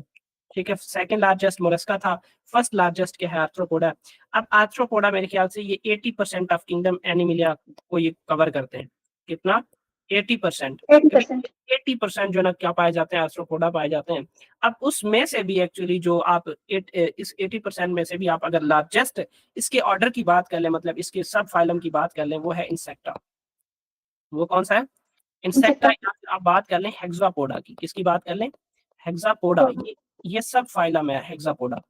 ठीक है। सेकंड लार्जेस्ट मोलस्का था, फर्स्ट लार्जेस्ट क्या है, आर्थ्रोपोडा। अब आर्थ्रोपोडा मेरे ख्याल से ये 80% ऑफ किंगडम एनिमिलिया को ये कवर करते हैं। कितना? 80%। 80% जो ना क्या पाए जाते हैं, आर्थ्रोपोडा पाए जाते हैं। अब उसमें से भी एक्चुअली जो आप इस 80% में से भी आप अगर लार्जेस्ट इसके ऑर्डर की बात कर लें, मतलब इसके सब फाइलम की बात कर लें, वो है इंसेक्टा। वो कौन सा है? इंसेक्टा। आप बात कर लें हेक्सापोडा की, किसकी बात कर लें? हेक्सापोडा। ये सब फाइलम है हेक्सापोडा,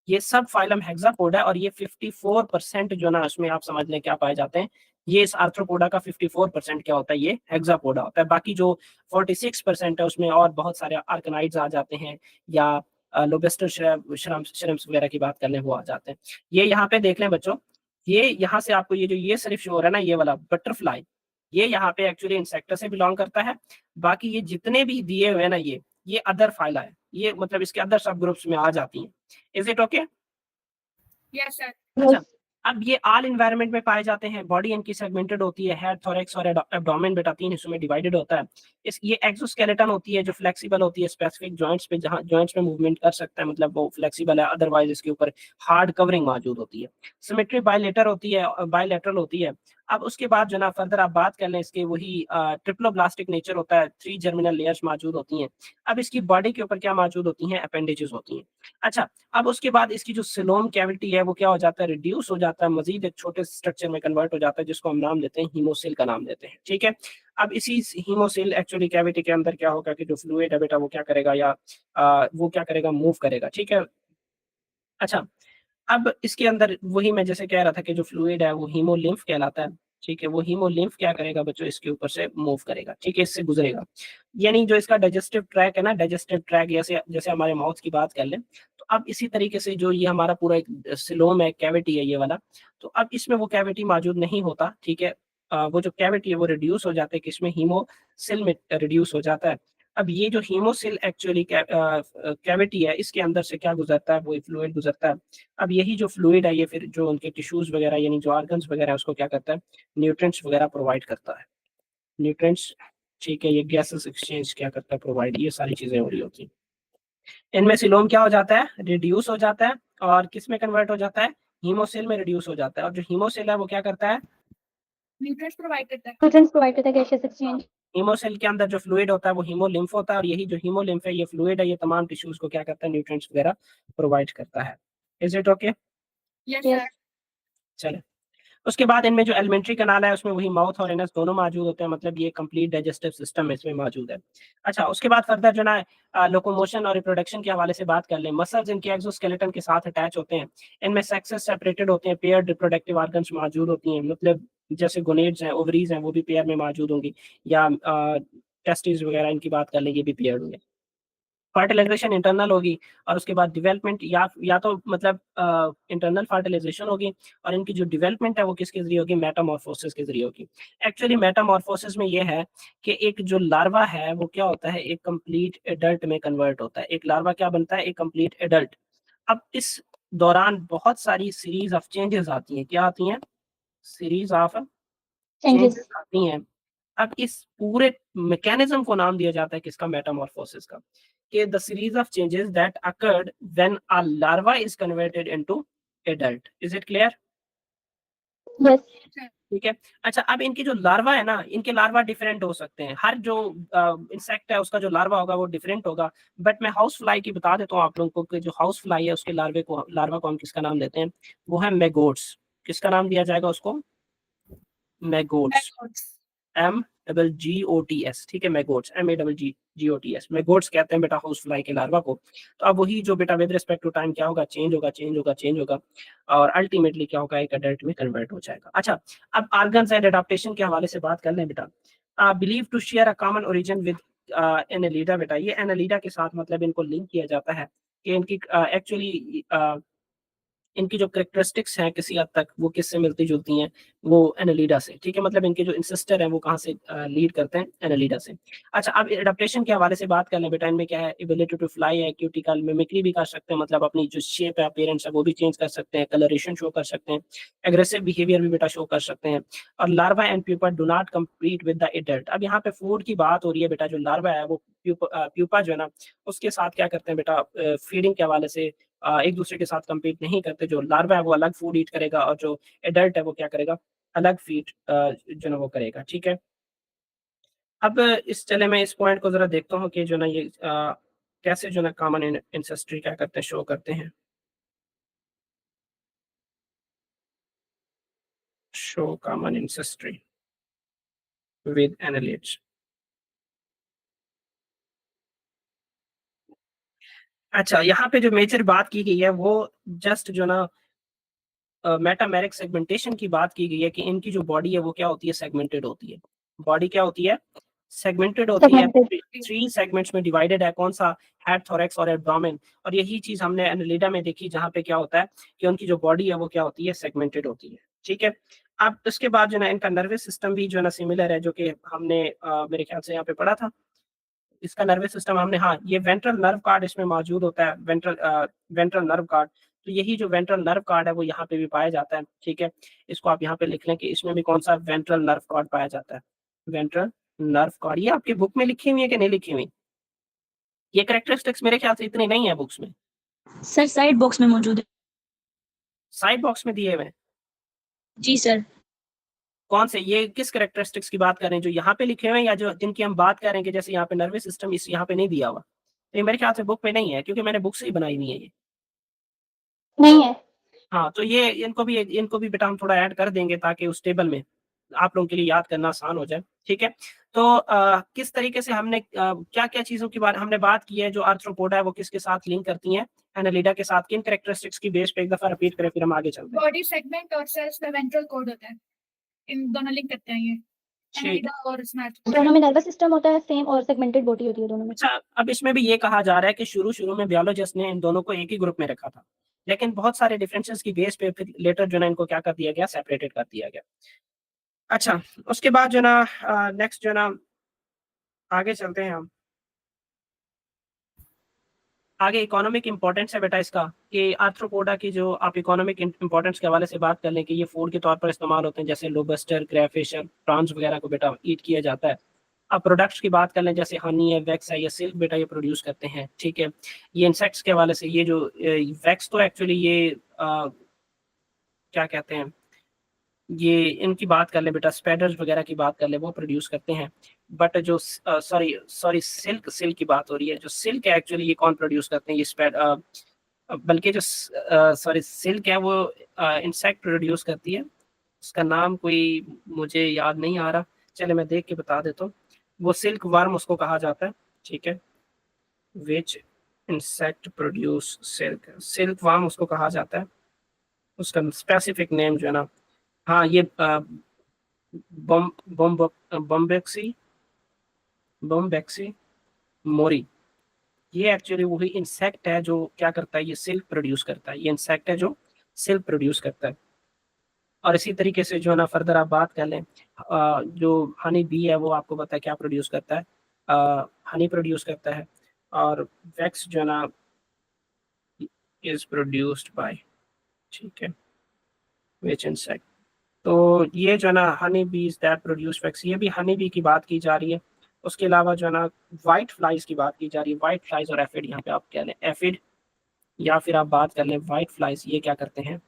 ये सब फाइलम हेक्सापोडा, और ये 54% जो ना उसमें आप समझ लें क्या पाए जाते हैं, ये इस आर्थ्रोपोडा का 54% क्या होता है, ये हेक्सापोडा होता है। बाकी जो 46% है उसमें और बहुत सारे आर्कनाइड्स आ जाते हैं, या लोबेस्टर श्रम्प्स वगैरह की बात कर लें, वो आ जाते हैं। ये यहाँ पे देख लें बच्चों, ये यहाँ से आपको ये जो ये सिर्फ शो हो रहा है ना, ये वाला बटरफ्लाई, ये यहाँ पे एक्चुअली इंसेक्टर से बिलोंग करता है। बाकी ये जितने भी दिए हुए हैं ना, ये अदर फाइला है, ये मतलब इसके अदर सब ग्रुप्स में आ जाती हैं। Is it okay? Yes sir. अच्छा, अब ये ऑल एनवायरनमेंट में पाए जाते हैं। बॉडी इनकी सेगमेंटेड होती है, हेड, थोरैक्स और एब्डोमेन बेटा 3 हिस्सों में डिवाइडेड होता है। इस ये एक्सोस्केलेटन होती है जो फ्लेक्सिबल होती है स्पेसिफिक जॉइंट्स पे, जहां जॉइंट्स में मूवमेंट कर सकता है, मतलब वो फ्लेक्सिबल है, अदरवाइज इसके ऊपर हार्ड कवरिंग मौजूद होती है। सिमेट्री बायलेटर होती है, बायलैटरल होती है। अब उसके बाद जो ना फर्दर आप बात कर लें, इसके वही ट्रिप्लोब्लास्टिक नेचर होता है, 3 जर्मिनल लेयर्स मौजूद होती हैं। अब इसकी बॉडी के ऊपर क्या मौजूद होती हैं, अपेंडेजेस होती हैं। अच्छा, अब उसके बाद इसकी जो सिलोम कैविटी है वो क्या हो जाता है, रिड्यूस हो जाता है, मजीद एक छोटे स्ट्रक्चर में कन्वर्ट हो जाता है, जिसको हम नाम देते हैं हीमोसिल का नाम देते हैं, ठीक है। अब इसी हीमोसिल एक्चुअली कैविटी के अंदर क्या होगा कि जो फ्लूइड है बेटा वो क्या करेगा, या वो क्या करेगा, मूव करेगा, ठीक है। अच्छा, अब इसके अंदर वही मैं जैसे कह रहा था कि जो फ्लूइड है वो हीमोलिम्फ कहलाता है, ठीक है। वो हीमोलिम्फ क्या करेगा बच्चों, इसके ऊपर से मूव करेगा, ठीक है, इससे गुजरेगा। यानी जो इसका डाइजेस्टिव ट्रैक है ना, डाइजेस्टिव ट्रैक जैसे जैसे हमारे माउथ की बात कर लें, तो अब इसी तरीके से जो ये हमारा पूरा एक सिलोम है, कैविटी है ये वाला, तो अब इसमें वो कैविटी मौजूद नहीं होता, ठीक है। वो जो कैविटी है वो रिड्यूस हो जाता है, किसमें, हीमोसिल में रिड्यूस हो जाता है। अब ये जो हीमोसिल एक्चुअली कैविटी है, इसके अंदर से क्या गुजरता है, वो फ्लूइड गुजरता है। अब यही जो फ्लूइड है ये फिर जो उनके टिश्यूज वगैरह, यानी जो ऑर्गन्स वगैरह है, उसको क्या करता है, न्यूट्रिएंट्स वगैरह प्रोवाइड करता है, न्यूट्रिएंट्स, ठीक है। ये गैसेस एक्सचेंज क्या करता है, प्रोवाइड, ये सारी चीजें हो रही होती हैं। इनमें सिलोम क्या हो जाता है, रिड्यूस हो जाता है, और किस में कन्वर्ट हो जाता है, हीमोसिल में रिड्यूस हो जाता है। और जो हीमोसिल है वो क्या करता है, न्यूट्रिएंट्स प्रोवाइड करता है। न्यूट्रिएंट्स प्रोवाइड करता है, गैसेस एक्सचेंज। हीमोसेल के अंदर जो फ्लूइड होता है वो हीमोलिम्फ होता है, और यही जो हीमोलिम्फ है, ये फ्लूइड है, ये तमाम टिश्यूज को क्या करता है, न्यूट्रिएंट्स वगैरह प्रोवाइड करता है। Is it okay? Yes Yes. Sir. चले, उसके बाद इनमें जो एलिमेंट्री कनाल है उसमें वही माउथ और एनस दोनों मौजूद होते हैं, मतलब ये कंप्लीट डाइजेस्टिव सिस्टम इसमें मौजूद है। अच्छा, उसके बाद फर्दर जो ना लोकोमोशन और रिप्रोडक्शन के हवाले से बात कर लें। मसल्स इनके एक्सोस्केलेटन के साथ अटैच होते हैं, इनमें सेक्सेस सेपरेटेड होते हैं, पेयर्ड रिप्रोडक्टिव ऑर्गन्स मौजूद होती हैं, मतलब जैसे गोनेड्स हैं, ओवरीज हैं, वो भी पेयर में मौजूद होंगी, या टेस्टिस वगैरह इनकी बात कर लें, ये भी पेयर्ड होंगे। फर्टिलाइजेशन इंटरनल होगी, और उसके बाद डेवलपमेंट या तो मतलब इंटरनल फर्टिलाइजेशन होगी, और इनकी जो डेवलपमेंट है वो किसके जरिए होगी, मेटामॉर्फोसिस के जरिए होगी। एक्चुअली मेटामॉर्फोसिस में ये है कि एक जो लार्वा है वो क्या होता है, एक कंप्लीट एडल्ट में कन्वर्ट होता है। एक लार्वा क्या बनता है, एक कंप्लीट एडल्ट। अब इस दौरान बहुत सारी सीरीज ऑफ चेंजेस आती हैं। क्या आती हैं? Series of changes. चेंजेस आती हैं। अब इस पूरे मैकेनिज्म को नाम दिया जाता है किसका? मेटामॉर्फोसिस का। कि the series of changes that occurred when a larva is converted into adult. Is it clear? Yes. ठीक है। अच्छा, अब इनकी जो लार्वा है ना, इनके लार्वा डिफरेंट हो सकते हैं। हर जो इंसेक्ट है उसका जो लार्वा होगा वो डिफरेंट होगा। बट मैं हाउस फ्लाई की बता देता हूँ आप लोगों को कि जो हाउस फ्लाई है उसके लार्वा को हम किसका नाम देते हैं? वो है मैगोट्स। किसका नाम दिया जाएगा उसको? मैगोट्स। MGOTS। ठीक है, मैगोट्स, MAGGOTS, मैगोट्स कहते हैं बेटा हाउस फ्लाई के लार्वा को। तो अब वही जो बेटा विद रिस्पेक्ट टू टाइम क्या होगा? चेंज होगा, चेंज होगा, चेंज होगा, और अल्टीमेटली क्या होगा? एक अडल्ट में कन्वर्ट हो जाएगा। अच्छा, अब ऑर्गन्स एंड एडाप्टेशन के हवाले से बात कर लें बेटा। Believe to share a common origin with Annelida. बेटा ये एनालिडा के साथ मतलब इनको लिंक किया जाता है कि इनकी एक्चुअली इनकी जो कैरेक्टरिस्टिक्स हैं किसी हद तक वो किससे मिलती जुलती हैं? वो एनालिडा से। ठीक है, मतलब इनके जो इंसेस्टर हैं वो कहाँ से लीड करते हैं? एनालिडा से। अच्छा, अब एडाप्टेशन के हवाले से बात कर लें बेटा। इनमें क्या है? एबिलिटी टू फ्लाई है, क्यूटिकल मिमिक्री भी कर सकते हैं, मतलब अपनी जो शेप है, अपीयरेंस है वो भी चेंज कर सकते हैं, कलरेशन शो कर सकते हैं, एग्रेसिव बिहेवियर भी बेटा शो कर सकते हैं। और larva and pupa do not compete with the adult. अब यहाँ पे फूड की बात हो रही है बेटा। जो लार्वा है वो प्यूपा जो है ना उसके साथ क्या करते हैं बेटा? फीडिंग के हवाले से एक दूसरे के साथ compete नहीं करते। जो लार्वा है वो अलग फूड ईट करेगा और जो एडल्ट है वो क्या करेगा? अलग फीड जो ना वो करेगा। ठीक है। अब इस चले मैं इस पॉइंट को जरा देखता हूँ कि जो ना ये कैसे जो ना कॉमन इंसेस्ट्री क्या करते हैं? शो करते हैं। Show common ancestry with annelids. अच्छा, यहाँ पे जो मेजर बात की गई है वो जस्ट जो ना मेटामेरिक सेगमेंटेशन की बात की गई है कि इनकी जो बॉडी है वो क्या होती है? सेगमेंटेड होती है। बॉडी क्या होती है? सेगमेंटेड होती है। सेगमेंटेड। 3 सेगमेंट्स में डिवाइडेड है। कौन सा? हेड, थोरैक्स और एब्डोमेन। और यही चीज हमने एनालिडा में देखी जहाँ पे क्या होता है कि उनकी जो बॉडी है वो क्या होती है? सेगमेंटेड होती है। ठीक है। अब उसके बाद जो है इनका नर्वस सिस्टम भी जो है ना सिमिलर है, जो कि हमने मेरे ख्याल से यहाँ पे पढ़ा था। इसका नर्वस सिस्टम हमने, हाँ, ये वेंट्रल नर्व कार्ड इसमें मौजूद होता है। Ventral nerve card. तो यही जो वेंट्रल नर्व कार्ड है वो यहाँ पे भी पाया जाता है। ठीक है, इसको आप यहाँ पे लिख लें कि इसमें भी कौन सा? वेंट्रल नर्व कार्ड पाया जाता है। Ventral nerve card. ये आपकी बुक में लिखी हुई है कि नहीं लिखी हुई? ये कैरेक्टरिस्टिक्स मेरे ख्याल से इतनी नहीं है बुक्स में। सर साइड बॉक्स में मौजूद है। साइड बॉक्स में दिए हुए हैं। जी सर। कौन से? ये किस कैरेक्टरिस्टिक्स की बात कर रहे हैं? जो यहाँ पे लिखे हुए हैं या जो जिनकी हम बात कर रहे हैं कि जैसे यहाँ पे नर्वस सिस्टम इस यहाँ पे नहीं दिया हुआ? तो ये मेरे ख्याल से बुक में नहीं है क्योंकि मैंने बुक से ही बनाई हुई है ये। नहीं है। हाँ, तो ये इनको भी बेटा हम थोड़ा ऐड कर देंगे ताकि उस टेबल में आप लोगों के लिए याद करना आसान हो जाए। ठीक है। तो किस तरीके से हमने क्या-क्या चीज़ों की हमने बात की है जो आर्थ्रोपोडा है वो किसके साथ लिंक करती हैं? एनालिडा के साथ। किन कैरेक्टरिस्टिक्स की बेस पे एक दफा रिपीट करें फिर हम आगे चलते हैं। बॉडी सेगमेंट और सेल्स में वेंट्रल कोड होता है। इन दोनों लिंक करते हैं ये। ठीक। एनालिडा और स्मैट। दोनों में नर्वस सिस्टम होता है सेम और सेगमेंटेड बॉडी होती है दोनों में। अच्छा, अब इसमें भी ये कहा जा रहा है कि शुरू-शुरू में बायोलॉजिस्ट ने इन दोनों को एक ही ग्रुप में रखा था। लेकिन बहुत सारे डिफरेंसेस की बेस पे फिर लेटर जो है ना इनको क्या कर दिया गया? सेपरेटेड कर दिया गया। अच्छा, उसके बाद जो है ना नेक्स्ट जो है ना आगे चलते हैं हम। आगे इकोनॉमिक इम्पोर्टेंस है बेटा इसका कि आर्थ्रोपोडा की जो आप इकोनॉमिक इम्पोर्टेंस के हवाले से बात कर लें कि ये फूड के तौर पर इस्तेमाल होते हैं। जैसे लोबस्टर, क्रैफिश, प्रॉन्स वगैरह को बेटा ईट किया जाता है। अब प्रोडक्ट्स की बात कर लें जैसे हनी है, वैक्स है, ये सिल्क बेटा ये प्रोड्यूस करते हैं। ठीक है। ये इंसेक्ट्स के हवाले से ये जो वैक्स तो एक्चुअली ये क्या कहते हैं, ये इनकी बात कर ले बेटा, स्पाइडर्स वगैरह की बात कर ले, वो प्रोड्यूस करते हैं। बट जो सॉरी सॉरी सिल्क सिल्क की बात हो रही है। जो सिल्क है एक्चुअली ये कौन प्रोड्यूस करते हैं? ये बल्कि जो सॉरी सिल्क है वो इंसेक्ट प्रोड्यूस करती है। उसका नाम कोई मुझे याद नहीं आ रहा। चले मैं देख के बता देता हूँ। वो सिल्क वर्म उसको कहा जाता है। ठीक है। विच insect produce silk, silk worm उसको कहा जाता है। उसका स्पेसिफिक नेम जो है ना, हाँ, ये बम बम्बेक्सी बम्बेक्सी मोरी। ये एक्चुअली वही इंसेक्ट है जो क्या करता है? ये सिल्क प्रोड्यूस करता है। ये इंसेक्ट है जो सिल्क प्रोड्यूस करता है। और इसी तरीके से जो है ना फर्दर आप बात कर लें, जो हनी बी है वो आपको पता है क्या प्रोड्यूस करता है? हनी प्रोड्यूस करता है। और वैक्स जो है ना इज प्रोड्यूस्ड बाय, ठीक है, विच इंसेक्ट। तो ये जो है ना हनी बीज दैट प्रोड्यूस वैक्स, ये भी हनी बी की बात की जा रही है। उसके अलावा जो है ना वाइट फ्लाइज की बात की जा रही है, वाइट फ्लाइज और एफिड, यहाँ पे आप कह लें एफिड या फिर आप बात कर लें वाइट फ्लाइज, ये क्या करते हैं,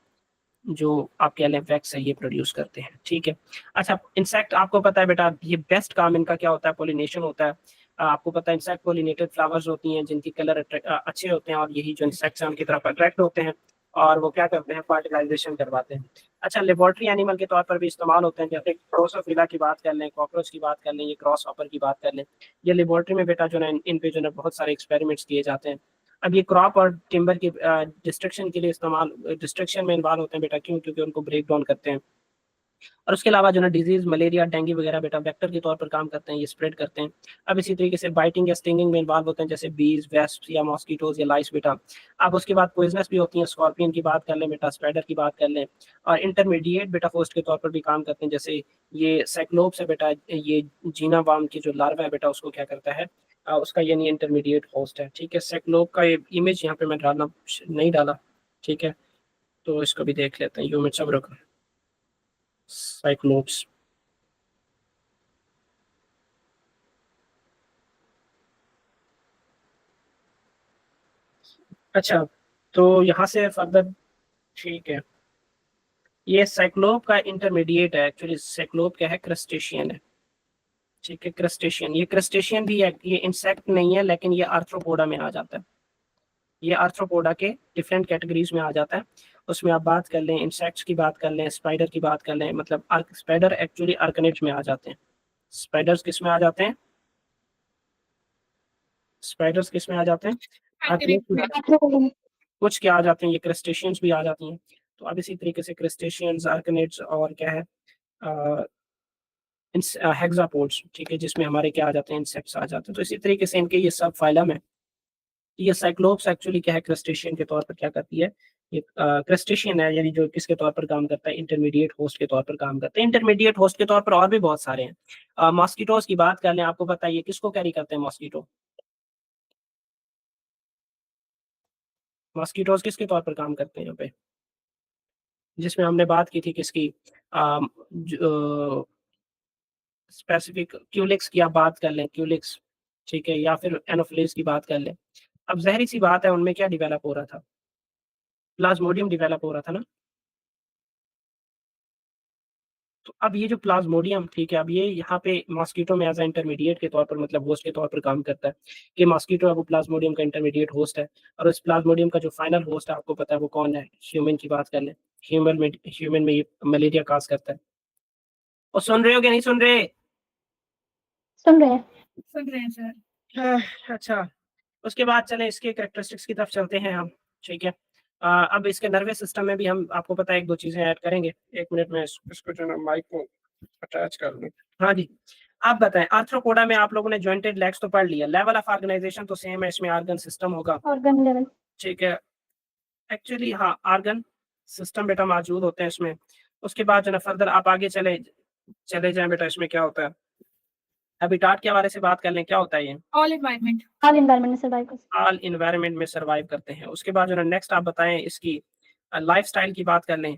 जो आप कह लें वैक्स है, ये प्रोड्यूस करते हैं, ठीक है। अच्छा, इंसेक्ट आपको पता है बेटा, ये बेस्ट काम इनका क्या होता है, पोलिनेशन होता है। आपको पता है इंसेक्ट पोलिनेटेड फ्लावर्स होती हैं जिनकी कलर अच्छे होते हैं, और यही जो इंसेक्ट्स हैं उनकी तरफ अट्रैक्ट होते हैं, और वो क्या करते हैं, फर्टिलाइजेशन करवाते हैं। अच्छा, लेबोरेटरी एनिमल के तौर पर भी इस्तेमाल होते हैं, जैसे ड्रोसोफिला की बात कर लें, कॉकरोच की बात कर लें, ये ग्रॉस हॉपर की बात कर लें, ये लेबोरेटरी में बेटा जो है इन पे जो है बहुत सारे एक्सपेरिमेंट्स किए जाते हैं। अब ये क्रॉप और टिम्बर की डिस्ट्रक्शन के लिए इस्तेमाल, डिस्ट्रक्शन में इन्वॉल्व होते हैं बेटा, क्यों, क्योंकि उनको ब्रेक डाउन करते हैं। और उसके अलावा जो है डिजीज मलेरिया डेंगू वगैरह बेटा वेक्टर के तौर पर काम करते हैं, ये स्प्रेड करते हैं। अब इसी तरीके से बाइटिंग या स्टिंगिंग में इन्वॉल्व होते हैं, जैसे बीज, वेस्प या मॉस्किटोज या लाइस बेटा। अब उसके बाद पॉइजनस भी होती हैं, स्कॉर्पियन की बात कर लें बेटा, स्पाइडर की बात कर लें, और इंटरमीडिएट बेटा होस्ट के तौर पर भी काम करते हैं, जैसे ये साइक्लोप्स है बेटा, ये जीना वार्म की जो लार्वा है बेटा, उसको क्या करता है, उसका यानी इंटरमीडिएट होस्ट है, ठीक है। साइक्लोप का इमेज यहाँ पे मैं डालना नहीं डाला, ठीक है, तो इसको भी देख लेते हैं, यूमिट सब्र का साइक्लोप्स। अच्छा, तो यहाँ से फर्दर, ठीक है, ये साइक्लोप का इंटरमीडिएट है, एक्चुअली साइक्लोप क्या है, क्रस्टेशियन है, ठीक है, क्रस्टेशियन, ये क्रस्टेशियन भी है, ये इंसेक्ट नहीं है, लेकिन ये आर्थ्रोपोडा में आ जाता है, ये आर्थ्रोपोडा के डिफरेंट कैटेगरीज में आ जाता है। उसमें आप बात कर लें, इंसेक्ट्स की बात कर लें, स्पाइडर की बात कर लें, मतलब स्पाइडर एक्चुअली आर्कनेट्स में आ जाते हैं। स्पाइडर्स किस में आ जाते हैं, स्पाइडर्स किस में आ जाते हैं, आर्कनेट्स में। कुछ क्या आ जाते हैं, ये क्रस्टेशियंस भी आ जाती हैं। तो अब इसी तरीके से क्रस्टेशियंस, आर्कनेट्स और क्या है, हेक्सापोड्स, ठीक है, जिसमें हमारे क्या आ जाते हैं, इंसेक्ट्स आ जाते हैं। तो इसी तरीके से इनके ये सब फाइलम है। ये साइक्लोप्स एक्चुअली क्या है, क्रस्टेशियन के तौर पर क्या करती है, ये क्रस्टेशियन है, यानी जो किसके तौर पर काम करता है, इंटरमीडिएट होस्ट के तौर पर काम करता है। इंटरमीडिएट होस्ट के तौर पर और भी बहुत सारे हैं। मॉस्किटोज की बात कर लें, आपको पता है ये किसको कैरी करते हैं, मॉस्किटो, मॉस्किटोज किसके तौर पर काम करते हैं यहाँ पे, जिसमें हमने बात की थी किसकी, स्पेसिफिक क्यूलिक्स की आप बात कर लें, क्यूलिक्स, ठीक है, या फिर एनोफिलिस की बात कर लें। अब ज़ाहिर सी बात है, उनमें क्या डेवलप हो रहा था, प्लाज्मोडियम डेवलप हो रहा था ना। तो अब ये जो प्लाज्मोडियम, ठीक है, अब ये यहाँ पे मॉस्किटो में एज इंटरमीडिएट के तौर पर, मतलब होस्ट के तौर पर काम करता है, कि मॉस्किटो है वो प्लाज्मोडियम का इंटरमीडिएट होस्ट है। और उस प्लाज्मोडियम का जो फाइनल होस्ट है, आपको पता है वो कौन है, ह्यूमन की बात कर लें, ह्यूमन में ये मलेरिया काज करता है। और सुन रहे हो कि नहीं सुन रहे, सुन रहे हैं। सुन रहे हैं सर। अच्छा, उसके बाद चलें इसके कैरेक्टरिस्टिक्स की तरफ चलते हैं हम, ठीक है। अब इसके नर्वस सिस्टम में भी हम, आपको पता है, एक दो चीजें ऐड करेंगे। एक मिनट में इसको जो है ना माइक को अटैच कर लूं। हाँ जी, आप बताएं, आर्थ्रोपोडा में आप लोगों ने जॉइंटेड लेग्स तो पढ़ लिया, लेवल ऑफ ऑर्गेनाइजेशन तो सेम है, इसमें ऑर्गन सिस्टम होगा, ऑर्गन लेवल। ठीक है। एक्चुअली हाँ, ऑर्गन सिस्टम बेटा मौजूद होते हैं इसमें। उसके बाद जो है ना फर्दर आप आगे चले चले जाएं बेटा, इसमें क्या होता है, हैबिटाट के हवाले से बात कर लें, क्या होता है ये, ऑल एनवायरनमेंट। ऑल एनवायरनमेंट में सर्वाइव कर। ऑल इन्वायरमेंट में सर्वाइव करते हैं। उसके बाद जो है नेक्स्ट आप बताएं, इसकी लाइफस्टाइल की बात कर लें,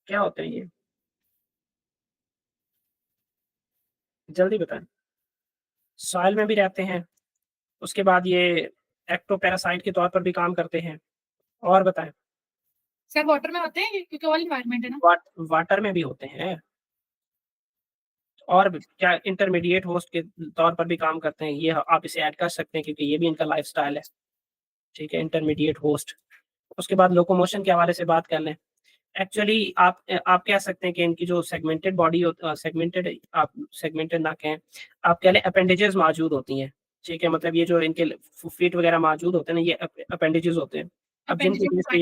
क्या होते हैं ये, जल्दी बताएं। सॉइल में भी रहते हैं, उसके बाद ये एक्टोपैरासाइट के तौर पर भी काम करते हैं, और बताएं। सर वाटर में होते हैं क्योंकि ऑल एनवायरनमेंट है ना। वाटर में भी होते हैं, और क्या इंटरमीडिएट होस्ट के तौर पर भी काम करते हैं, ये आप इसे ऐड कर सकते हैं क्योंकि ये भी इनका लाइफस्टाइल है, ठीक है, इंटरमीडिएट होस्ट। उसके बाद लोकोमोशन के हवाले से बात कर लें। एक्चुअली आप कह सकते हैं कि इनकी जो सेगमेंटेड बॉडी, सेगमेंटेड, आप सेगमेंटेड ना कहें, आप कह लें अपेंडेजेस मौजूद होती हैं, ठीक है, मतलब ये जो इनके फीट वगैरह मौजूद होते हैं ना, ये अपेंडेजेस होते हैं। अब जिनकी वजह से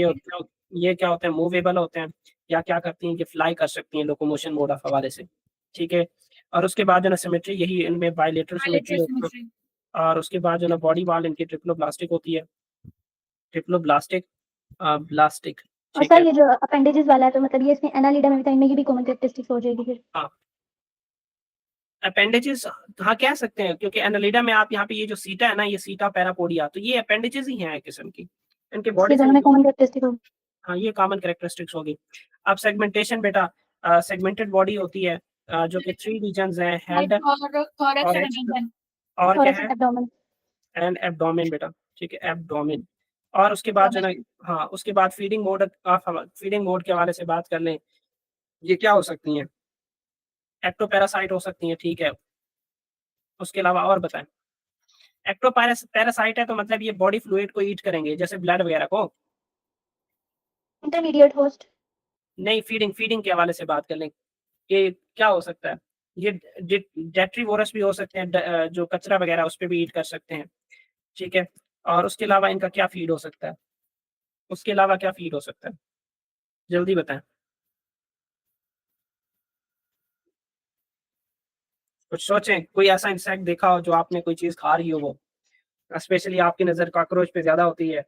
ये क्या होते हैं, मूवेबल होते हैं, या क्या करती हैं कि फ्लाई कर सकती हैं, लोकोमोशन मोड ऑफ हवाले से, ठीक है। और उसके बाद जो ना सिमेट्री, यही इनमें बायलेटरल सिमेट्री होती है। और उसके बाद जो ना बॉडी वाल इनकी ट्रिप्लोब्लास्टिक होती है, ट्रिप्लोब्लास्टिक, ब्लास्टिक, और ठीक सर है। ये जो अपेंडेजेस वाला है, तो मतलब ये इसमें एनालिडा में भी ये भी कॉमन कैरेक्टरिस्टिक्स हो जाएगी फिर। हाँ, अपेंडेजेस हाँ कह सकते हैं, क्योंकि एनालिडा में आप यहाँ पे ये जो सीटा है ना, ये सीटा पैरापोडिया, तो ये अपेंडेजेस ही हैं एक किस्म की, इनके बॉडी से कॉमन कैरेक्टरिस्टिक होगी। हाँ ये कॉमन कैरेक्टरिस्टिक्स होगी। अब सेगमेंटेशन बेटा, सेगमेंटेड बॉडी होती है, जो कि 3 रीजन्स हैं, हेड और थॉरैक्स और एंड एब्डोमेन। और क्या है, एब्डोमेन। एंड एब्डोमेन बेटा, ठीक है, एब्डोमेन। और उसके बाद जो ना, हाँ उसके बाद फीडिंग मोड के हवाले से बात कर लें, ये क्या हो सकती हैं, एक्टोपैरासाइट हो सकती हैं, ठीक है। उसके अलावा और बताएं, एक्टोपैरासाइट है तो मतलब ये बॉडी फ्लूइड को ईट करेंगे, जैसे ब्लड वगैरह को। Intermediate host. नहीं, फीडिंग के हवाले से बात कर लें, ये क्या हो सकता है, ये डेट्रीवोरस भी हो सकते हैं, जो कचरा वगैरह उस पर भी ईट कर सकते हैं, ठीक है। और उसके अलावा इनका क्या फीड हो सकता है, उसके अलावा क्या फीड हो सकता है, जल्दी बताएं। कुछ सोचें, कोई ऐसा इंसेक्ट देखा हो जो आपने कोई चीज खा रही हो, वो स्पेशली आपकी नजर कॉकरोच पे ज्यादा होती है।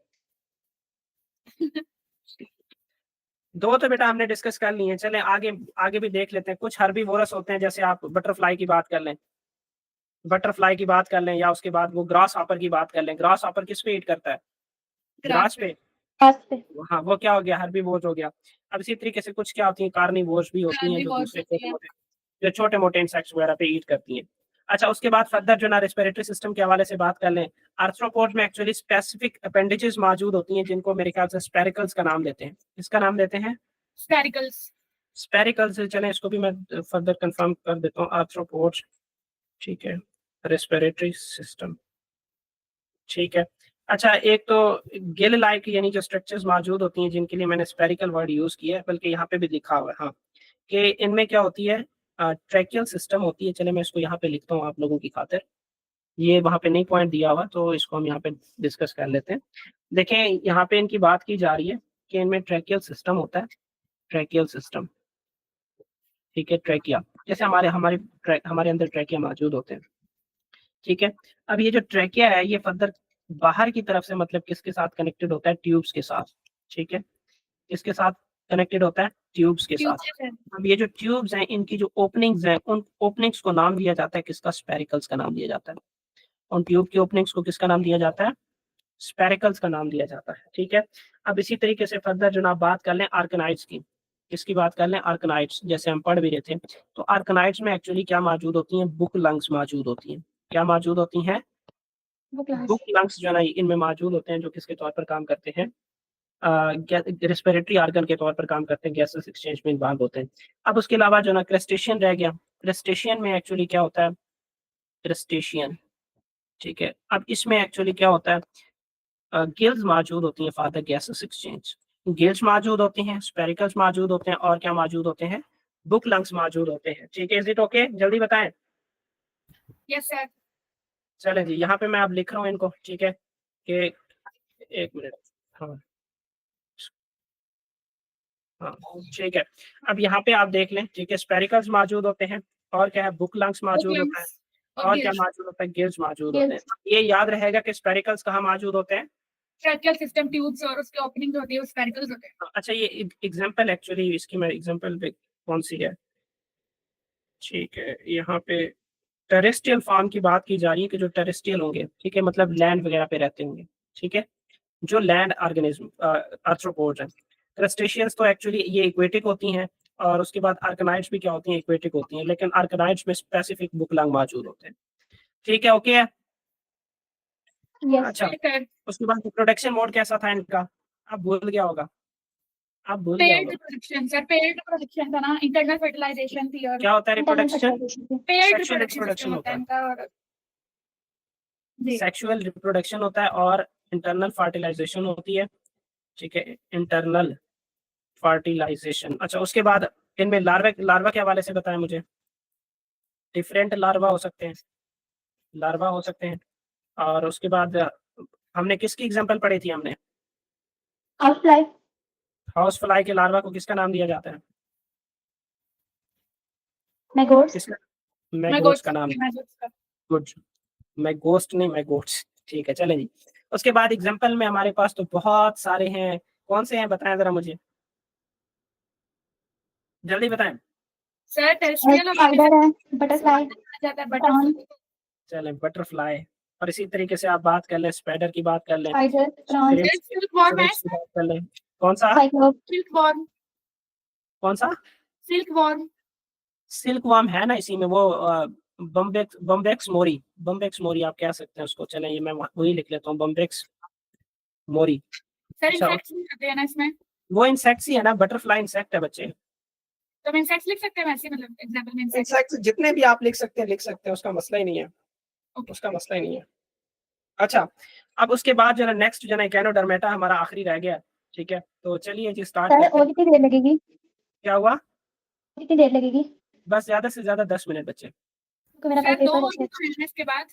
दो तो बेटा हमने डिस्कस कर ली है, चलें आगे आगे भी देख लेते हैं। कुछ हर्बीवोरस होते हैं, जैसे आप बटरफ्लाई की बात कर लें, या उसके बाद वो ग्रास हॉपर की बात कर लें। ग्रास हॉपर किस पे ईट करता है, ग्रास पे। हाँ वो क्या हो गया, हर्बीवोर्स हो गया। अब इसी तरीके से कुछ क्या होती है, कार्निवोर्स भी होती हैं, जो दूसरे छोटे मोटे इंसेक्ट्स वगैरह पे ईट करती हैं। अच्छा, उसके बाद फर्दर जो ना रेस्पिरेटरी सिस्टम के हवाले से बात कर लें, आर्थ्रोपोड में एक्चुअली स्पेसिफिक अपेंडेजेस मौजूद होती हैं, जिनको मेरे ख्याल से स्पेरिकल्स का नाम देते हैं। इसका नाम देते हैं स्पेरिकल्स। चलें इसको भी मैं फर्दर कंफर्म कर देता हूँ, आर्थ्रोपोड्स, ठीक है, रेस्पिरेटरी सिस्टम, ठीक है। अच्छा, एक तो गिल लाइक यानी जो स्ट्रक्चर्स मौजूद होती हैं, जिनके लिए मैंने स्पेरिकल वर्ड यूज किया है, बल्कि यहाँ पे भी लिखा हुआ है, हाँ, कि इनमें क्या होती है, ट्रैकियल सिस्टम होती है। चले मैं इसको यहाँ पे लिखता हूँ आप लोगों की खातिर, ये वहाँ पे नहीं पॉइंट दिया हुआ, तो इसको हम यहाँ पे डिस्कस कर लेते हैं। देखें, यहाँ पे इनकी बात की जा रही है कि इनमें ट्रैकियल सिस्टम होता है, ट्रैकियल सिस्टम, ठीक है, ट्रैकिया, जैसे हमारे अंदर ट्रैकिया मौजूद होते हैं, ठीक है। अब ये जो ट्रैकिया है, ये फर्दर बाहर की तरफ से मतलब किसके साथ कनेक्टेड होता है, ट्यूब्स के साथ, ठीक है, इसके साथ कनेक्टेड होता है, ट्यूब्स के साथ। अब ये जो ट्यूब्स हैं, इनकी जो ओपनिंग्स हैं, उन ओपनिंग्स को नाम दिया जाता है किसका, स्पेरिकल्स का नाम दिया जाता है। उन ट्यूब की ओपनिंग्स को किसका नाम दिया जाता है, स्पेरिकल्स का नाम दिया जाता है, ठीक है। अब इसी तरीके से फर्दर जो ना बात कर लें आर्कनाइड्स की, किसकी बात कर लें, आर्कनाइड्स, जैसे हम पढ़ भी रहे थे, तो आर्कनाइड्स में एक्चुअली क्या मौजूद होती हैं, बुक लंग्स मौजूद होती हैं। क्या मौजूद होती हैं, बुक लंग्स जो है ना, इनमें मौजूद होते हैं, जो किसके तौर पर काम करते हैं, रेस्पिरेटरी ऑर्गन के तौर पर काम करते हैं, गैसेस एक्सचेंज में इन्वॉल्व होते हैं। अब उसके अलावा जो ना क्रस्टेशियन रह गया, क्रस्टेशियन में एक्चुअली क्या होता है, क्रस्टेशियन, ठीक है। अब इसमें एक्चुअली क्या होता है, गिल्स मौजूद होती हैं for the gases exchange, gills मौजूद होती हैं, स्पेरिकल्स मौजूद होते हैं, और क्या मौजूद होते हैं, बुक लंग्स मौजूद होते हैं, ठीक है। इज इट ओके, जल्दी बताएं। Yes sir. चलें जी, यहाँ पे मैं अब लिख रहा हूँ इनको, ठीक है, कि एक मिनट, हाँ हाँ ठीक है। अब यहाँ पे आप देख लें, ठीक है, स्पेरिकल्स मौजूद होते हैं, और क्या है, बुक लंग्स मौजूद होता है, और क्या मौजूद होता है, गिल्स मौजूद होते हैं। ये याद रहेगा कि स्पेरिकल्स कहाँ मौजूद होते हैं, ट्रैकियल सिस्टम, ट्यूब्स और उसके ओपनिंग्स होती है, वो स्पेरिकल्स होते हैं। अच्छा, ये एग्जांपल एक्चुअली इसकी मैं एग्जांपल कौन सी है, ठीक है, यहाँ पे टेरेस्ट्रियल फॉर्म की बात की जा रही है, कि जो टेरेस्ट्रियल होंगे, ठीक है, मतलब लैंड वगैरह पे रहते होंगे, ठीक है, जो लैंड ऑर्गेनिज्म आर्थ्रोपोड्स हैं। क्रस्टेशियंस तो एक्चुअली ये इक्वेटिक होती हैं, और उसके बाद आर्कनाइड्स भी क्या होती हैं, इक्वेटिक होती हैं, लेकिन आर्कनाइड्स में स्पेसिफिक बुक लंग मौजूद होते हैं, ठीक है, ओके है। अच्छा, उसके बाद रिप्रोडक्शन मोड कैसा था इनका, आप भूल गया होगा, आप भूल गया पेयर्ड होगा, रिप्रोडक्शन सर, पेयर्ड रिप्रोडक्शन था ना, इंटरनल फर्टिलाइजेशन थी, और क्या होता है reproduction, paired sexual reproduction reproduction होता है, इनका, और जी सेक्सुअल रिप्रोडक्शन होता है, और इंटरनल फर्टिलाइजेशन होती है, ठीक है, इंटरनल फर्टिलाइजेशन। अच्छा, उसके बाद इनमें लार्वा के हवाले से बताएं मुझे, डिफरेंट लार्वा हो सकते हैं, लार्वा हो सकते हैं। और उसके बाद हमने किसकी एग्जांपल पढ़ी थी, हमने हाउस फ्लाई। हाउस फ्लाई के लार्वा को किसका नाम दिया जाता है, मैगोट्स। किसका, मैगोट्स का नाम, गुड, मैगोस्ट नहीं, मैगोट्स, ठीक है, चलें जी। उसके बाद एग्जांपल में हमारे पास तो बहुत सारे हैं, कौन से हैं बताएं जरा मुझे, जल्दी बताएं। सर टेरेस्ट्रियल स्पाइडर है, बटरफ्लाई। जाता है बटरफ्लाई, चलें बटरफ्लाई, और इसी तरीके से आप बात कर लें, स्पाइडर की बात कर लें, स्पाइडर, प्राउन, सिल्कवॉर्म है श्रिम्प्स की बात कर लें। कौन सा? साइक्लोप, सिल्कवॉर्म, कौन सा? सिल्कवॉर्म, सिल्कवॉर्म है ना इसी में, वो बम्बेक्स मोरी, बम्बेक्स मोरी आप कह सकते हैं उसको। चलें ये मैं वही लिख लेता हूँ, बम्बेक्स मोरी। सर अच्छा, इंसेक्ट्स भी आते हैं ना इसमें, वो इंसेक्ट्स ही है ना, बटरफ्लाई इंसेक्ट है बच्चे। तो हम इंसेक्ट्स लिख सकते हैं वैसे, मतलब एग्जांपल में इंसेक्ट। इंसेक्ट्स जितने भी आप लिख सकते हैं, लिख सकते हैं, उसका मसला ही नहीं है, ओके, उसका मसला ही नहीं है। अच्छा, अब उसके बाद जो है नेक्स्ट जो है इकेनोडर्मेटा हमारा आखिरी रह गया, ठीक है। तो चलिए जी स्टार्ट सर करते और हैं। कितनी देर लगेगी? क्या हुआ? कितनी देर लगेगी? बस ज्यादा से ज्यादा 10 मिनट बच्चे क्योंकि मेरा कल सर दो पेपर और भी है। तो है ना इसके बाद,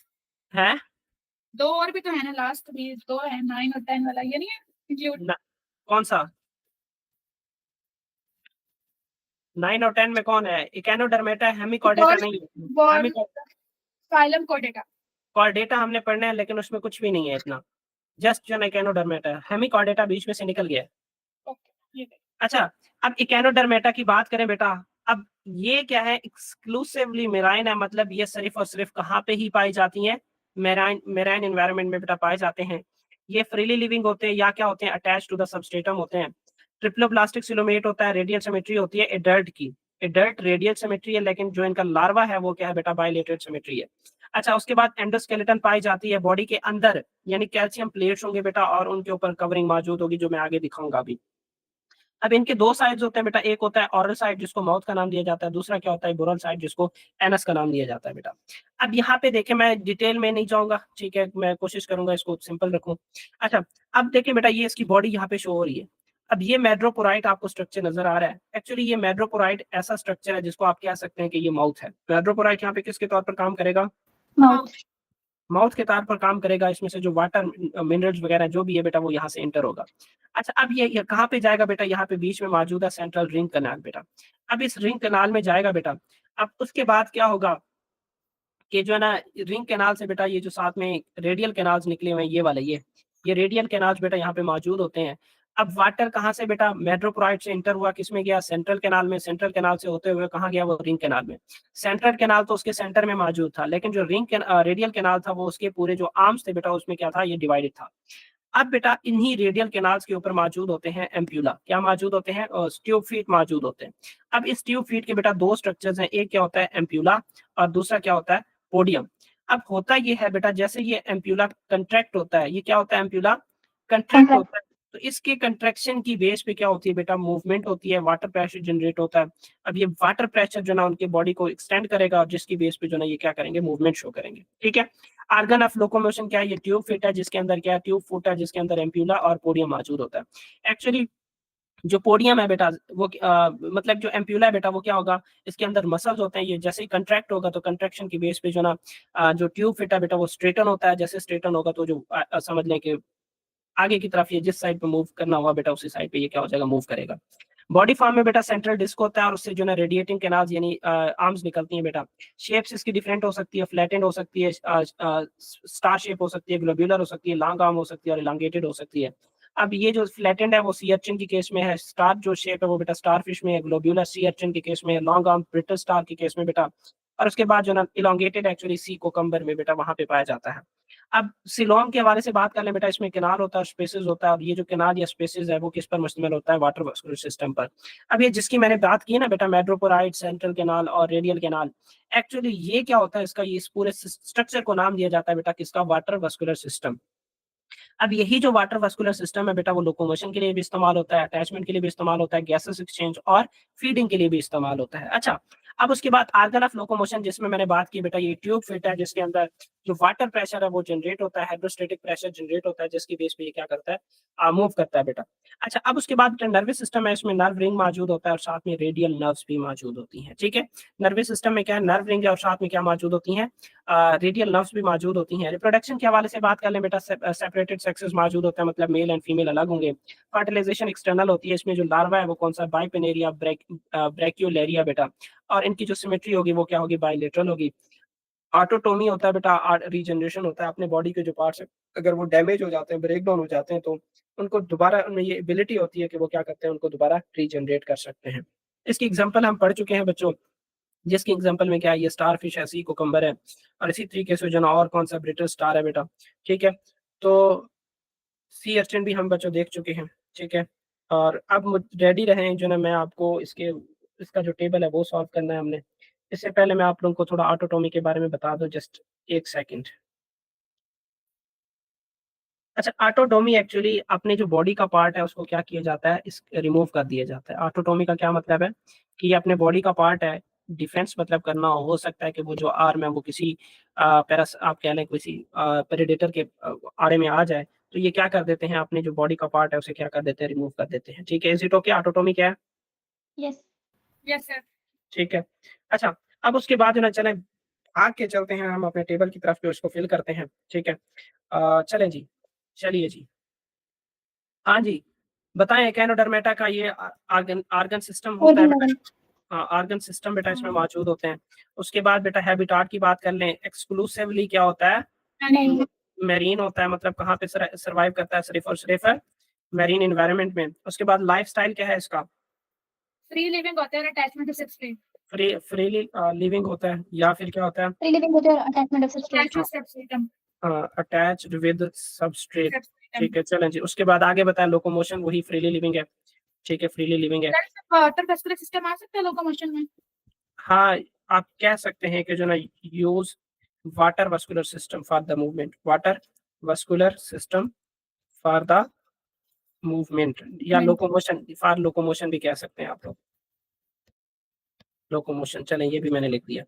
हैं। दो और भी तो है ना, लास्ट भी दो है, 9 और 10 वाला, ये नहीं है इंक्लूड? न- कौन सा? 9 और 10 में कौन है? इकेनोडर्मेटा, हेमिकॉर्डेटा नहीं है। Phylum Chordata. कॉर्डेटा हमने पढ़ना है, लेकिन उसमें कुछ भी नहीं है इतना, जस्ट जो है इकेनोडर्मेटा, हेमिकॉर्डेटा बीच में से निकल गया है। ओके, ये अच्छा, अब इकेनोडर्मेटा की बात करें बेटा, अब ये क्या है, एक्सक्लूसिवली मेराइन है, मतलब ये सिर्फ और सिर्फ कहाँ पे ही पाई जाती हैं? मेराइन, मेराइन एनवायरनमेंट में बेटा पाए जाते हैं। ये फ्रीली लिविंग होते हैं या क्या होते हैं, अटैच टू द सबस्ट्रेटम होते हैं। ट्रिप्लोब्लास्टिक सिलोमेट होता है, रेडियल सिमेट्री होती है एडल्ट की, एडल्ट रेडियल सिमेट्री है, लेकिन जो इनका लार्वा है वो क्या है बेटा, बायलेटरल सिमेट्री है। अच्छा, उसके बाद एंडोस्केलेटन पाई जाती है बॉडी के अंदर, यानी कैल्शियम प्लेट्स होंगे बेटा, और उनके ऊपर कवरिंग मौजूद होगी, जो मैं आगे दिखाऊंगा अभी। अब इनके दो साइड्स होते हैं बेटा, एक होता है ऑरल साइड जिसको माउथ का नाम दिया जाता है, दूसरा क्या होता है, बोरल साइड जिसको एनस का नाम दिया जाता है बेटा। अब यहाँ पे देखें, मैं डिटेल में नहीं जाऊंगा, ठीक है, मैं कोशिश करूंगा इसको सिंपल रखूं। अच्छा, अब देखें बेटा, ये इसकी बॉडी यहाँ पे शो हो रही है। अब ये मेड्रोपोराइट आपको स्ट्रक्चर नजर आ रहा है, एक्चुअली ये मेड्रोपोराइट ऐसा स्ट्रक्चर है जिसको आप कह सकते हैं कि ये माउथ है। मेड्रोपोराइट यहाँ पे किसके तौर पर काम करेगा? माउथ, माउथ के तौर पर काम करेगा। इसमें से जो वाटर मिनरल्स वगैरह जो भी है बेटा, वो यहाँ से एंटर होगा। अच्छा, अब ये कहाँ पे जाएगा बेटा? यहाँ पे बीच में मौजूद है सेंट्रल रिंग कनाल बेटा। अब इस रिंग कनाल में जाएगा बेटा। अब उसके बाद क्या होगा कि जो है ना, रिंग कैनाल से बेटा, ये जो साथ में रेडियल कैनाल्स निकले हुए हैं, ये वाले, ये रेडियल कैनाल्स बेटा यहाँ पे मौजूद होते हैं। अब वाटर कहाँ से बेटा, मेट्रोपोराइट से इंटर हुआ, किसमें गया? सेंट्रल कैनाल में। सेंट्रल कैनाल से होते हुए कहाँ गया? वो रिंग कैनाल में। सेंट्रल कैनाल तो उसके सेंटर में मौजूद था, लेकिन जो रेडियल कैनाल था, वो उसके पूरे जो आर्म्स थे बेटा, उसमें क्या था, ये डिवाइडेड था। अब बेटा, इन्हीं रेडियल कैनाल्स के ऊपर मौजूद होते हैं एम्प्यूला। क्या मौजूद होते हैं? ट्यूब फीट मौजूद होते हैं। अब इस ट्यूब फीट के बेटा दो स्ट्रक्चर्स हैं, एक क्या होता है, एम्प्यूला, और दूसरा क्या होता है, पोडियम। अब होता ये है बेटा, जैसे ये एम्प्यूला कंट्रैक्ट होता है, ये क्या होता है, एम्प्यूला कंट्रैक्ट होता है, तो इसके कंट्रैक्शन की बेस पे क्या होती है बेटा, मूवमेंट होती है, वाटर प्रेशर जनरेट होता है। अब ये वाटर प्रेशर जो ना उनके बॉडी को एक्सटेंड करेगा, और जिसकी बेस पे जो ना ये क्या करेंगे, मूवमेंट शो करेंगे, ठीक है। आर्गन ऑफ लोकोमोशन क्या है? ये ट्यूब फिट है, जिसके अंदर क्या है, ट्यूब फुट है, जिसके अंदर एम्प्यूला और पोडियम मौजूद होता है। एक्चुअली जो पोडियम है बेटा, वो मतलब जो एम्प्यूला है बेटा, वो क्या होगा, इसके अंदर मसल्स होते हैं, ये जैसे ही कंट्रैक्ट होगा तो कंट्रैक्शन की बेस पे जो ना जो ट्यूब फिट है बेटा, वो स्ट्रेटन होता है। जैसे स्ट्रेटन होगा तो जो समझ लें कि आगे की तरफ ये जिस साइड पे मूव करना होगा बेटा, उसी साइड पे ये क्या हो जाएगा, मूव करेगा। बॉडी फॉर्म में बेटा सेंट्रल डिस्क होता है, और उससे जो ना रेडिएटिंग कैनाल्स यानी आर्म्स निकलती हैं बेटा। शेप्स इसकी डिफरेंट हो सकती है, फ्लैटेंड हो सकती है, स्टार शेप हो सकती है, ग्लोब्यूलर हो सकती है, लॉन्ग आर्म हो सकती है, और इलांगेटेड हो सकती है। अब ये जो फ्लैटेंड है वो सी अर्चिन की केस में है, स्टार जो शेप है वो बेटा स्टार फिश में है, ग्लोब्यूलर सी अर्चिन के केस में है, लॉन्ग आर्म ब्रिटल स्टार के केस में बेटा, और उसके बाद जो ना इलांगेटेड एक्चुअली सी कोकम्बर में बेटा वहां पे पाया जाता है। अब सिलोन के हवाले से बात कर लें बेटा, इसमें कैनाल होता है, स्पेसेस होता है, और ये जो कैनाल या स्पेसेस है वो किस पर मुश्तमिल होता है, वाटर वास्कुलर सिस्टम पर। अब ये जिसकी मैंने बात की ना बेटा, मेट्रोपोराइट, सेंट्रल कैनाल और रेडियल कैनाल, एक्चुअली ये क्या होता है, इसका ये इस पूरे स्ट्रक्चर को नाम दिया जाता है बेटा, किसका, वाटर वास्कुलर सिस्टम। अब यही जो वाटर वास्कुलर सिस्टम है बेटा, वो लोकोमोशन के लिए भी इस्तेमाल होता है, अटैचमेंट के लिए भी इस्तेमाल होता है, गैसेस एक्सचेंज और फीडिंग के लिए भी इस्तेमाल होता है। अच्छा, अब उसके बाद आर्गन ऑफ लोकोमोशन, जिसमें मैंने बात की बेटा, ये ट्यूब फिट है, जिसके अंदर जो वाटर प्रेशर है वो जनरेट होता है, हाइड्रोस्टेटिक प्रेशर जनरेट होता है, जिसकी बेस पे ये क्या करता है, मूव करता है बेटा। अच्छा, अब उसके बाद नर्वस सिस्टम है, इसमें नर्व रिंग मौजूद होता है, और साथ में रेडियल नर्व्स भी मौजूद होती हैं, ठीक है। नर्वस सिस्टम में क्या है, नर्व रिंग है, और साथ में क्या मौजूद होती हैं, रेडियल नर्व्स भी मौजूद होती हैं। रिप्रोडक्शन के हवाले से बात कर लें बेटा, सेपरेटेड सेक्सेस मौजूद होते हैं, मतलब मेल एंड फीमेल अलग होंगे। फर्टिलाइजेशन एक्सटर्नल होती है, इसमें जो लार्वा है वो कौन सा, बाइपेनेरिया, ब्रैक्यूलेरिया बेटा, और इनकी जो सिमेट्री होगी वो क्या होगी, बाइलेटरल होगी। ऑटोटोमी होता है बेटा, रीजनरेशन होता है, अपने बॉडी के जो पार्ट्स अगर वो डैमेज हो जाते हैं, ब्रेक डाउन हो जाते हैं, तो उनको दोबारा, उनमें ये एबिलिटी होती है कि वो क्या करते हैं, उनको दोबारा रीजनरेट कर सकते हैं। इसकी एग्जांपल हम पढ़ चुके हैं बच्चों, जिसके एग्जांपल में क्या है, ये स्टार फिश है, सी कोकम्बर है, और इसी तरीके से जो ना और कौन सा ब्रिटल स्टार है बेटा, ठीक है। तो सी अर्चिन भी हम बच्चों देख चुके हैं, ठीक है। और अब रेडी रहें जो ना मैं आपको इसका जो टेबल है वो सॉल्व करना है हमने। इससे पहले मैं आप लोगों को थोड़ा ऑटोटॉमी के बारे में बता दूं, जस्ट एक सेकंड। अच्छा, ऑटोटॉमी एक्चुअली अपने जो बॉडी का पार्ट है उसको क्या किया जाता है, इस रिमूव कर दिया जाता है। ऑटोटॉमी का क्या मतलब है कि ये अपने बॉडी का पार्ट है, डिफेंस मतलब करना हो सकता है कि वो जो आर्म है वो किसी पैरास आप कह लें किसी प्रेडेटर के आड़े में आ जाए, तो ये क्या कर देते हैं, अपने जो बॉडी का पार्ट है उसे क्या कर देते हैं, रिमूव कर देते हैं, ठीक है। Is it okay? ऑटोटॉमी क्या है? Yes yes sir. ठीक है। अच्छा, अब उसके बाद जो ना चलें भाग के चलते हैं हम अपने टेबल की तरफ, जो इसको फिल करते हैं, ठीक है। चलें जी, चलिए जी, हाँ जी, बताएं एकेनोडर्मेटा का ये आर्गन आर्गन सिस्टम होता है बेटा। हाँ, आर्गन सिस्टम बेटा इसमें मौजूद होते हैं। उसके बाद बेटा हैबिटाट की बात कर लें, एक्सक्लूसिवली क्या होता है, नहीं मेरीन होता है, मतलब कहाँ पे सर्वाइव करता है, सिर्फ और सिर्फ मेरीन एनवायरनमेंट में। उसके बाद लाइफस्टाइल क्या है इसका, फ्री लिविंग होते हैं, attachment to substrate. Freely living होता है, या फिर क्या होता है, फ्री लिविंग होते हैं, attachment of substrate. Attach to substratum. Attached with substrate, ठीक है। चलें जी, उसके बाद आगे बताएं, लोकोमोशन वही फ्रीली लिविंग है, ठीक है, फ्रीली लिविंग है। वाटर वेस्कुलर सिस्टम आ सकता है लोकोमोशन में। हाँ, आप कह सकते हैं कि जो ना use water vascular system for the movement, water vascular system for the movement, या लोकोमोशन, फॉर लोकोमोशन भी कह सकते हैं आप लोग, लोकोमोशन। चलें, ये भी मैंने लिख दिया।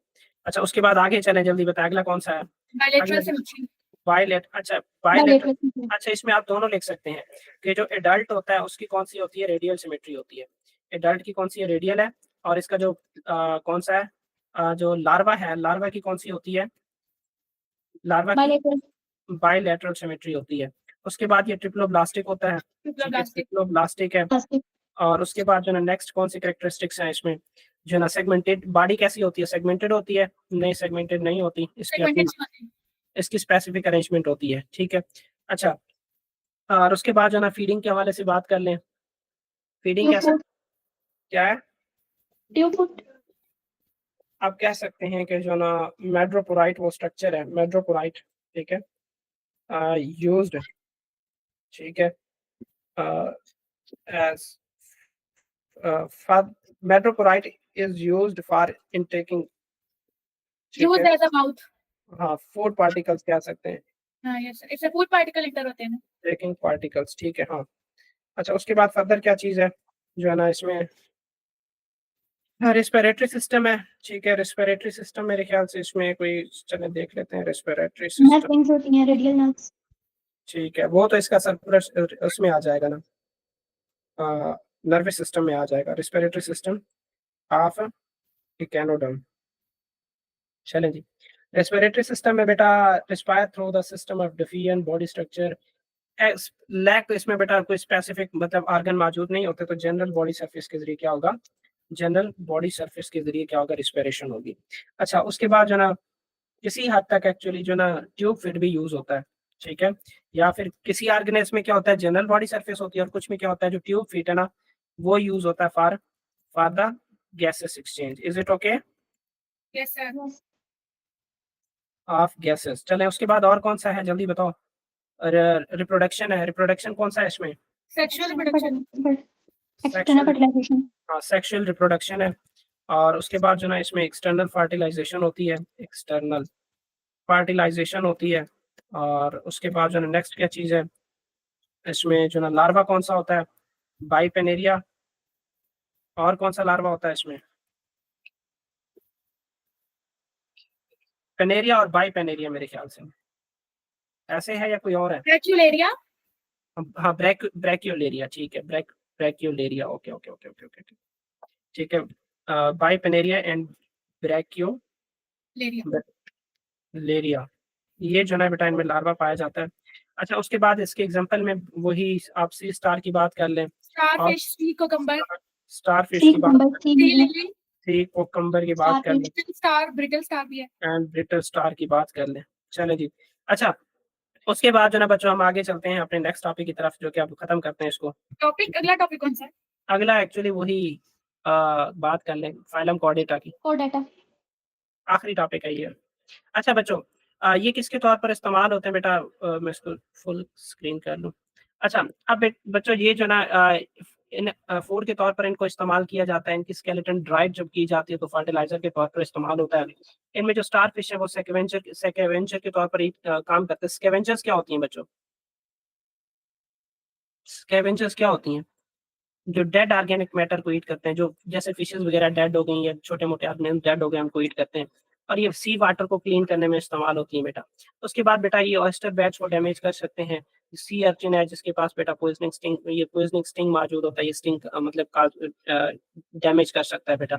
अच्छा, उसके बाद आगे चलें, जल्दी बताएं अगला कौन सा है। Bilateral symmetry. वायलेट, अच्छा वायलेट, अच्छा इसमें आप दोनों लिख सकते हैं कि जो एडल्ट होता है उसकी कौन सी होती है, रेडियल सिमेट्री होती है। एडल्ट की कौन सी है, रेडियल है। और इसका जो कौन सा है, जो लार्वा है, लार्वा की कौन सी होती है, लार्वा की बायलैटरल सिमेट्री होती है। उसके बाद ये ट्रिप्लोब्लास्टिक होता है, ट्रिप्लोब्लास्टिक है। और उसके बाद जो ना नेक्स्ट कौन सी कैरेक्टरिस्टिक्स हैं इसमें, जो ना सेगमेंटेड बॉडी कैसी होती है, सेगमेंटेड होती है, नहीं सेगमेंटेड नहीं होती, इसकी अपनी इसकी स्पेसिफिक अरेंजमेंट होती है, ठीक है। अच्छा, और उसके बाद जो ना फीडिंग के हवाले से बात कर लें, फीडिंग कैसे, क्या है, आप कह सकते हैं कि जो ना मेड्रोपोराइट वो स्ट्रक्चर है, मेड्रोपोराइट, ठीक है, यूज्ड, ठीक है, as madreporite is used for intaking, use as a mouth. हाँ, फूड पार्टिकल्स कह सकते हैं, हाँ यस सर, इससे फूड पार्टिकल इंटर होते हैं ना। टेकिंग पार्टिकल्स, ठीक है, हाँ। अच्छा, उसके बाद फर्दर क्या चीज़ है जो है ना इसमें, रेस्पिरेटरी सिस्टम है, ठीक है। रेस्पिरेटरी सिस्टम मेरे ख्याल से इसमें कोई, चले देख लेते हैं रेस्पिरेटरी सिस्टम, होती हैं, रेडियल नर्व्स। ठीक है, वो तो इसका सर्कुलर उसमें आ जाएगा ना, नर्वस सिस्टम में आ जाएगा, रेस्पिरेटरी सिस्टम ऑफ इकेनोडर्म। चलें जी, रेस्पिरेटरी सिस्टम में बेटा respire through the system of diffusion body structure, lack तो इसमें बेटा कोई स्पेसिफिक मतलब ऑर्गन मौजूद नहीं होते, तो जनरल बॉडी सरफेस के जरिए क्या होगा, जनरल बॉडी सरफेस के जरिए क्या होगा, रिस्पिरेशन होगी। अच्छा, उसके बाद जो ना किसी हद तक एक्चुअली जो ना ट्यूब फिट भी यूज होता है, ठीक है। या फिर किसी ऑर्गेनिज्म में क्या होता है, जनरल बॉडी सरफेस होती है, और कुछ में क्या होता है, जो ट्यूब फिट है ना वो यूज होता है for for the gases exchange. Is it okay? Yes sir. Of gases. चलें, उसके बाद और कौन सा है, जल्दी बताओ। रिप्रोडक्शन है, रिप्रोडक्शन कौन सा है इसमें, सेक्सुअल रिप्रोडक्शन। External fertilization. हाँ, सेक्सुअल रिप्रोडक्शन है। और उसके बाद जो ना इसमें एक्सटर्नल फर्टिलाइजेशन होती है, एक्सटर्नल फर्टिलाइजेशन होती है। और उसके बाद जो ना नेक्स्ट क्या चीज़ है इसमें, जो ना लार्वा कौन सा होता है, बाइपेनेरिया। और कौन सा लार्वा होता है इसमें, पेनेरिया और बाइपेनेरिया मेरे ख्याल से, ऐसे है या कोई और है। ब्रैक्यूलेरिया। हाँ, ब्रैक्यूलेरिया, ठीक है, brachiolaria, okay okay okay okay okay, ठीक है। बाइपेनेरिया एंड ब्रैक्यूलेरिया, ये जो है बेटा इनमें लार्वा पाया जाता है। अच्छा, उसके बाद इसके एग्जांपल में वही आप सी स्टार की बात कर लें, स्टारफिश, सी कुकम्बर, स्टार फिश की बात, सी लिली, सी कोकम्बर की बात कर लें, स्टार, ब्रिटल स्टार भी है। एंड ब्रिटल स्टार की बात कर लें। चलें जी, अच्छा उसके बाद जो ना बच्चों हम आगे चलते हैं अपने नेक्स्ट टॉपिक की तरफ, जो कि अब खत्म करते हैं इसको। टॉपिक, अगला टॉपिक कौन सा है? अगला एक्चुअली वही बात कर लें फाइलम कॉर्डेटा की। कोर्डेटा। आखिरी टॉपिक है ये। अच्छा बच्चों, ये किसके तौर पर इस्तेमाल होते हैं बेटा? मैं इसको फुल स्क्रीन कर लूँ। अच्छा, अब बच्चों ये जो ना इन फूड के तौर पर इनको इस्तेमाल किया जाता है, इनकी स्केलेटन ड्राइव जब की जाती है तो फर्टिलाइज़र के तौर पर इस्तेमाल होता है। इनमें जो स्टारफिश है वो स्कैवेंजर के तौर पर ही काम करते हैं। स्कैवेंजर्स क्या होती हैं बच्चों? स्कैवेंजर्स क्या होती हैं? जो डेड ऑर्गेनिक मैटर को ईट करते हैं, जो जैसे फिशेस वगैरह डेड हो गई या छोटे-मोटे ऑर्गेनिज़्म डेड हो गए, उनको ईट करते हैं और ये सी वाटर को क्लीन करने में इस्तेमाल होती है बेटा। उसके बाद बेटा ये ऑयस्टर बैच को डैमेज कर सकते हैं। सी अर्चिन है जिसके पास बेटा पॉइज़निंग स्टिंग मौजूद होता है, ये स्टिंग मतलब डैमेज कर सकता है बेटा।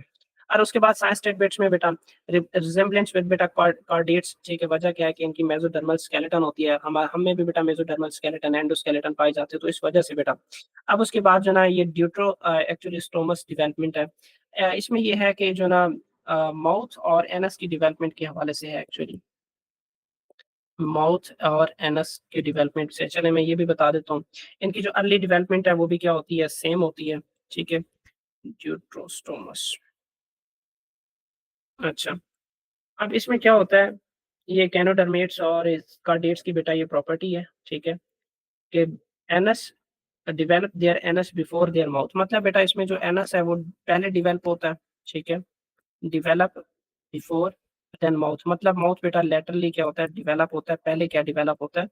और उसके बाद साइंस स्टेट बिट्स में बेटा रिजेम्बलेंस विद बेटा कॉर्डेट्स, ठीक है, वजह क्या है कि इनकी मेसोडर्मल स्केलेटन होती है। हम में भी बेटा मेसोडर्मल स्केलेटन, एंडोस्केलेटन पाई जाती है, तो इस वजह से बेटा। अब उसके बाद जो ना ये ड्यूट्रो एक्चुअली स्टोमस डेवलपमेंट है। इसमें ये है कि जो ना माउथ और एनस की डेवलपमेंट के हवाले से है एक्चुअली। माउथ और एनस के डेवलपमेंट से चले मैं ये भी बता देता हूँ। इनकी जो अर्ली डेवलपमेंट है वो भी क्या होती है? सेम होती है, ठीक है, ड्यूट्रोस्टोमस। अच्छा, अब इसमें क्या होता है, ये कैनोडर्मेट्स और कार्डेट्स की बेटा ये प्रॉपर्टी है, ठीक है, कि anus develop their anus before their mouth. मतलब बेटा इसमें जो एनस है वो पहले डेवलप होता है, ठीक है, डेवलप बिफोर देन माउथ। मतलब माउथ बेटा लेटरली क्या होता है? डेवलप होता है। पहले क्या डेवलप होता है?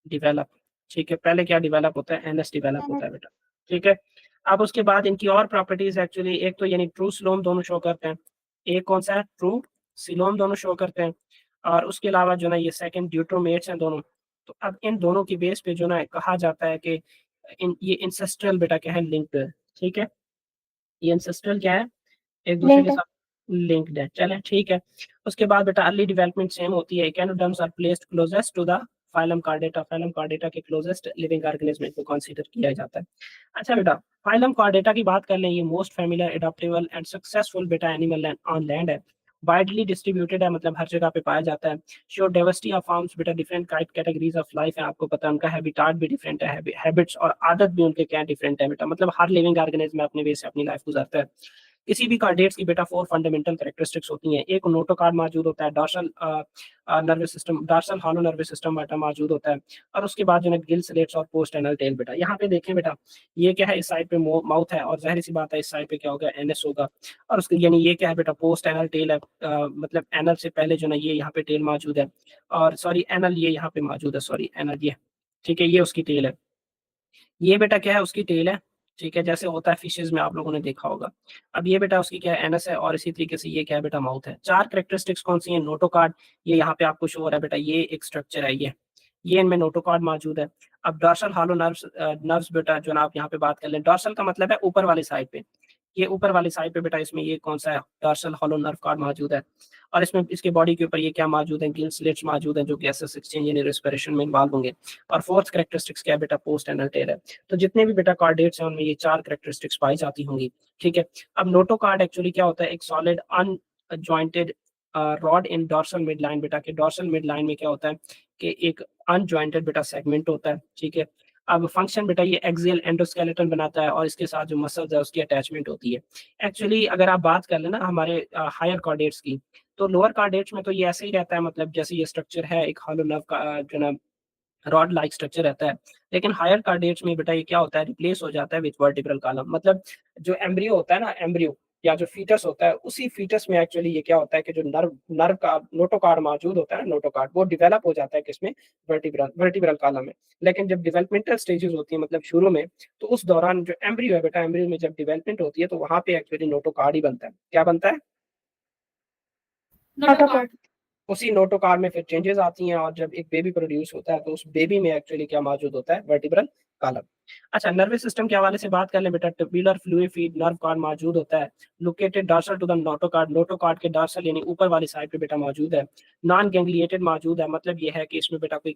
डेवलप, ठीक है, पहले क्या डेवलप होता है? एनएस डेवलप होता है बेटा, ठीक है। अब उसके बाद इनकी और प्रॉपर्टीज एक्चुअली, एक तो यानी ट्रू सिलोम दोनों शो करते हैं, एक कौन सा है? ट्रू सिलोम दोनों शो करते हैं, और उसके अलावा जो ना ये सेकंड ड्यूट्रोमेट्स हैं दोनों। तो अब इन दोनों की बेस पे जो ना कहा जाता है कि ये इंसेस्ट्रल बेटा क्या है? लिंक्ड है, ठीक है, ये इंसेस्ट्रल क्या है? एक दूसरे के लिंक्ड। साथ लिंक्ड है। चलें ठीक है। उसके बाद बेटा अर्ली डेवलपमेंट सेम होती है। Echinoderms are placed closest to the phylum Chordata. Phylum Chordata के क्लोजेस्ट लिविंग ऑर्गेनिज्म को कंसीडर किया जाता है। अच्छा बेटा, फाइलम कार्डेटा की बात कर लें, ये मोस्ट फैमिलियर, एडॉप्टेबल एंड सक्सेसफुल बेटा एनिमल ऑन लैंड है। वाइडली डिस्ट्रीब्यूटेड है, मतलब हर जगह पे पाया जाता है। शो डाइवर्सिटी ऑफ फॉर्म्स बेटा, डिफरेंट कैटेगरीज ऑफ लाइफ है, आपको पता है उनका हैबिटाट भी डिफरेंट है, हैबिट्स और आदत भी उनके क्या डिफरेंट है बेटा। मतलब हर लिविंग ऑर्गेनिज्म अपने वे से अपनी लाइफ गुजारता है। किसी भी कार्डेट्स की बेटा 4 फंडामेंटल कैरेक्टरिस्टिक्स होती हैं। एक नोटोकार्ड मौजूद होता है, डॉर्सल हॉलो नर्वस सिस्टम बेटा मौजूद होता है, और उसके बाद जो है गिल स्लेट्स और पोस्ट एनल टेल बेटा। यहाँ पे देखें बेटा, ये क्या है? इस साइड पे माउथ है, और जाहिर सी बात है इस साइड पे क्या होगा? एनएस होगा। और उसके यानी ये क्या है बेटा? पोस्ट एनल टेल है, मतलब एनल से पहले जो ना ये यहाँ पे टेल मौजूद है, और सॉरी एनल ये यहाँ पे मौजूद है, सॉरी एनल ये, ठीक है, ये उसकी टेल है। ये बेटा क्या है? उसकी टेल है, ठीक है, जैसे होता है फिशेज में, आप लोगों ने देखा होगा। अब ये बेटा उसकी क्या है? एनस है, और इसी तरीके से ये क्या है बेटा? माउथ है। 4 कैरेक्टरिस्टिक्स कौन सी हैं? नोटोकार्ड, ये यहाँ पे आपको शो हो रहा है बेटा, ये एक स्ट्रक्चर है, ये इनमें नोटोकार्ड मौजूद है। अब डॉर्सल हॉलो नर्व्स बेटा जो ना आप यहाँ पे बात कर लें, डॉर्सल का मतलब है ऊपर वाली साइड पे, ये ऊपर वाली साइड पे बेटा इसमें ये कौन सा है? डॉर्सल हॉलो नर्व कार्ड मौजूद है। और इसमें इसके बॉडी के ऊपर ये क्या मौजूद है? गिल स्लिट्स मौजूद हैं, जो गैसेस एक्सचेंज यानी रेस्पिरेशन में इन्वॉल्व होंगे। और फोर्थ कैरेक्टरिस्टिक्स क्या है बेटा? पोस्ट एनल टेल है। तो जितने भी बेटा कार्डेट्स हैं उनमें ये 4 कैरेक्टरिस्टिक्स पाई जाती होंगी, ठीक है। अब नोटोकार्ड एक्चुअली क्या होता है? एक सॉलिड अनजॉइंटेड रॉड इन डॉर्सल मिड लाइन बेटा, के डॉर्सल मिड लाइन में क्या होता है कि एक अनजॉइंटेड बेटा सेगमेंट होता है, ठीक है। अब फंक्शन बेटा ये एक्सियल एंडोस्केलेटन बनाता है, और इसके साथ जो मसल्स है उसकी अटैचमेंट होती है। एक्चुअली अगर आप बात कर लें ना हमारे हायर कार्डेट्स की, तो लोअर कार्डेट्स में तो ये ऐसे ही रहता है, मतलब जैसे ये स्ट्रक्चर है एक हॉलो नर्व का, जो ना रॉड लाइक स्ट्रक्चर रहता है। लेकिन हायर कार्डेट्स में बेटा ये क्या होता है? रिप्लेस हो जाता है विद वर्टिब्रल कॉलम। मतलब जो एम्ब्रियो होता है ना, एम्ब्रियो या जो फीटस होता है, उसी फीटस में एक्चुअली ये क्या होता है कि जो नर्व नर्व का नोटोकार्ड मौजूद होता है ना, नोटोकार्ड वो डेवलप हो जाता है किसमें? वर्टिब्रल कॉलम में। लेकिन जब डेवलपमेंटल स्टेजेस होती है, मतलब शुरू में, तो उस दौरान जो एम्ब्रियो है बेटा, एम्ब्रियो में जब डेवलपमेंट होती है तो वहां पे एक्चुअली नोटोकार्ड ही बनता है। क्या बनता है? नोटोकॉर्ड। उसी नोटोकार्ड में फिर चेंजेस आती हैं, और जब एक बेबी प्रोड्यूस होता है तो उस बेबी में एक्चुअली क्या मौजूद होता है? Vertebral column. अच्छा, नर्वस सिस्टम के हवाले से बात कर लें बेटा, ट्यूबुलर फ्लूइड नर्व कार्ड मौजूद होता है, located dorsal to the notochord, notochord के डॉर्सल यानी ऊपर वाली साइड पे बेटा मौजूद है। नॉन गैंग्लिएटेड मौजूद है, मतलब ये है कि इसमें बेटा कोई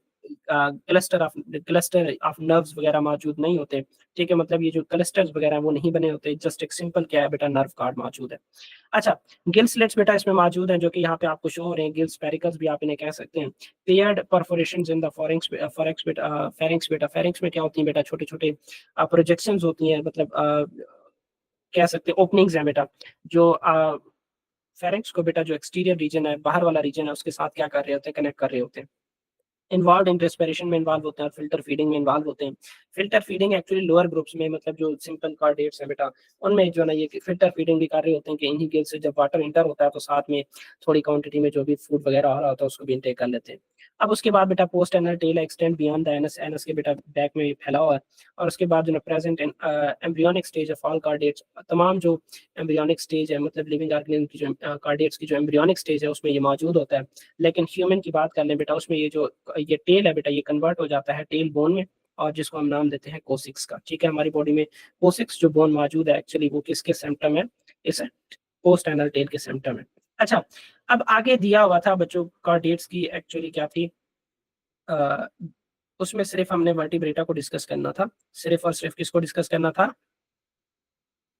क्लस्टर ऑफ नर्व्स वगैरह मौजूद नहीं होते, ठीक है, मतलब ये जो क्लस्टर्स वगैरह वो नहीं बने होते, जस्ट एक सिंपल क्या है बेटा? नर्व कार्ड मौजूद है। अच्छा, गिल स्लिट्स बेटा इसमें मौजूद हैं, जो कि यहाँ पे आपको शो हो रहे हैं, गिल स्पेरिकल्स भी आप इन्हें कह सकते हैं। पेयर्ड परफोरेशंस इन द फेरिंक्स बेटा, फेरिंक्स में क्या होती है बेटा? छोटे-छोटे प्रोजेक्शंस होती हैं, मतलब कह सकते हैं ओपनिंग्स हैं बेटा, जो फेरिंक्स को बेटा जो एक्सटीरियर रीजन है, बाहर वाला रीजन है, उसके साथ क्या कर रहे होते हैं, कनेक्ट कर रहे होते हैं। इन्वॉल्व इन रेस्पिरेशन में इन्वॉल्व होते हैं और फिल्टर फीडिंग में इन्वॉल्व होते हैं। Filter feeding actually lower groups में, मतलब जो सिंपल कार्डेट्स हैं बेटा, उनमें जो है ना ये फिल्टर फीडिंग भी कर रहे होते हैं कि इन्हीं गिल्स से जब वाटर इंटर होता है तो साथ में थोड़ी क्वांटिटी में जो भी फूड वगैरह आ रहा होता है उसको भी इनटेक कर लेते हैं। अब उसके बाद बेटा post anal tail extend beyond the anus, anus के बेटा बैक में फैला हुआ है। और उसके बाद जो ना present embryonic stage of all chordates, तमाम जो एम्ब्रियोनिक स्टेज है, मतलब लिविंग ऑर्गेनिज्म की जो कार्डेट्स की जो एम्ब्रियोनिक स्टेज है उसमें ये मौजूद होता है। लेकिन ह्यूमन की बात कर लें बेटा, उसमें ये टेल है बेटा, ये कन्वर्ट हो जाता है टेल बोन में, और जिसको हम नाम देते हैं कोसिक्स का। ठीक है, हमारी बॉडी में कोसिक्स जो बोन मौजूद है एक्चुअली वो किसके सिम्टम है, इस पोस्ट एनल टेल के सिम्टम है। अच्छा, अब आगे दिया हुआ था बच्चों कार्डियट्स की एक्चुअली क्या थी, अ, उसमें सिर्फ हमने वर्टिब्रेटा को डिस्कस करना था, सिर्फ और सिर्फ किसको डिस्कस करना था,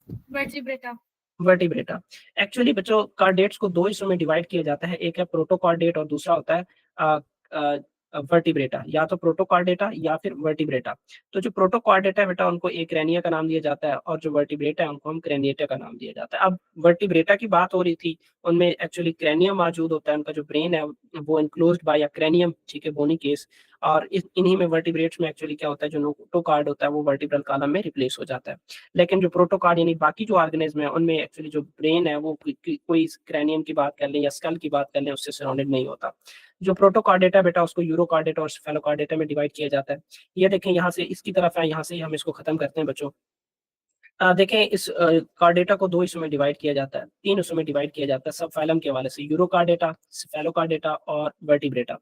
वर्टिब्रेटा। वर्टिब्रेटा। एक्चुअली बच्चों कार्डेट्स को दो हिस्सों में डिवाइड किया जाता है, एक है प्रोटोकार्डेट और दूसरा होता है वर्टिब्रेटा, या तो प्रोटोकार्डेटा या फिर वर्टिब्रेटा। तो जो प्रोटोकार्डेटा है बेटा उनको एक क्रेनिया का नाम दिया जाता है, और जो वर्टिब्रेटा है उनको हम क्रेनिएटा का नाम दिया जाता है। अब वर्टिब्रेटा की बात हो रही थी, उनमें एक्चुअली क्रेनियम मौजूद होता है, उनका जो ब्रेन है वो इनक्लोज्ड बाय अ क्रेनियम, ठीक है, बोनी केस। और इन्हीं में वर्टिब्रेट्स में एक्चुअली क्या होता है, जो नोटोकार्ड होता है वो वर्टिब्रल कॉलम में रिप्लेस हो जाता है। लेकिन जो प्रोटोकार्ड यानी बाकी जो ऑर्गेनिज्म है उनमें एक्चुअली जो ब्रेन है वो कोई क्रैनियम की बात कर लें या स्कल की बात कर लें उससे सराउंडेड नहीं होता। जो प्रोटोकार्डेटा बेटा उसको यूरोकार्डेटा और स्फेलोकार्डेटा में डिवाइड किया जाता है। ये देखें यहाँ से इसकी तरफ है, यहाँ से ही हम इसको खत्म करते हैं बच्चों। देखें इस कार्डेटा को दो हिस्सों में डिवाइड किया जाता है, तीन हिस्सों में डिवाइड किया जाता है सब फाइलम के हवाले से, यूरोकार्डेटा, स्फेलोकार्डेटा और वर्टिब्रेटा।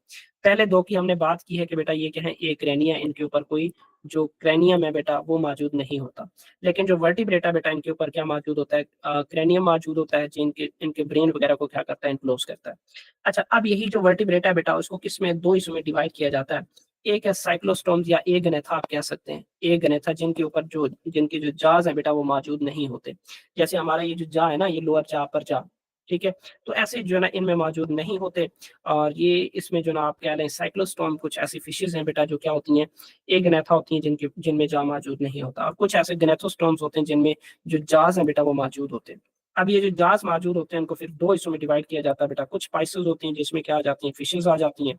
पहले दो की हमने बात की है कि बेटा ये क्या है, एक क्रेनिया, इनके ऊपर कोई जो क्रेनियम है बेटा वो मौजूद नहीं होता। लेकिन जो वर्टिब्रेटा बेटा इनके ऊपर क्या मौजूद होता है, क्रेनियम मौजूद होता है जिनके इनके ब्रेन वगैरह को क्या करता है, इनक्लोज करता है। अच्छा, अब यही जो वर्टिब्रेटा है बेटा उसको किस में, दो हिस्सों में डिवाइड किया जाता है। एक है साइक्लोस्टोम्स या ए गनेथा आप कह सकते हैं, ए गनेथा जिनके ऊपर जो जिनके जो जाज है बेटा वो मौजूद नहीं होते। जैसे हमारा ये जो जा है ना, ये लोअर जा अपर जा, ठीक है, तो ऐसे जो है ना इनमें मौजूद नहीं होते। और ये इसमें जो ना आप कह लें साइक्लोस्टोम कुछ ऐसी फिशेज हैं बेटा जो क्या होती हैं, ए गनेथा होती हैं जिनमें जा मौजूद नहीं होता, और कुछ ऐसे गनेथोस्टोम्स होते हैं जिनमें जो जाज है बेटा वो मौजूद होते हैं। अब ये जो जाज मौजूद होते हैं उनको फिर दो हिस्सों में डिवाइड किया जाता है बेटा, कुछ स्पाइसेस होती हैं जिसमें क्या आ जाती हैं, फिशेज आ जाती हैं,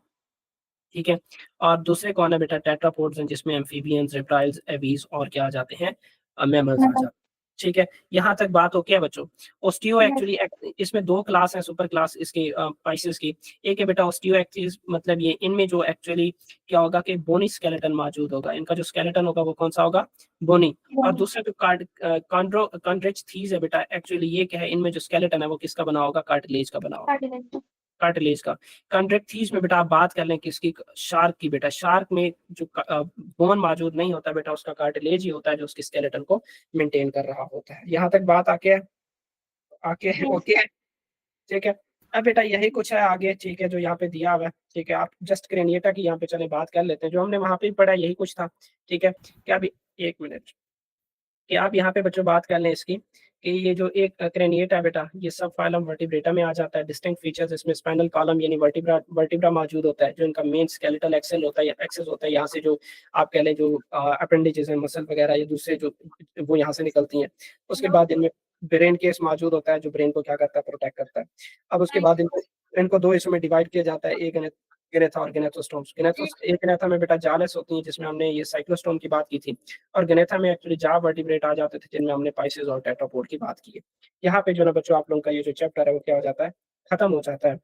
ठीक है, और दूसरे कौन है बेटा, टेट्रापोड्स हैं जिसमें एम्फीबियंस, रेप्टाइल्स, एबीज और क्या आ जाते हैं, मैमल्स आ जाते हैं। ठीक है, यहाँ तक बात हो क्या बच्चों। ओस्टियो एक्चुअली इसमें दो क्लास है, सुपर क्लास इसके पाइसेस की। एक है बेटा ओस्टियो एक्सिस, मतलब ये इनमें जो एक्चुअली क्या होगा कि बोनी स्केलेटन मौजूद होगा, इनका जो स्केलेटन होगा वो कौन सा होगा, बोनी। और दूसरा जो कॉन्ड्रोचिथीज है बेटा, एक्चुअली ये क्या है, इनमें जो स्केलेटन है वो किसका बना होगा, कार्टिलेज का बना होगा, कार्टिलेज का। कॉन्ट्रैक्टीज में बेटा आप बात कर लें किसकी, शार्क की बेटा, शार्क में जो बोन मौजूद नहीं होता बेटा उसका कार्टिलेज ही होता है जो उसके स्केलेटन को मेंटेन कर रहा होता है। यहाँ तक बात आके आके ओके, ठीक है। अब बेटा यही कुछ है आगे, ठीक है, जो यहाँ पे दिया हुआ है, ठीक है, आप जस्ट क्रेनिएटा की यहाँ पे चले बात कर लेते हैं, जो हमने वहां पे पढ़ा यही कुछ था, ठीक है। क्या अभी एक मिनट, कि आप यहाँ पे बच्चों बात कर लें इसकी, कि ये जो एक क्रेनिएटा है बेटा ये सब फाइलम वर्टिब्रेटा में आ जाता है। डिस्टिंक्ट फीचर्स इसमें स्पाइनल कॉलम यानी वर्टिब्रा वर्टिब्रा मौजूद होता है, जो इनका मेन स्केलेटल एक्सेल होता है या एक्सेस होता है, यहाँ से जो आप कह लें जो अपेंडिजेस हैं, मसल वगैरह या दूसरे जो वो यहाँ से निकलती हैं। उसके बाद इनमें ब्रेन केस मौजूद होता है जो ब्रेन को क्या करता है, प्रोटेक्ट करता है। अब उसके बाद इनको इनको दो हिस्सों में डिवाइड किया जाता है, एक गिनेथा और गिनेथोस्टोम्स। एक गिनेथा में बेटा जालेस होती हैं जिसमें हमने ये साइक्लोस्टोम की बात की थी, और गिनेथा में एक्चुअली जा वर्टिब्रेट आ जाते थे जिनमें हमने पाइसेस और टेट्रापोड की बात की है। यहाँ पे जो ना बच्चों आप लोगों का ये जो चैप्टर है वो क्या हो जाता है, खत्म हो जाता है।